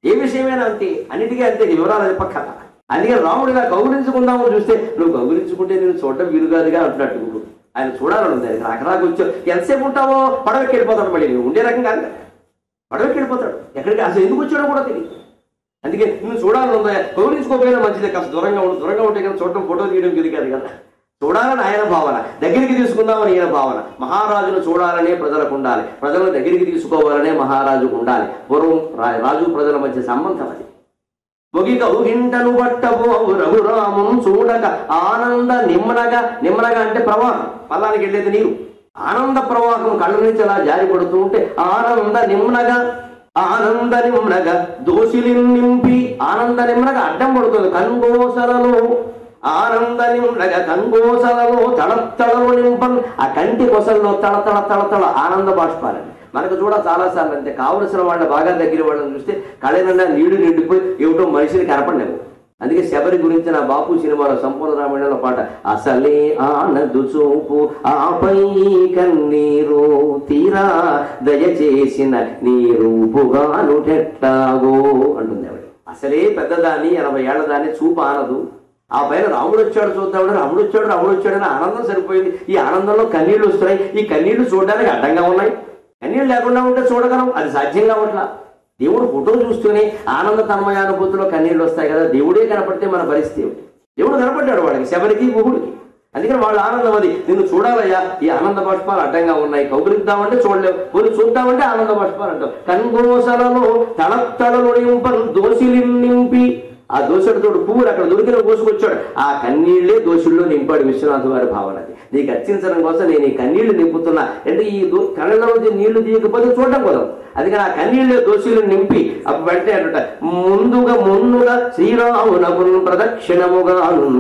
ఏ విషయమైనా అంతే, అన్నిటికీ అంతే, వివరాలు చెప్పక్కర్లా. అందుకని రాముడు ఇలా కౌగులించుకుందామని చూస్తే నువ్వు కౌగులించుకుంటే నేను చూడటం వీలు కాదుగా అంటున్నట్టు. ఆయన చూడాలని ఉంది. ఆయన రాకరాకు వచ్చావు, ఎంతసేపు ఉంటావో పడవకి వెళ్ళిపోతాడు. మళ్ళీ నువ్వు ఉండే రకంగా పడవకి వెళ్ళిపోతాడు. ఎక్కడికి అసలు ఎందుకు వచ్చాడో కూడా తెలియదు. అందుకే నువ్వు చూడాలని ఉందా, కౌగులించుకోకపోయినా మంచిదే, కాస్త దూరంగా ఉండు. దూరంగా ఉంటే కదా చూడటం, ఫోటో తీయడం తిరిగారు కదా. చూడాలని ఆయన భావన, దగ్గరికి తీసుకుందామని ఈయన భావన. మహారాజును చూడాలనే ప్రజలకు ఉండాలి, ప్రజలను దగ్గరికి తీసుకోవాలనే మహారాజుకు ఉండాలి. పూర్వం రాజు ప్రజల మధ్య సంబంధం అది. మొగి కౌగింటను పట్టబోవు రఘురామును చూడక ఆనంద నిమ్మనగా. నిమ్మనగా అంటే ప్రవాహం, పల్లానికి వెళ్ళేది నీరు. ఆనంద ప్రవాహం కళ్ళ నుంచి అలా జారి పడుతూ ఉంటే ఆనంద నిమ్మనగా. ఆనంద నిమ్మనగా దోషిలి నింపి. ఆనంద నిమ్మనగా అడ్డం పడుతుంది కంగోసలలో. ఆనంద నిమ్మనగా కంగోసలలో తళతళలు నింపన్. ఆ కంటి కొసల్లో తళతళ తళతళ ఆనంద బాష్పాలండి. మనకు చూడ చాలాసార్లు అంతే, కావలసిన వాళ్ళ బాగా దగ్గర వాళ్ళని చూస్తే కళ్ళ నిండా నీళ్లు నిండిపోయి ఏమిటో మనిషిని కనపడలేవు. అందుకే శబరి గురించి నా బాపు సినిమాలో సంపూర్ణ రామాయణంలో పాట, అసలే ఆనదు చూపు ఆపై కన్నీరు తీరా దయచేసిన నీ రూపుగానుటెట్టాగో అంటుంది ఆవిడ. అసలే పెద్దదాన్ని 80 ఏళ్ల దాన్ని చూపు ఆనదు, ఆ పైన రాముడు వచ్చాడు చూద్దామని రాముడు వచ్చాడని ఆనందం సరిపోయింది. ఈ ఆనందంలో కన్నీళ్లు వస్తున్నాయి. ఈ కన్నీళ్లు చూడడానికి అడ్డంగా ఉన్నాయి. కన్నీళ్ళు లేకుండా ఉంటే చూడగలం, అది సాధ్యం కావట్లా. దేవుడు ఫోటో చూస్తూనే ఆనంద తన్మయానుభూతిలో కన్నీళ్ళు వస్తాయి కదా. దేవుడే కనపడితే మన పరిస్థితి ఏమిటి? దేవుడు కనపడ్డాడు వాడికి, శబరికి గుహుడికి. అందుకని వాళ్ళ ఆనందం అది. నిన్ను చూడాలయ్యా, ఈ ఆనంద బాష్పాలు అడ్డంగా ఉన్నాయి. కౌగులిద్దామంటే చూడలేవు, కొన్ని చూద్దామంటే ఆనంద బాష్పాలు అంటావు. కన్గోసలలో తళతళలు నింపను దోషిలి నింపి. ఆ దోషుడితో పువ్వులు అక్కడ దొరికిన కోసుకొచ్చాడు. ఆ కన్నీళ్లే దోషుల్లో నింపాడు విశ్వనాథ వారి భావన. అది నీకు అర్చించడం కోసం నేను ఈ కన్నీళ్లు నింపుతున్నా అంటే ఈ కళ్ళ నుంచి నీళ్లు తీయకపోతే చూడటం కోసం. అందుకని ఆ కన్నీళ్లే దోషులు నింపి అప్పుడు వెంటనే అంట, ముందుగా శ్రీరామునకు ప్రదక్షిణముగా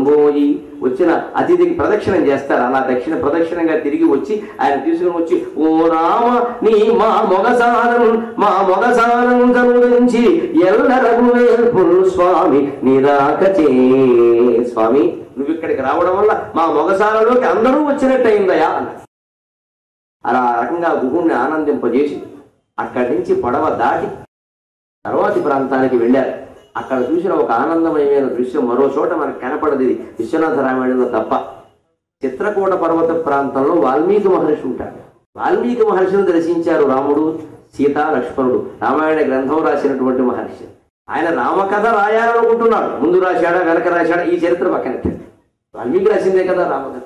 పోయి. వచ్చిన అతిథికి ప్రదక్షిణం చేస్తారు. అలా ప్రదక్షిణంగా తిరిగి వచ్చి ఆయన తీసుకుని వచ్చి, ఓ రామ నీ మా మొగసానం కనురించి ఎల్ల రఘువేల్పుల్ స్వామి నిరాకచే. స్వామి నువ్వు ఇక్కడికి రావడం వల్ల మా మొగసాలలోకి అందరూ వచ్చినట్టు అయిందయా అన్న. అలా రకంగా గుహుణ్ణి ఆనందింపజేసి అక్కడి నుంచి పడవ దాటి తర్వాతి ప్రాంతానికి వెళ్ళారు. అక్కడ చూసిన ఒక ఆనందమయమైన దృశ్యం మరో చోట మనకు కనపడదు. ఇది విశ్వనాథ రామాయణంలో తప్ప. చిత్రకూట పర్వత ప్రాంతంలో వాల్మీకి మహర్షి ఉంటాడు. వాల్మీకి మహర్షిని దర్శించారు రాముడు, సీత, లక్ష్మణుడు. రామాయణ గ్రంథం రాసినటువంటి మహర్షి. ఆయన రామకథ రాయాలనుకుంటున్నాడు. ముందు రాశాడా వెనక రాశాడా ఈ చరిత్ర పక్కన. వాల్మీకి రాసిందే కదా రామకథ.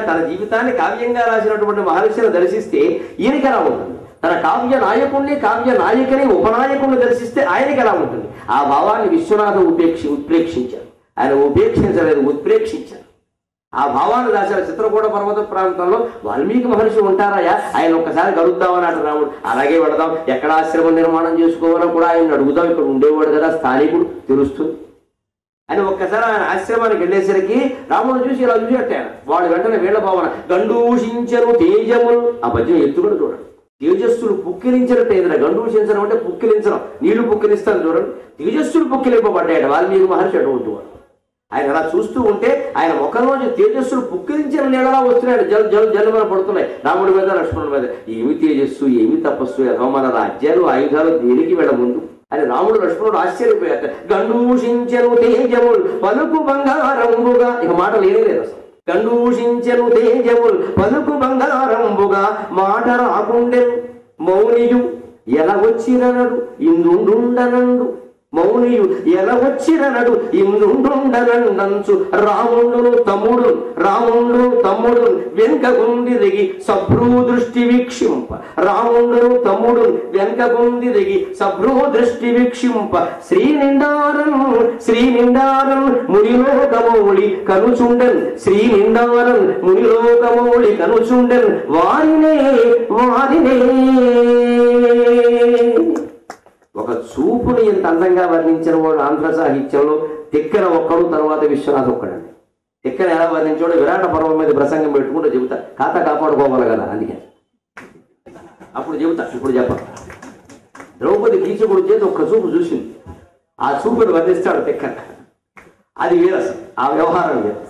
తన జీవితాన్ని కావ్యంగా రాసినటువంటి మహర్షిని దర్శిస్తే ఈయనకి ఎలా ఉంటుంది? తన కావ్య నాయకుణ్ణి, కావ్య నాయకుని, ఉపనాయకుణ్ణి దర్శిస్తే ఆయనకి ఎలా ఉంటుంది? ఆ భావాన్ని విశ్వనాథం ఉత్ప్రేక్షించారు. ఆయన ఉపేక్షించలేదు, ఉత్ప్రేక్షించారు. ఆ భావాన్ని రాశారు. చిత్రకూట పర్వత ప్రాంతంలో వాల్మీకి మహర్షి ఉంటారాయా, ఆయన ఒక్కసారి కలుద్దామన్నాడు రాముడు. అలాగే వెళదాం, ఎక్కడ ఆశ్రమం నిర్మాణం చేసుకోవాలో కూడా ఆయన అడుగుదాం. ఇక్కడ ఉండేవాడు కదా, స్థానికుడు, తెలుస్తుంది అని. ఒక్కసారి ఆయన ఆశ్రమానికి వెళ్ళేసరికి రాముడు చూసి ఇలా చూసేటాడు. వాడు వెంటనే వీళ్ళ భావన, గండూషించరు తేజములు. ఆ పద్యం ఎత్తుకుని చూడండి. తేజస్సులు పుక్కిలించినట్టు ఏదైనా. గండూషించడం అంటే పుక్కిలించడం, నీళ్లు పుక్కిలిస్తాను చూడండి. తేజస్సులు పుక్కిలింపబడ్డాడు వాల్మీకి మహర్షి అటువంటి వాడు. ఆయన అలా చూస్తూ ఉంటే ఆయన ముఖంలోంచి తేజస్సులు పుక్కిరించిన నీళ్ళలా వస్తున్నాడు. జల్లుమన పడుతున్నాయి రాముడి మీద లక్ష్మణుడి మీద. ఏమి తేజస్సు, ఏమి తపస్సు, మన రాజ్యాలు ఆయుధాలు దేనికి వెళ్ళ ముందు అని రాముడు లక్ష్మణుడు ఆశ్చర్యపోయాక. గండూషించెను తేజముల్ పలుకు బంగారంబుగా, ఇక మాట లేనే లేదు అసలు. గండూషించెను తేజముల్ పలుకు బంగారంబుగా మాట రాకుండెను మౌనియు ఎలా వచ్చిరనడు ఇందుండుండనండు. మౌనియు ఎలా వచ్చిరనడు ఇందుండుండనండంచు రాముండును తమ్ముడు వెనుకగుందిరిగి సభ్రూ దృష్టి వీక్షింప. రాముండును తమ్ముడు వెనుకగుందిరిగి సభ్రూ దృష్టి వీక్షింప. శ్రీనిండారన్ మునిలోకమౌళి కనుచుండన్. శ్రీనిండారన్ మునిలోకమౌళి కనుచుండన్ వారినే ఒక చూపుని ఎంత అందంగా వర్ణించిన వాడు ఆంధ్ర సాహిత్యంలో తిక్కన ఒక్కడు, తర్వాత విశ్వనాథ్ ఒక్కడండి. తిక్కన ఎలా వర్ణించాడో విరాట పర్వం మీద ప్రసంగం పెట్టుకుంటూ చెబుతా. ఖాతా కాపాడుకోవాలి కదా, అందుకే అప్పుడు చెబుతా, ఇప్పుడు చెప్పాలి. ద్రౌపది కీచకుడు చేతి ఒక్క చూపు చూసింది, ఆ చూపుని వర్ణిస్తాడు తిక్కన. అది వీరసం, ఆ వ్యవహారం వేరు.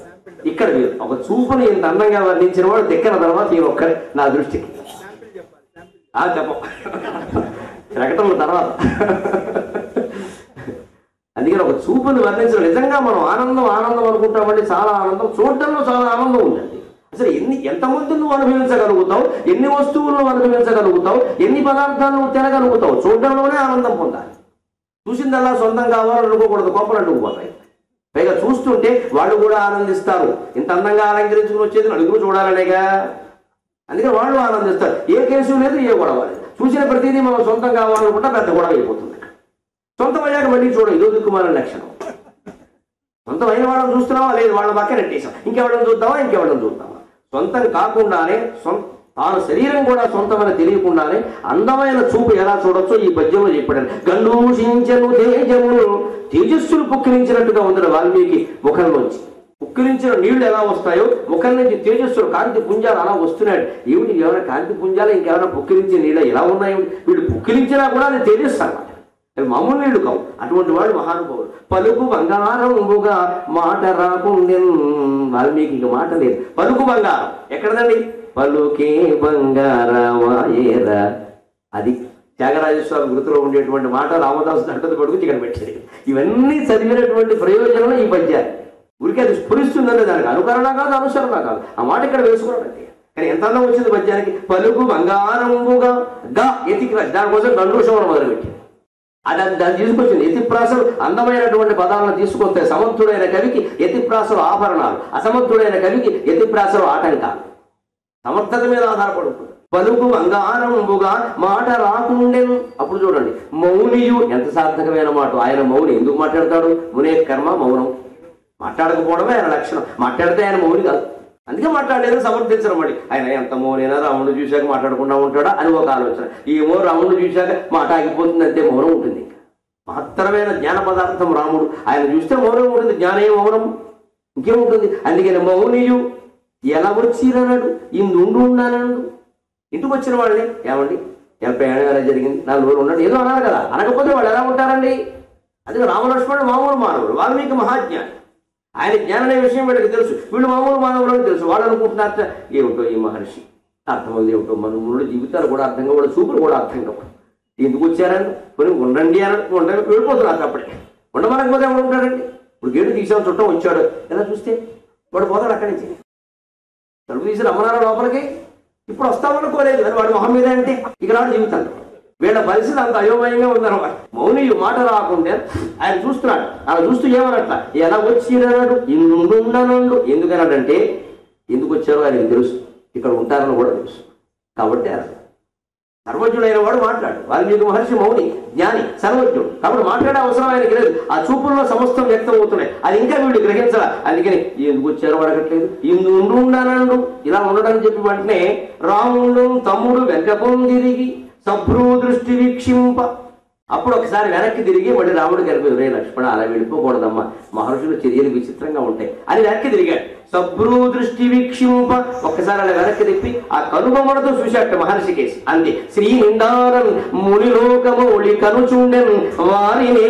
ఇక్కడ వీరు ఒక చూపుని ఇంత అందంగా వర్ణించిన వాడు తిక్కన తర్వాత ఈ ఒక్కరే నా దృష్టికి. చెప్ప ప్రకటనల తర్వాత. అందుకని ఒక చూపుని వర్ణించడం నిజంగా మనం ఆనందం అనుకుంటామంటే చాలా ఆనందం, చూడటంలో చాలా ఆనందం ఉందండి. అసలు ఎంతమంది నువ్వు అనుభవించగలుగుతావు, ఎన్ని వస్తువులను అనుభవించగలుగుతావు, ఎన్ని పదార్థాలు నువ్వు తినగలుగుతావు, చూడటంలోనే ఆనందం పొందాలి. చూసిందల్లా సొంతం కావాలని అనుకోకూడదు, కోపలు అంటుకుపోతాయి. పైగా చూస్తుంటే వాళ్ళు కూడా ఆనందిస్తారు. ఇంత అందంగా అలంకరించుకుని వచ్చేది నలుగురు చూడాలనేగా, అందుకని వాళ్ళు ఆనందిస్తారు. ఏ కేసు లేదు, ఏ గొడవ లేదు. చూసిన ప్రతిదీ మనం సొంతం కావాలనుకుంటా పెద్ద గొడవ అయిపోతుంది. సొంతం అయ్యాక మళ్ళీ చూడ, ఇదో దిక్కుమాల లక్షణం. సొంతమైన వాళ్ళని చూస్తున్నావా, లేదు వాళ్ళ పక్కన నెట్టేసాం, ఇంకెవడం చూద్దామా. సొంతం కాకుండానే తాను శరీరం కూడా సొంతమని తెలియకుండానే అందమైన చూపు ఎలా చూడొచ్చో ఈ పద్యంలో చెప్పాడు. గండూషించెను తేజములు, తేజస్సులు పుక్కిరించినట్టుగా ఉంది వాల్మీకి ముఖంలోంచి. పుక్కిరించిన నీళ్లు ఎలా వస్తాయో ముఖం నుంచి తేజస్సులు కాంతి పుంజాలు అలా వస్తున్నాడు. ఏమిటి ఏమైనా కాంతి పుంజాలు, ఇంకేమైనా పుక్కిరించిన నీళ్ళు ఎలా ఉన్నాయి? వీళ్ళు పుక్కిరించినా కూడా అది తేజస్సు అన్నమాట, మామూలు నీళ్లు కావు. అటువంటి వాడు మహానుభావుడు. పలుకు బంగారంబుగా మాట రాకుండెన్. వాల్మీకి ఇంక మాట లేదు. పలుకు బంగారం ఎక్కడదండి? పలుకే బంగారమాయేరా. అది త్యాగరాజస్వామి గుర్తులో ఉండేటువంటి మాట రామదాసు దంటది పడుకు చికెన్ పెట్టాడు. ఇవన్నీ చదివినటువంటి ప్రయోజనం ఈ పద్యాలు. ఊరికి అది స్ఫురిస్తుందంటే దానికి అనుకరణ కాదు, అనుసరణ కాదు. ఆ మాట ఇక్కడ వేసుకోవడానికి కానీ ఎంత అందం వచ్చింది పద్యానికి. పలుకు బంగారంబుగా గా ఎతికి దానికోసం గండూషం మొదలుపెట్టి దాన్ని తీసుకొచ్చింది. యతిప్రాసలు అందమైనటువంటి పదాలను తీసుకొస్తే సమర్థుడైన కవికి యతిప్రాసలు ఆభరణాలు, అసమర్థుడైన కవికి యతిప్రాసలు ఆటంకాలు. సమర్థత మీద ఆధారపడుతుంది. పలుకు బంగారంబుగా మాట రాకుండెను. అప్పుడు చూడండి, మౌనియు ఎంత సార్థకమైన మాట. ఆయన మౌని ఎందుకు మాట్లాడతాడు? మునే కర్మ మౌనం. మాట్లాడకపోవడమే ఆయన లక్షణం. మాట్లాడితే ఆయన మౌని కాదు, అందుకే మాట్లాడేదని సమర్థించడం. మళ్ళీ ఆయన ఎంత మౌనైనా రాముడు చూశాక మాట్లాడకుండా ఉంటాడా అని ఒక ఆలోచన. ఏమో రాముడు చూశాక మాట ఆగిపోతుంది, అంతే మౌనం ఉంటుంది. మహత్తరమైన జ్ఞాన పదార్థం రాముడు. ఆయన చూస్తే మౌనం ఉంటుంది, జ్ఞానే మౌనం, ఇంకేముంటుంది. అందుకని మౌనియు ఎలా వచ్చిరనడు ఇందుండున్నానడు. ఇంటికి వచ్చిన వాళ్ళని ఏమండి ప్రయాణం ఎలా జరిగింది, 4 రోజులు ఉన్నాడు ఏదో అన్నారు కదా. అనకపోతే వాళ్ళు ఎలా ఉంటారండి? అందుకే రామలక్ష్మణుడు మామూలు మానవుడు, వాల్మీకి మహాజ్ఞాని. ఆయన జ్ఞాననే విషయం వీళ్ళకి తెలుసు, వీళ్ళు మామూలు మానవులని తెలుసు. వాళ్ళు అనుకుంటున్నారట ఏమిటో ఈ మహర్షి అర్థమవుతుంది, ఏమిటో మనుములు జీవితాలు కూడా అర్థం కావడం, చూపులు కూడా అర్థం కావడం. ఎందుకు వచ్చారని కొన్ని ఉండండి అని వెళ్ళిపోతున్నారు. అప్పటికి ఉండమనకపోతే ఎవరు ఉంటాడండి? ఇప్పుడు గేటు తీసాం, చుట్టం వచ్చాడు, ఎలా చూస్తే వాడు పోతాడు అక్కడి నుంచి. తలుపు తీసి రమ్మన్నారా లోపలికి, ఇప్పుడు వస్తామనుకోలేదు అని వాడు మొహం మీద అంటే ఇక్కడ జీవితాలు. వీళ్ళ పరిస్థితి అంత అయోమయంగా ఉందన్నమాట. మౌనియు మాట రాకుంటే ఆయన చూస్తున్నాడు. అలా చూస్తూ ఏమన్నట్ల ఎలా వచ్చిరన్నాడు ఇందుండనండు. ఎందుకన్నాడంటే ఎందుకు వచ్చారో ఆయనకు తెలుసు, ఇక్కడ ఉంటారని కూడా తెలుసు. కాబట్టి సర్వజ్ఞుడైన వాడు మాట్లాడు. వాల్మీకి మహర్షి మౌని, జ్ఞాని, సర్వజ్ఞుడు. కాబట్టి మాట్లాడే అవసరం ఆయనకి లేదు. ఆ చూపుల్లో సమస్తం వ్యక్తం అవుతున్నాయి, అది ఇంకా వీళ్ళు గ్రహించాల. అందుకని ఎందుకు వచ్చారో అడగట్లేదు, ఇందుండుండనండు ఇలా ఉండడని చెప్పి వెంటనే రాముడు తమ్ముడు వెనకపోందిరిగి సభ్రూ దృష్టి వీక్షింప. అప్పుడు ఒకసారి వెనక్కి తిరిగి మళ్ళీ రాముడు కలిపి, రే లక్ష్మణ అలా వెళ్ళిపోకూడదమ్మా, మహర్షుల చర్యలు విచిత్రంగా ఉంటాయి అని వెనక్కి తిరిగాడు. సభ్రూ దృష్టి వీక్షింప. ఒక్కసారి అలా వెనక్కి తిప్పి ఆ కనుబొమ్మలతో చూశాట మహర్షి కేసి. అంతే. శ్రీ నిండారన్ మునిలోకమౌళి కనుచుండెన్ వారినే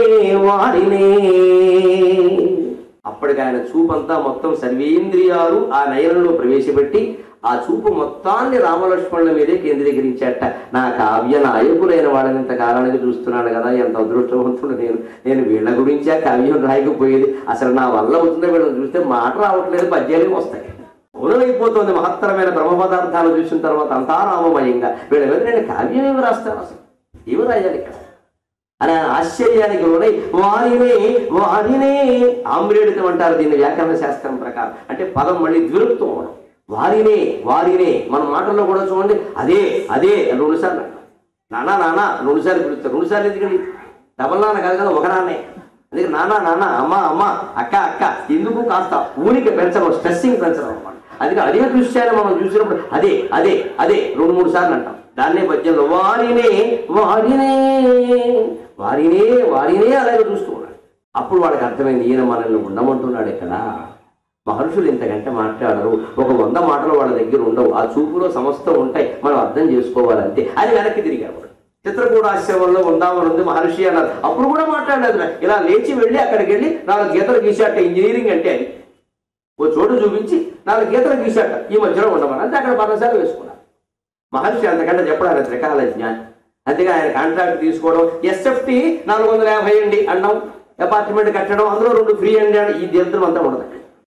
అప్పటికి ఆయన చూపంతా మొత్తం సర్వేంద్రియాలు ఆ నయనంలో ప్రవేశపెట్టి ఆ చూపు మొత్తాన్ని రామలక్ష్మణుల మీదే కేంద్రీకరించాట. నా కావ్య నాయకులైన వాళ్ళని ఇంత కాలానికి చూస్తున్నాను కదా, ఎంత అదృష్టవంతుడు నేను వీళ్ళ గురించి ఆ కావ్యం రాయకపోయేది. అసలు నా వల్ల అవుతుందో వీళ్ళని చూస్తే మాట రావట్లేదు, పద్యాలు వస్తాయి. పౌనమైపోతుంది మహత్తరమైన బ్రహ్మ పదార్థాలు చూసిన తర్వాత అంతా రామమయంగా. వీళ్ళ మీద నేను కావ్యం ఏమి రాస్తాను, అసలు ఏమి రాయాలి ఇక్కడ అని ఆశ్చర్యానికి లోనై వారినే ఆమ్రేడితం అంటారు దీన్ని వ్యాకరణ శాస్త్రం ప్రకారం. అంటే పదం మళ్ళీ ద్విరుక్తం అవడం. వారినే మన మాటల్లో కూడా చూడండి, అదే 2 సార్లు నానా 2 సార్లు పిలుస్తారు. 2 సార్లు ఎందుకండి, డబల్ నాన్న కాదు కదా, ఒక నాన్నే. అందుకే నాన్న అమ్మ అక్క ఎందుకు కాస్త ఊరికి పెంచడం, స్ట్రెస్సింగ్ పెంచడం అనమాట. అందుకే అదే దృశ్యాన్ని మనం చూసినప్పుడు అదే 2-3 సార్లు అంటాం. దాన్నే పద్యంలో వారినే అలాగే చూస్తూ ఉన్నాడు. అప్పుడు వాళ్ళకి అర్థమైంది, ఈయన మనల్ని ఉండమంటున్నాడు. ఇక్కడ మహర్షులు ఇంతకంటే మాట్లాడరు, ఒక 100 మాటలు వాళ్ళ దగ్గర ఉండవు, ఆ చూపులో సమస్తం ఉంటాయి, మనం అర్థం చేసుకోవాలంతే. అది వెనక్కి తిరిగాడు. చిత్రకూటాశ్రమంలో ఉందామనుంది మహర్షి అన్నారు. అప్పుడు కూడా మాట్లాడలేదు. ఇలా లేచి వెళ్ళి అక్కడికి వెళ్ళి 4 గీతలు గీశాట. ఇంజనీరింగ్ అంటే అది ఓ చోటు చూపించి 4 గీతలు గీశాట, ఈ మధ్యలో ఉండమని. అంటే అక్కడ 10 సార్లు వేసుకున్నారు. మహర్షి అంతకంటే చెప్పడానికి త్రికాల జ్ఞాని. అందుకే ఆయన కాంట్రాక్ట్ తీసుకోవడం, SFT 450 అండి అన్నాం, అపార్ట్మెంట్ కట్టడం, అందులో 2 ఫ్రీ అండి అని, ఈ దీర్ఘం అంతా ఉండదు.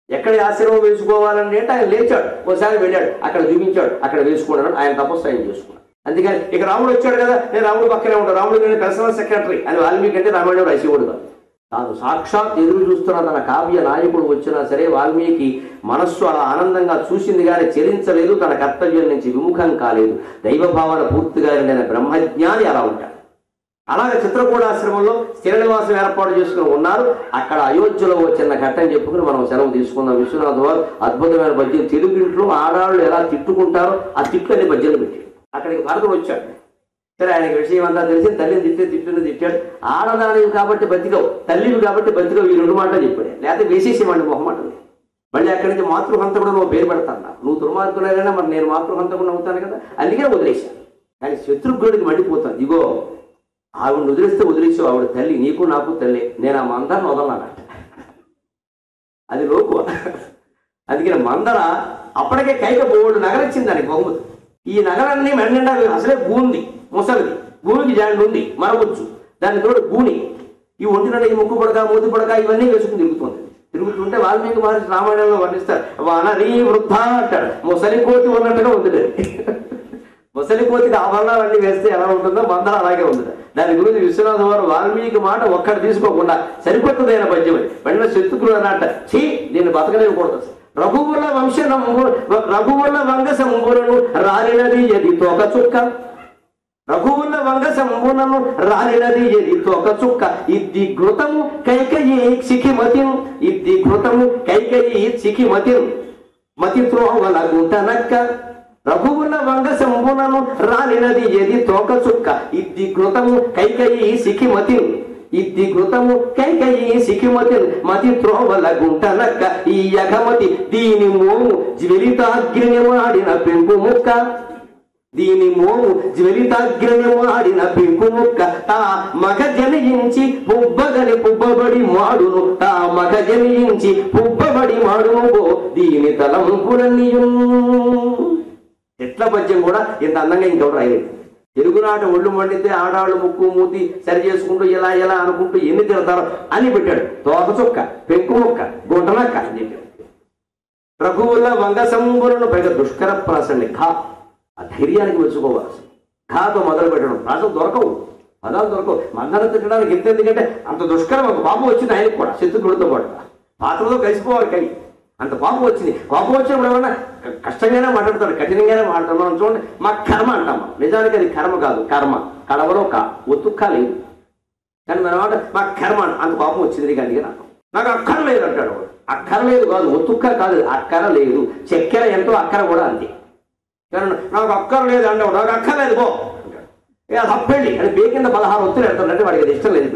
ఎక్కడ ఆశ్రమం వేసుకోవాలని అంటే ఆయన లేచాడు, ఒకసారి వెళ్ళాడు, అక్కడ చూపించాడు, అక్కడ వేసుకున్నాడు. ఆయన తపస్సు ఆయన చేసుకున్నాడు. అందుకని ఇక రాముడు వచ్చాడు కదా, నేను రాముడు పక్కనే ఉంటాను, రాముడు నేను పర్సనల్ సెక్రటరీ అని వాల్మీకి అంటే రామాయణం రాసేవాడు కాదు. తాను సాక్షాత్ ఎదురు చూస్తున్న తన కావ్య నాయకుడు వచ్చినా సరే వాల్మీకి మనస్సు అలా ఆనందంగా చూసింది కానీ చెలించలేదు, తన కర్తవ్యం నుంచి విముఖం కాలేదు. దైవభావన పూర్తిగా నిండిన బ్రహ్మజ్ఞాని అలా ఉంటాడు. అలాగే చిత్రకూటాశ్రమంలో స్థిర నివాసం ఏర్పాటు చేసుకుని ఉన్నారు. అక్కడ అయోధ్యలో చిన్న ఘట్టం చెప్పుకుని మనం సెలవు తీసుకుందాం. విశ్వనాథ్ వారు అద్భుతమైన పద్యం, తెలుగు ఇంట్లో ఆడాళ్ళు ఎలా తిట్టుకుంటారో ఆ తిట్లు అనే పద్యాలు పెట్టి అక్కడికి భరతుడు వచ్చాడు. సరే, ఆయనకి విషయం అంతా తెలిసి తల్లిని తిట్టాడు. ఆడదానివి కాబట్టి బతికవు, తల్లివి కాబట్టి బతికవు, ఈ 2 మాటలు చెప్పాడు. లేకపోతే వేసేసేవాడిని మొహమాటలు. మళ్ళీ అక్కడి నుంచి మాతృహంతకుడు నువ్వు పేరు పెడతాను, నువ్వు దుర్మార్గులైనా మరి నేను మాతృహంతకుడు అవుతాను కదా, అందుకే వదిలేశాను. కానీ శత్రుఘ్నుడికి మండిపోతాను, ఇగో ఆవిడ వదిలేసావు, ఆవిడ తల్లి, నీకు నాకు తల్లి, నేను ఆ మందరను వదలనానంట. అది లోకు. అందుకని మందర అప్పటికే కైక బోర్డు నగరం ఇచ్చింది దానికి బహుమతి. ఈ నగరాన్ని మెండా అసలే గూంది, ముసలిది, భూమికి జాండి ఉంది, మరవచ్చు, దాని తోడు గూని, ఈ ఒంటిన ఈ ముక్కు పడక మూతి పడక ఇవన్నీ వేసుకుని తిరుగుతుంటే వాల్మీకి మహర్షి రామాయణంలో వర్ణిస్తారు. వనరీ వృద్ధ అంటాడు, ముసలి కోతి ఉన్నట్టుగా ఉంది. ముసలి కోతికి ఆభరణాలన్నీ వేస్తే ఎలా ఉంటుందో మందర అలాగే ఉంది. దాని గురించి విశ్వనాథ వారు వాల్మీకి మాట ఒక్కటి తీసుకోకుండా సరిపడుతుందైన పద్యం. వెంటనే శత్రుకులు అన్నట్ట, చీ నేను బతకలేకూడదు. రఘువుల వంగ సంబురను రాలినది ఎది తోక చుక్క, రఘువుల వంగ సంబురను రాలినది ఎది తోక చుక్క, ఇద్ది ఘృతము కైకయీ సిఖిమతిన్ మతి త్రోవల గుంటనక్క, రఘువుల వంగ సంబునను రాలినది ఎది తోక చుక్క, ఇద్ది ఘృతము కైకయీ సిఖిమతిన్ మతి త్రోవల గుంటనక్క, ఈ యఘమతి దీని మోము జ్వలితాగ్నిమాడిన పెంపు ముక్క, తా మగ జనించి పుబ్బబడి మాడును దీని తలంపులన్నీయు. ఎట్ల పద్యం కూడా ఇంత అందంగా ఇంకెవరు రాయలేదు. తెలుగునాట ఒళ్ళు మండితే ఆడాళ్ళు ముక్కు మూతి సరి చేసుకుంటూ ఎలా అనుకుంటూ ఎన్ని తిడతారో అని పెట్టాడు. తోక చుక్క, పెంకు ముక్క, గుంటనక్క అని చెప్పాడు. రఘువుల వంగ సంబులను పైగా దుష్కర ప్రాసండి. ఖా, ఆ ధైర్యానికి మెచ్చుకోవాలి. ఖాతో మొదలు పెట్టడం, ప్రాసం దొరకవు, పదాలు దొరకవు. మందరం తిట్టడానికి ఎంత, ఎందుకంటే అంత దుష్కరం. ఒక పాపం వచ్చింది ఆయనకు కూడా, శత్రుఘ్నుడితో పాటు పాత్రలో కలిసిపోవాలి. కై అంత కోపం వచ్చింది. కోపం వచ్చినప్పుడు ఏమన్నా కష్టంగానే మాట్లాడతాడు, కఠినంగానే మాట్లాడతాం. మనం చూడండి, మా కర్మ అంటాం. నిజానికి అది కర్మ కాదు, కర్మ కడవలో ఒత్తుక్క లేదు. కానీ మన మాట మా కర్మ, అంత కోపం వచ్చింది కానీ నాకు అక్కర లేదు అంటాడు. అక్కర లేదు కాదు, ఒత్తుక్క కాదు, అక్కర లేదు. చక్కెర ఎంతో అక్కర కూడా అంతే. కానీ నాకు అక్కర లేదు అంటావు, నాకు అక్కర లేదు పో తప్పెళ్ళి అని బేకింద 16 ఒత్తులు పెడతాడు. వాడికి అది ఇష్టం లేదు.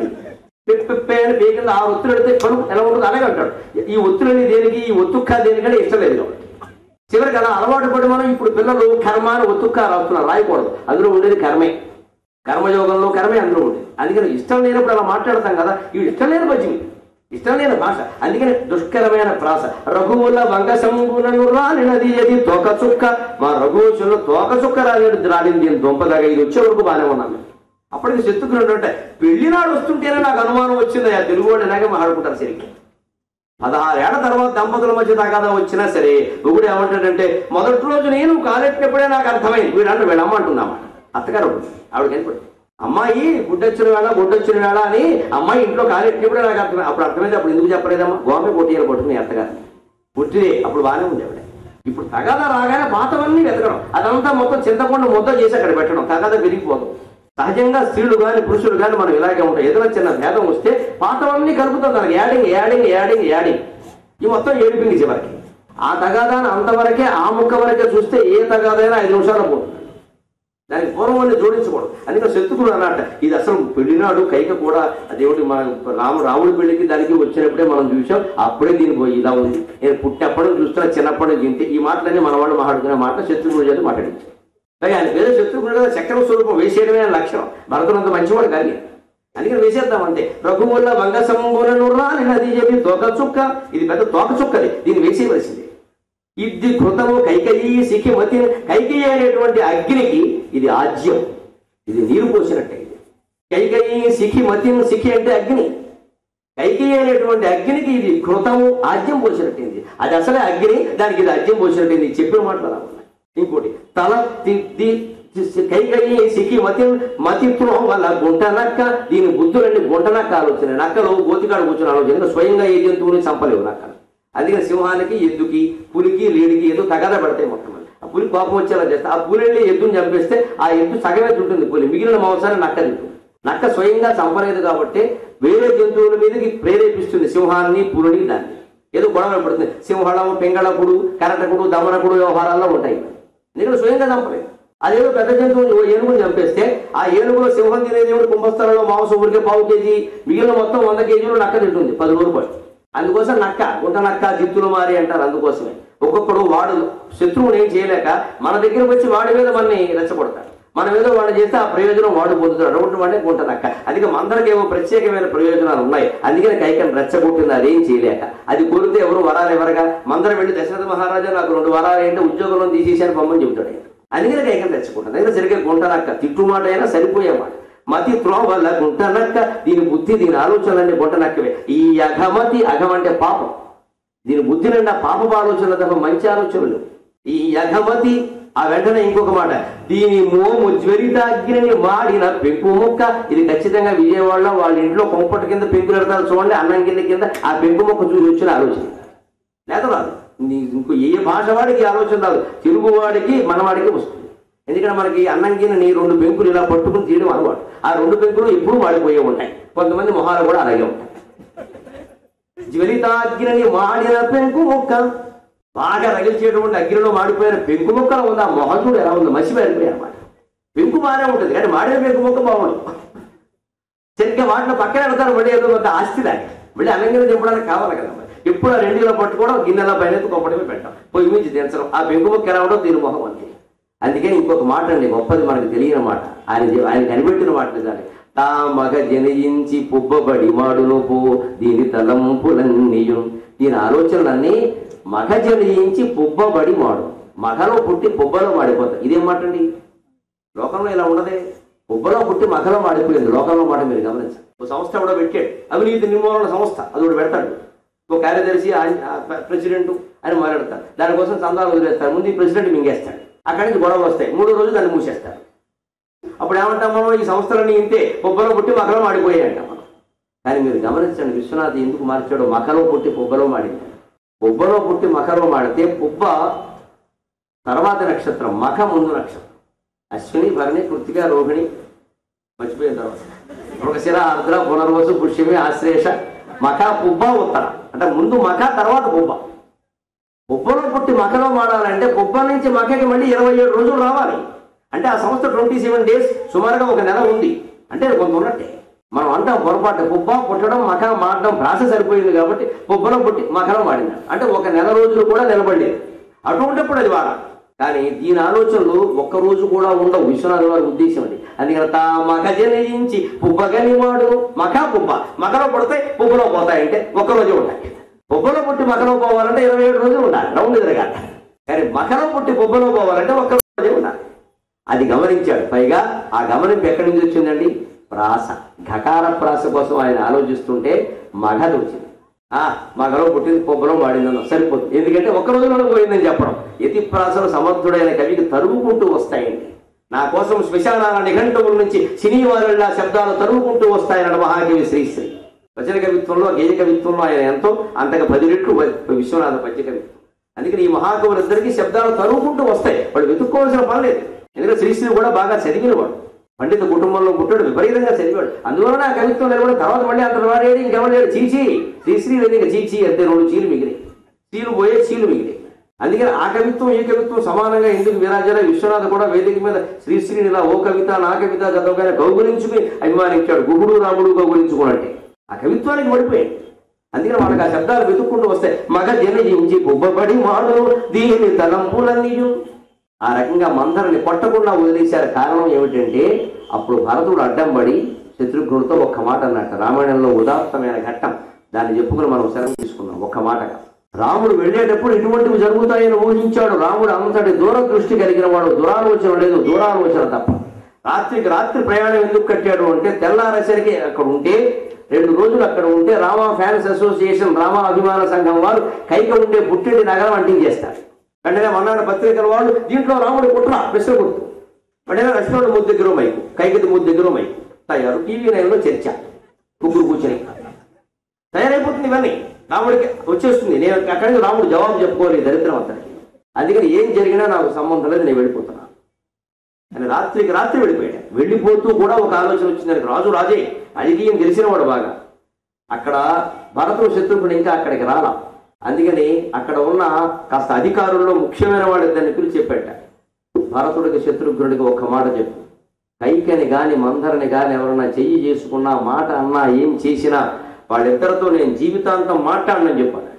పెప్పే అని బేకింద 6 ఒత్తులు పెడితే పనులు ఎలా ఉంటుంది అలాగే అంటాడు. ఈ ఒత్తులని దేనికి, ఈ ఒత్తుక్క దేనికంటే ఇష్టం లేదు కాబట్టి చివరికి అలా అలవాటు పడి మనం ఇప్పుడు పిల్లలు కర్మ అని ఒత్తుక్క రాస్తున్నారు. రాయకూడదు, అందులో ఉండేది కర్మే. కర్మయోగంలో కర్మే అందులో ఉండేది. అందుకని ఇష్టం లేనప్పుడు అలా మాట్లాడతాం కదా, ఇవి ఇష్టం లేని పద్యం. ఇష్టం లేని భాష. అందుకని దుష్కరమైన ప్రాస. రఘువుల వంగ శంభులను రాలినది అది తోక చుక్క. మా రఘువంశంలో తోక చుక్క రాలింది దీని దొంపదాగా. ఇది వచ్చే వరకు బాగానే ఉన్నాను. అప్పటికి శత్రుఘ్నుడు అంటే పెళ్లినాడు వస్తుంటేనే నాకు అనుమానం వచ్చింది. ఆ తెలుగు వాళ్ళు ఇలాగే మాట్లాడుకుంటారు. సరిగ్గా 16 ఏళ్ల తర్వాత దంపతుల మధ్య తగాదా వచ్చినా సరే ఒకడు ఏమంటాడంటే, మొదటి రోజు నేను కాలెట్టినప్పుడే నాకు అర్థమైంది వీడంటే వీళ్ళమ్మ అంటున్నామా అత్తగారు ఆవిడ కనిపడి, అమ్మాయి గుడ్డొచ్చిన వేళ అని అమ్మాయి ఇంట్లో కాలెట్టినప్పుడే నాకు అర్థమైంది. అప్పుడు అర్థమైంది. అప్పుడు ఎందుకు చెప్పలేదమ్మా? గోమే కొట్టియాలి పట్టుకుని అత్తగారు పుట్టిదే అప్పుడు బాగానే ఉంది ఆవిడ. ఇప్పుడు తగాదా రాగానే పాతవన్నీ వెతకడం, అదంతా మొత్తం చింతపండు ముద్ద చేసి అక్కడ పెట్టడం, తగాదా పెరిగిపోదు. సహజంగా స్త్రీలు కానీ పురుషులు కానీ మనం ఇలాగే ఉంటాం. ఏదైనా చిన్న భేదం వస్తే పాతవన్నీ కలుపుతాం. దానికి యాడింగ్ ఈ మొత్తం ఏడిపింది చివరికి. ఆ తగాదాన్ని అంతవరకే ఆ ముక్క వరకే చూస్తే ఏ తగాదైనా 5 నిమిషాలు పోతుంది. దానికి పూర్వం జోడించకూడదు. అందుకే శత్రుఘ్నుడు అన్నట్ట ఇది అసలు పెళ్లినాడు కైక కూడా అదేమిటి మన రాముడి పెళ్లికి దానికి వచ్చినప్పుడే మనం చూసాం. అప్పుడే దీనికి ఇలా ఉంది. నేను పుట్టినప్పటి నుంచి చూస్తున్నా, చిన్నప్పటి నుంచి ఇంతే. ఈ మాటలన్నీ మన వాళ్ళు మాట్లాడుకునే మాట శత్రుఘ్నుడి చేత మాట్లాడించారు. ఆయన పేరు శత్రుఘ్నుడు కదా, చక్ర స్వరూపం వేసేయడమే లక్ష్యం. భరతులంత మంచివాడు కానీ అందుకని వేసేద్దాం అంతే. రఘువుల వంగ శంభులను రాలినది చెప్పి తోక చుక్క. ఇది పెద్ద తోక చుక్కది, దీన్ని వేసేయవలసింది. ఇది కృతము కైకేయి సిఖిమతి. కైకేయి అనేటువంటి అగ్నికి ఇది ఆజ్యం, ఇది నీరు పోసినట్టే. ఇది కైకేయి సిఖిమతి. సిఖి అంటే అగ్ని. కైకేయి అనేటువంటి అగ్నికి ఇది కృతము ఆజ్యం పోసినట్టుంది. అది అసలే అగ్ని, దానికి ఇది ఆజ్యం పోసినట్టుంది. చెప్పిన మాటలు. ఇంకోటి తల కైకేయి సిఖిమతి మతిత్వం వల్ల గుంట నక్క. దీని బుద్ధులన్నీ గుంట నక్క ఆలోచన. నక్కలు గోతికాడు కూర్చొని ఆలోచన. స్వయంగా ఏ జంతువుని చంపలేవు నక్కలు. అందుకని సింహానికి ఎద్దుకి పులికి లేడికి ఏదో తగదా పడతాయి మొత్తం. ఆ పులి కోపం వచ్చేలా చేస్తే ఆ పులి వెళ్ళి ఎద్దుని చంపేస్తే ఆ ఎద్దు సగమే తింటుంది పులి, మిగిలిన మాంసాన్ని నక్క తింటుంది. నక్క స్వయంగా చంపలేదు కాబట్టి వేరే జంతువుల మీదకి ప్రేరేపిస్తుంది సింహాన్ని పులిని. దాన్ని ఏదో గొడవ పడుతుంది. సింహళం పింగళకుడు కరటకుడు దమనకుడు వ్యవహారాల్లో ఉంటాయి. ఎందుకంటే స్వయంగా చంపలేదు. అదేదో పెద్ద జంతువు ఏనుగుని చంపేస్తే ఆ ఏనుగులో సింహం తినేది కుంభస్థలంలో మాంసం ఊరికే 1/2 కేజీ, మిగిలిన మొత్తం 100 కేజీలు నక్క తింటుంది 10 రోజులు పాటు. అందుకోసం నక్క గుంట నక్క జిత్తులు మారి అంటారు. అందుకోసమే ఒక్కొక్కడు వాడు శత్రువుని ఏం చేయలేక మన దగ్గరకు వచ్చి వాడి మీద మనని రెచ్చగొడతాడు. మనం ఏదో వాడు చేస్తే ఆ ప్రయోజనం వాడు పొందుతాడు. అటువంటి వాడే గుంట నక్క. అందుకే మందరికి ఏవో ప్రత్యేకమైన ప్రయోజనాలు ఉన్నాయి. అందుకని కైకని రెచ్చగొట్టింది అదేం చేయలేక. అది కోరితే ఎవరు వరాలు ఎవరగా మందరం వెళ్ళి దశరథ మహారాజా నాకు 2 వరాలు ఏంటంటే ఉద్యోగంలో తీసేశాను పొమ్మని చెబుతాడు. అందుకని కైకని రెచ్చగొట్టాడు. దగ్గర సరిగ్గా గుంట నక్క. తిట్టుమాట అయినా సరిపోయేమాట. మతి త్రోవల్ల గుంట నక్క. దీని బుద్ధి దీని ఆలోచనలన్నీ గుంట నక్కవే. ఈ అఘమతి, అఘం అంటే పాపం. దీని బుద్ధి నిండా పాపపు ఆలోచనలు తప్ప మంచి ఆలోచనలు. ఈ అఘమతి. ఆ వెంటనే ఇంకొక మాట, దీని మోము జ్వరితాగ్ని మాడిన పెంకు ముక్క. ఇది ఖచ్చితంగా విజయవాడలో వాళ్ళ ఇంట్లో కొంపటి కింద పెంకులు పెడతారు చూడండి, అన్నం కింద ఆ పెంకు ముక్క చూసి వచ్చిన ఆలోచన లేదా రాదు. ఇంకో ఏ భాష వాడికి ఆలోచన రాదు, తెలుగు వాడికి మనవాడికి వస్తుంది. ఎందుకంటే మనకి అన్నం కింద 2 పెంకులు ఇలా పట్టుకుని తీయడం అలవాటు. ఆ 2 పెంకులు ఎప్పుడు వాడిపోయే ఉంటాయి. కొంతమంది మొహాలు కూడా అలాగే ఉంటాయి. జ్వరితాగ్ని మాడిన పెంకు ముక్క. బాగా రగిల్చేటువంటి అగ్నిలో మాడిపోయిన పెంకు ముక్కలు ఉంది. ఆ మొహతుడు ఎలా ఉందో మసిపోయిపోయాయి అన్నమాట. పెంకు బాగానే ఉంటుంది కానీ మాడిన పెంకు ముక్క బాగుండదు. సరిగ్గా వాటిలో పక్కన పెడతారు. మళ్ళీ ఏదో కొంత ఆస్తి దాన్ని మళ్ళీ అన్నంగా చెప్పడానికి కావాలి కదా. ఎప్పుడు ఆ 2 పట్టుకోవడం, గిన్నెల పైన కొప్పడమే పెట్టడం, పొయ్యి మించి దించడం. ఆ పెంకు ముక్క ఎలా ఉండవు దీని మొహం అంతే. అందుకని ఇంకొక మాట అండి, గొప్పది మనకు తెలియని మాట, ఆయన కనిపెట్టిన మాట నిజాలి. తా మగ జనయించి పుబ్బబడి మాడును పో దీని తలంపులన్నీయు. దీని ఆలోచనలన్నీ మగ జనయించి పుబ్బబడి మాడు. మగలో పుట్టి పుబ్బలో మాడిపోతాయి. ఇదేం మాట అండి? లోకంలో ఇలా ఉండదే. పుబ్బలో పుట్టి మగలో మాడిపోయింది. లోకంలో మాట మీరు గమనించాలి. ఒక సంస్థ కూడా పెట్టాడు, అవినీతి నిర్మూలన సంస్థ. అది కూడా పెడతాడు. ఒక కార్యదర్శి ప్రెసిడెంట్ అని మాట్లాడతారు. దానికోసం చందాలు వదిలేస్తారు. ముందు ఈ ప్రెసిడెంట్ మింగేస్తాడు. అక్కడి నుంచి గొడవలు వస్తాయి. 3వ రోజు దాన్ని మూసేస్తారు. అప్పుడు ఏమంటాం మనం? ఈ సంస్థలన్నీ ఇంతే, పుబ్బలో పుట్టి మగలో మాడిపోయాయి అంటాం మనం. కానీ మీరు గమనించండి, విశ్వనాథ్ ఎందుకు మార్చాడు? మకలో పుట్టి పుబ్బలో మాడింది. పుబ్బలో పుట్టి మకలో మాడితే పుబ్బ తర్వాత నక్షత్రం, మఖ ముందు నక్షత్రం. అశ్విని, భరణి, కృత్తిక, రోహిణి మర్చిపోయిన తర్వాత మృగశిర, ఆర్ద్ర, పునర్వసు, పుష్యమి, ఆశ్లేష, మఖ, పుబ్బ, ఉత్తర. అంటే ముందు మఖ తర్వాత పుబ్బ. పుబ్బలో పుట్టి మఖలో మాడాలంటే పుబ్బ నుంచి మఖకి మళ్ళీ 27 రోజులు రావాలి. అంటే ఆ సంస్థ 27 డేస్ సుమారుగా 1 నెల ఉంది. అంటే కొంత ఉన్నట్టే. మనం అంటాం పొరపాటు, పుబ్బ పుట్టడం మఖ మాడడం ప్రాసెస్ సరిపోయింది కాబట్టి పుబ్బలో పుట్టి మఖలో మాడింది. అంటే 1 నెల రోజులు కూడా నిలబడలేదు. అటువంటిప్పుడు అది వాడాలి. కానీ దీని ఆలోచనలు ఒక్కరోజు కూడా ఉండవు. విశ్వనాథ వారి ఉద్దేశం అది. అందుకని తా మగ జనించి పుబ్బగని వాడు మఖ పుబ్బ మకలో పడితే పుబ్బలో పోతాయంటే ఒక్కరోజే ఉంటాయి. పుబ్బలో పుట్టి మకలో పోవాలంటే 27 రోజులు ఉండాలి, రౌండ్ ఎదురుగా. కానీ మకలో పుట్టి పుబ్బలో పోవాలంటే ఒక్కరోజే ఉండాలి. అది గమనించాడు. పైగా ఆ గమనింపు ఎక్కడి నుంచి వచ్చిందండి? ప్రాస, ఘకార ప్రాస కోసం ఆయన ఆలోచిస్తుంటే మగది వచ్చింది. మగలో పుట్టింది పుబ్బలో వాడిందని సరిపోతుంది. ఎందుకంటే ఒక్క రోజులో పోయిందని చెప్పడం. యతి ప్రాసలు సమర్థుడైన కవికి తరుముకుంటూ వస్తాయండి. నా కోసం శ్మశానాల నిఘంటువుల నుంచి సినీవారుల శబ్దాలు తరుముకుంటూ వస్తాయన్న మహాకవి శ్రీశ్రీ. వచన కవిత్వంలో, గేయ కవిత్వంలో ఆయన ఎంతో అంతగా 10 రెట్లు విశ్వనాథ పద్య కవిత్వం. అందుకని ఈ మహాకవులందరికీ శబ్దాలు తరుముకుంటూ వస్తాయి. వాళ్ళు వెతుక్కోవాల్సిన పని లేదు. ఎందుకంటే శ్రీశ్రీ కూడా బాగా చదివినవాడు, పండిత కుటుంబంలో పుట్టాడు, విపరీతంగా చదివాడు. అందువలన ఆ కవిత్వం నిలబడి తర్వాత మళ్ళీ అంత వాడేది ఇంకెవడేడు చీచి శ్రీశ్రీ లేదు. చీచి అంతే, 2 చీలు మిగిలి, చీలు పోయే చీలు మిగిలి. అందుకని ఆ కవిత్వం ఈ కవిత్వం సమానంగా ఎందుకు విరాజాల? విశ్వనాథ కూడా వేదిక మీద శ్రీశ్రీని ఇలా ఓ కవిత నా కవిత చదవగానే గౌగులించుకుని అభిమానించాడు. గుహుడు రాముడు గౌగులించుకున్నట్టే ఆ కవిత్వానికి పడిపోయాడు. అందుకని వాళ్ళకి ఆ శబ్దాలు వెతుక్కుంటూ వస్తాయి. మగ జనించి పుబ్బబడి మాడు దీని తలంపులన్నీయు. ఆ రకంగా మందరిని కొట్టకుండా వదిలేశారు. కారణం ఏమిటంటే అప్పుడు భరతుడు అడ్డం పడి శత్రుఘ్నుడితో ఒక్క మాట అన్నట్టు. రామాయణంలో ఉదాత్తమైన ఘట్టం, దాన్ని చెప్పుకుని మనం సెలవు తీసుకున్నాం. ఒక్క మాటగా రాముడు వెళ్ళేటప్పుడు ఇటువంటివి జరుగుతాయని ఊహించాడు. రాముడు అంతటి దూరదృష్టి కలిగిన వాడు. దురాలోచన లేదు, దూరాలోచన తప్ప. రాత్రికి రాత్రి ప్రయాణం ఎందుకు కట్టాడు అంటే తెల్లారేసరికి అక్కడ ఉంటే 2 రోజులు అక్కడ ఉంటే రామా ఫ్యాన్స్ అసోసియేషన్, రామా అభిమాన సంఘం వారు కైక ఉండే పుట్టింటి నగరం అంటించేస్తారు. వెంటనే మన్నాడు పత్రికల వాళ్ళు దీంట్లో రాముడు కుట్ర ప్రశ్న గుర్తు. వెంటనే లక్ష్మణుడు ముద్దు దగ్గర మైకు, కైకటి ముద్దు దగ్గర మైకు తయారు. టీవీ 9లో చర్చ, ముగ్గురు కూర్చొని తయారైపోతుంది. ఇవన్నీ రాముడికి వచ్చేస్తుంది. నేను అక్కడికి రాముడు జవాబు చెప్పుకోవాలి, దరిద్రం అతనికి. అందుకని ఏం జరిగినా నాకు సంబంధం లేదు, నేను వెళ్ళిపోతున్నాను అని రాత్రికి రాత్రి వెళ్ళిపోయాడు. వెళ్ళిపోతూ కూడా ఒక ఆలోచన వచ్చింది. రాజు రాజే అడిగియం తెలిసినవాడు బాగా. అక్కడ భరతుడు శత్రుఘ్నుడు ఇంకా అక్కడికి రాలా. అందుకని అక్కడ ఉన్న కాస్త అధికారుల్లో ముఖ్యమైన వాడు ఇద్దరిని పిలిచి చెప్పాట. భరతుడికి శత్రుఘ్నుడికి ఒక్క మాట చెప్పు, కైకని గాని మందరిని గాని ఎవరన్నా చెయ్యి చేసుకున్నా, మాట అన్నా, ఏం చేసినా వాళ్ళిద్దరితో నేను జీవితాంతం మాట్లాడనని చెప్పాను.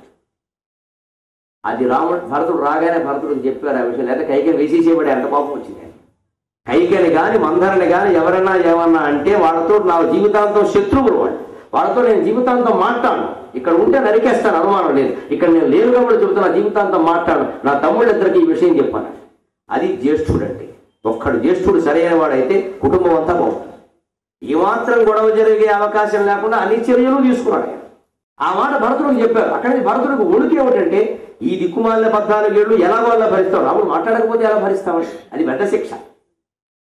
అది భరతుడు రాగానే భరతుడికి చెప్పారు ఆ విషయం. లేదా కైకని వేసేసేవాడు. ఎంత పాపం వచ్చింది. కైకని గాని మందరిని గాని ఎవరన్నా ఏమన్నా అంటే వాళ్ళతో నా జీవితాంతం శత్రువులు వాళ్ళు. వాళ్ళతో నేను జీవితాంతం మాట్లాడను. ఇక్కడ ఉంటే నరికేస్తాను, అనుమానం లేదు. ఇక్కడ నేను లేనుగా కూడా చెబుతున్నా, జీవితాంతం మాట్లాడు. నా తమ్ముళ్ళిద్దరికి ఈ విషయం చెప్పాను. అది జ్యేష్ఠుడు అంటే. ఒక్కడు జ్యేష్ఠుడు సరైన వాడైతే కుటుంబం అంతా బాగుంటుంది. ఏమాత్రం గొడవ జరిగే అవకాశం లేకుండా అన్ని చర్యలు తీసుకున్నాడు. ఆ మాట భరతుడికి చెప్పారు. అక్కడి నుంచి భరతుడికి ఒడికి ఏమిటంటే ఈ దిక్కుమాలిన 14 ఏళ్ళు ఎలాగో అలా భరిస్తాం. రాముడు మాట్లాడకపోతే ఎలా భరిస్తామని, అది పెద్ద శిక్ష.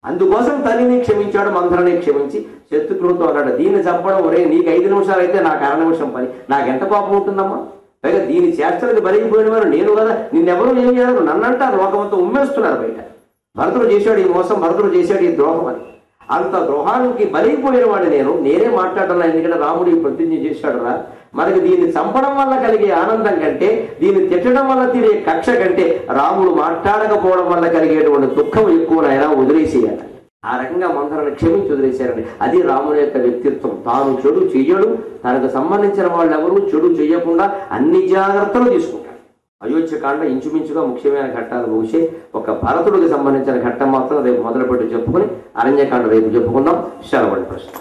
అందుకోసం తల్లిని క్షమించాడు, మందరిని క్షమించి శత్రుఘ్నుడితో అన్నాడు, దీన్ని చంపడం ఒరే నీకు 5 నిమిషాలు అయితే నాకు 1 నిమిషం పని. నాకెంత కోపం ఉంటుందమ్మా. పైగా దీని చేష్టలకు బలిగిపోయిన వారు నేను కదా, నిన్నెవరూ ఏం చేయరు, నన్నంటారు, లోకమంతా ఉమ్మేస్తున్నారు బయట. భరతుడు చేశాడు ఈ మోసం, భరతుడు చేశాడు ఈ ద్రోహం అని. అంత ద్రోహానికి బలిగిపోయిన వాడు నేనే మాట్లాడాలా. ఎందుకంటే రాముడు ఈ ప్రతిజ్ఞ చేశాడు రా. మనకి దీన్ని చంపడం వల్ల కలిగే ఆనందం కంటే, దీన్ని తిట్టడం వల్ల తీరే కక్ష కంటే రాముడు మాట్లాడకపోవడం వల్ల కలిగేటువంటి దుఃఖం ఎక్కువ నాయన, వదిలేసేయాలి. ఆ రకంగా మందరిని క్షమించి వదిలేశారండి. అది రాముడి యొక్క వ్యక్తిత్వం. తాను చెడు చెయ్యడు, తనకు సంబంధించిన వాళ్ళు ఎవరు చెడు చెయ్యకుండా అన్ని జాగ్రత్తలు తీసుకుంటారు. అయోధ్యకాండ ఇంచుమించుగా ముఖ్యమైన ఘట్టాలు ముగిసే. ఒక భరతుడికి సంబంధించిన ఘట్టం మాత్రం రేపు మొదలుపెట్టి చెప్పుకుని అరణ్యకాండ రేపు చెప్పుకుందాం. శరవణ ప్రశ్న.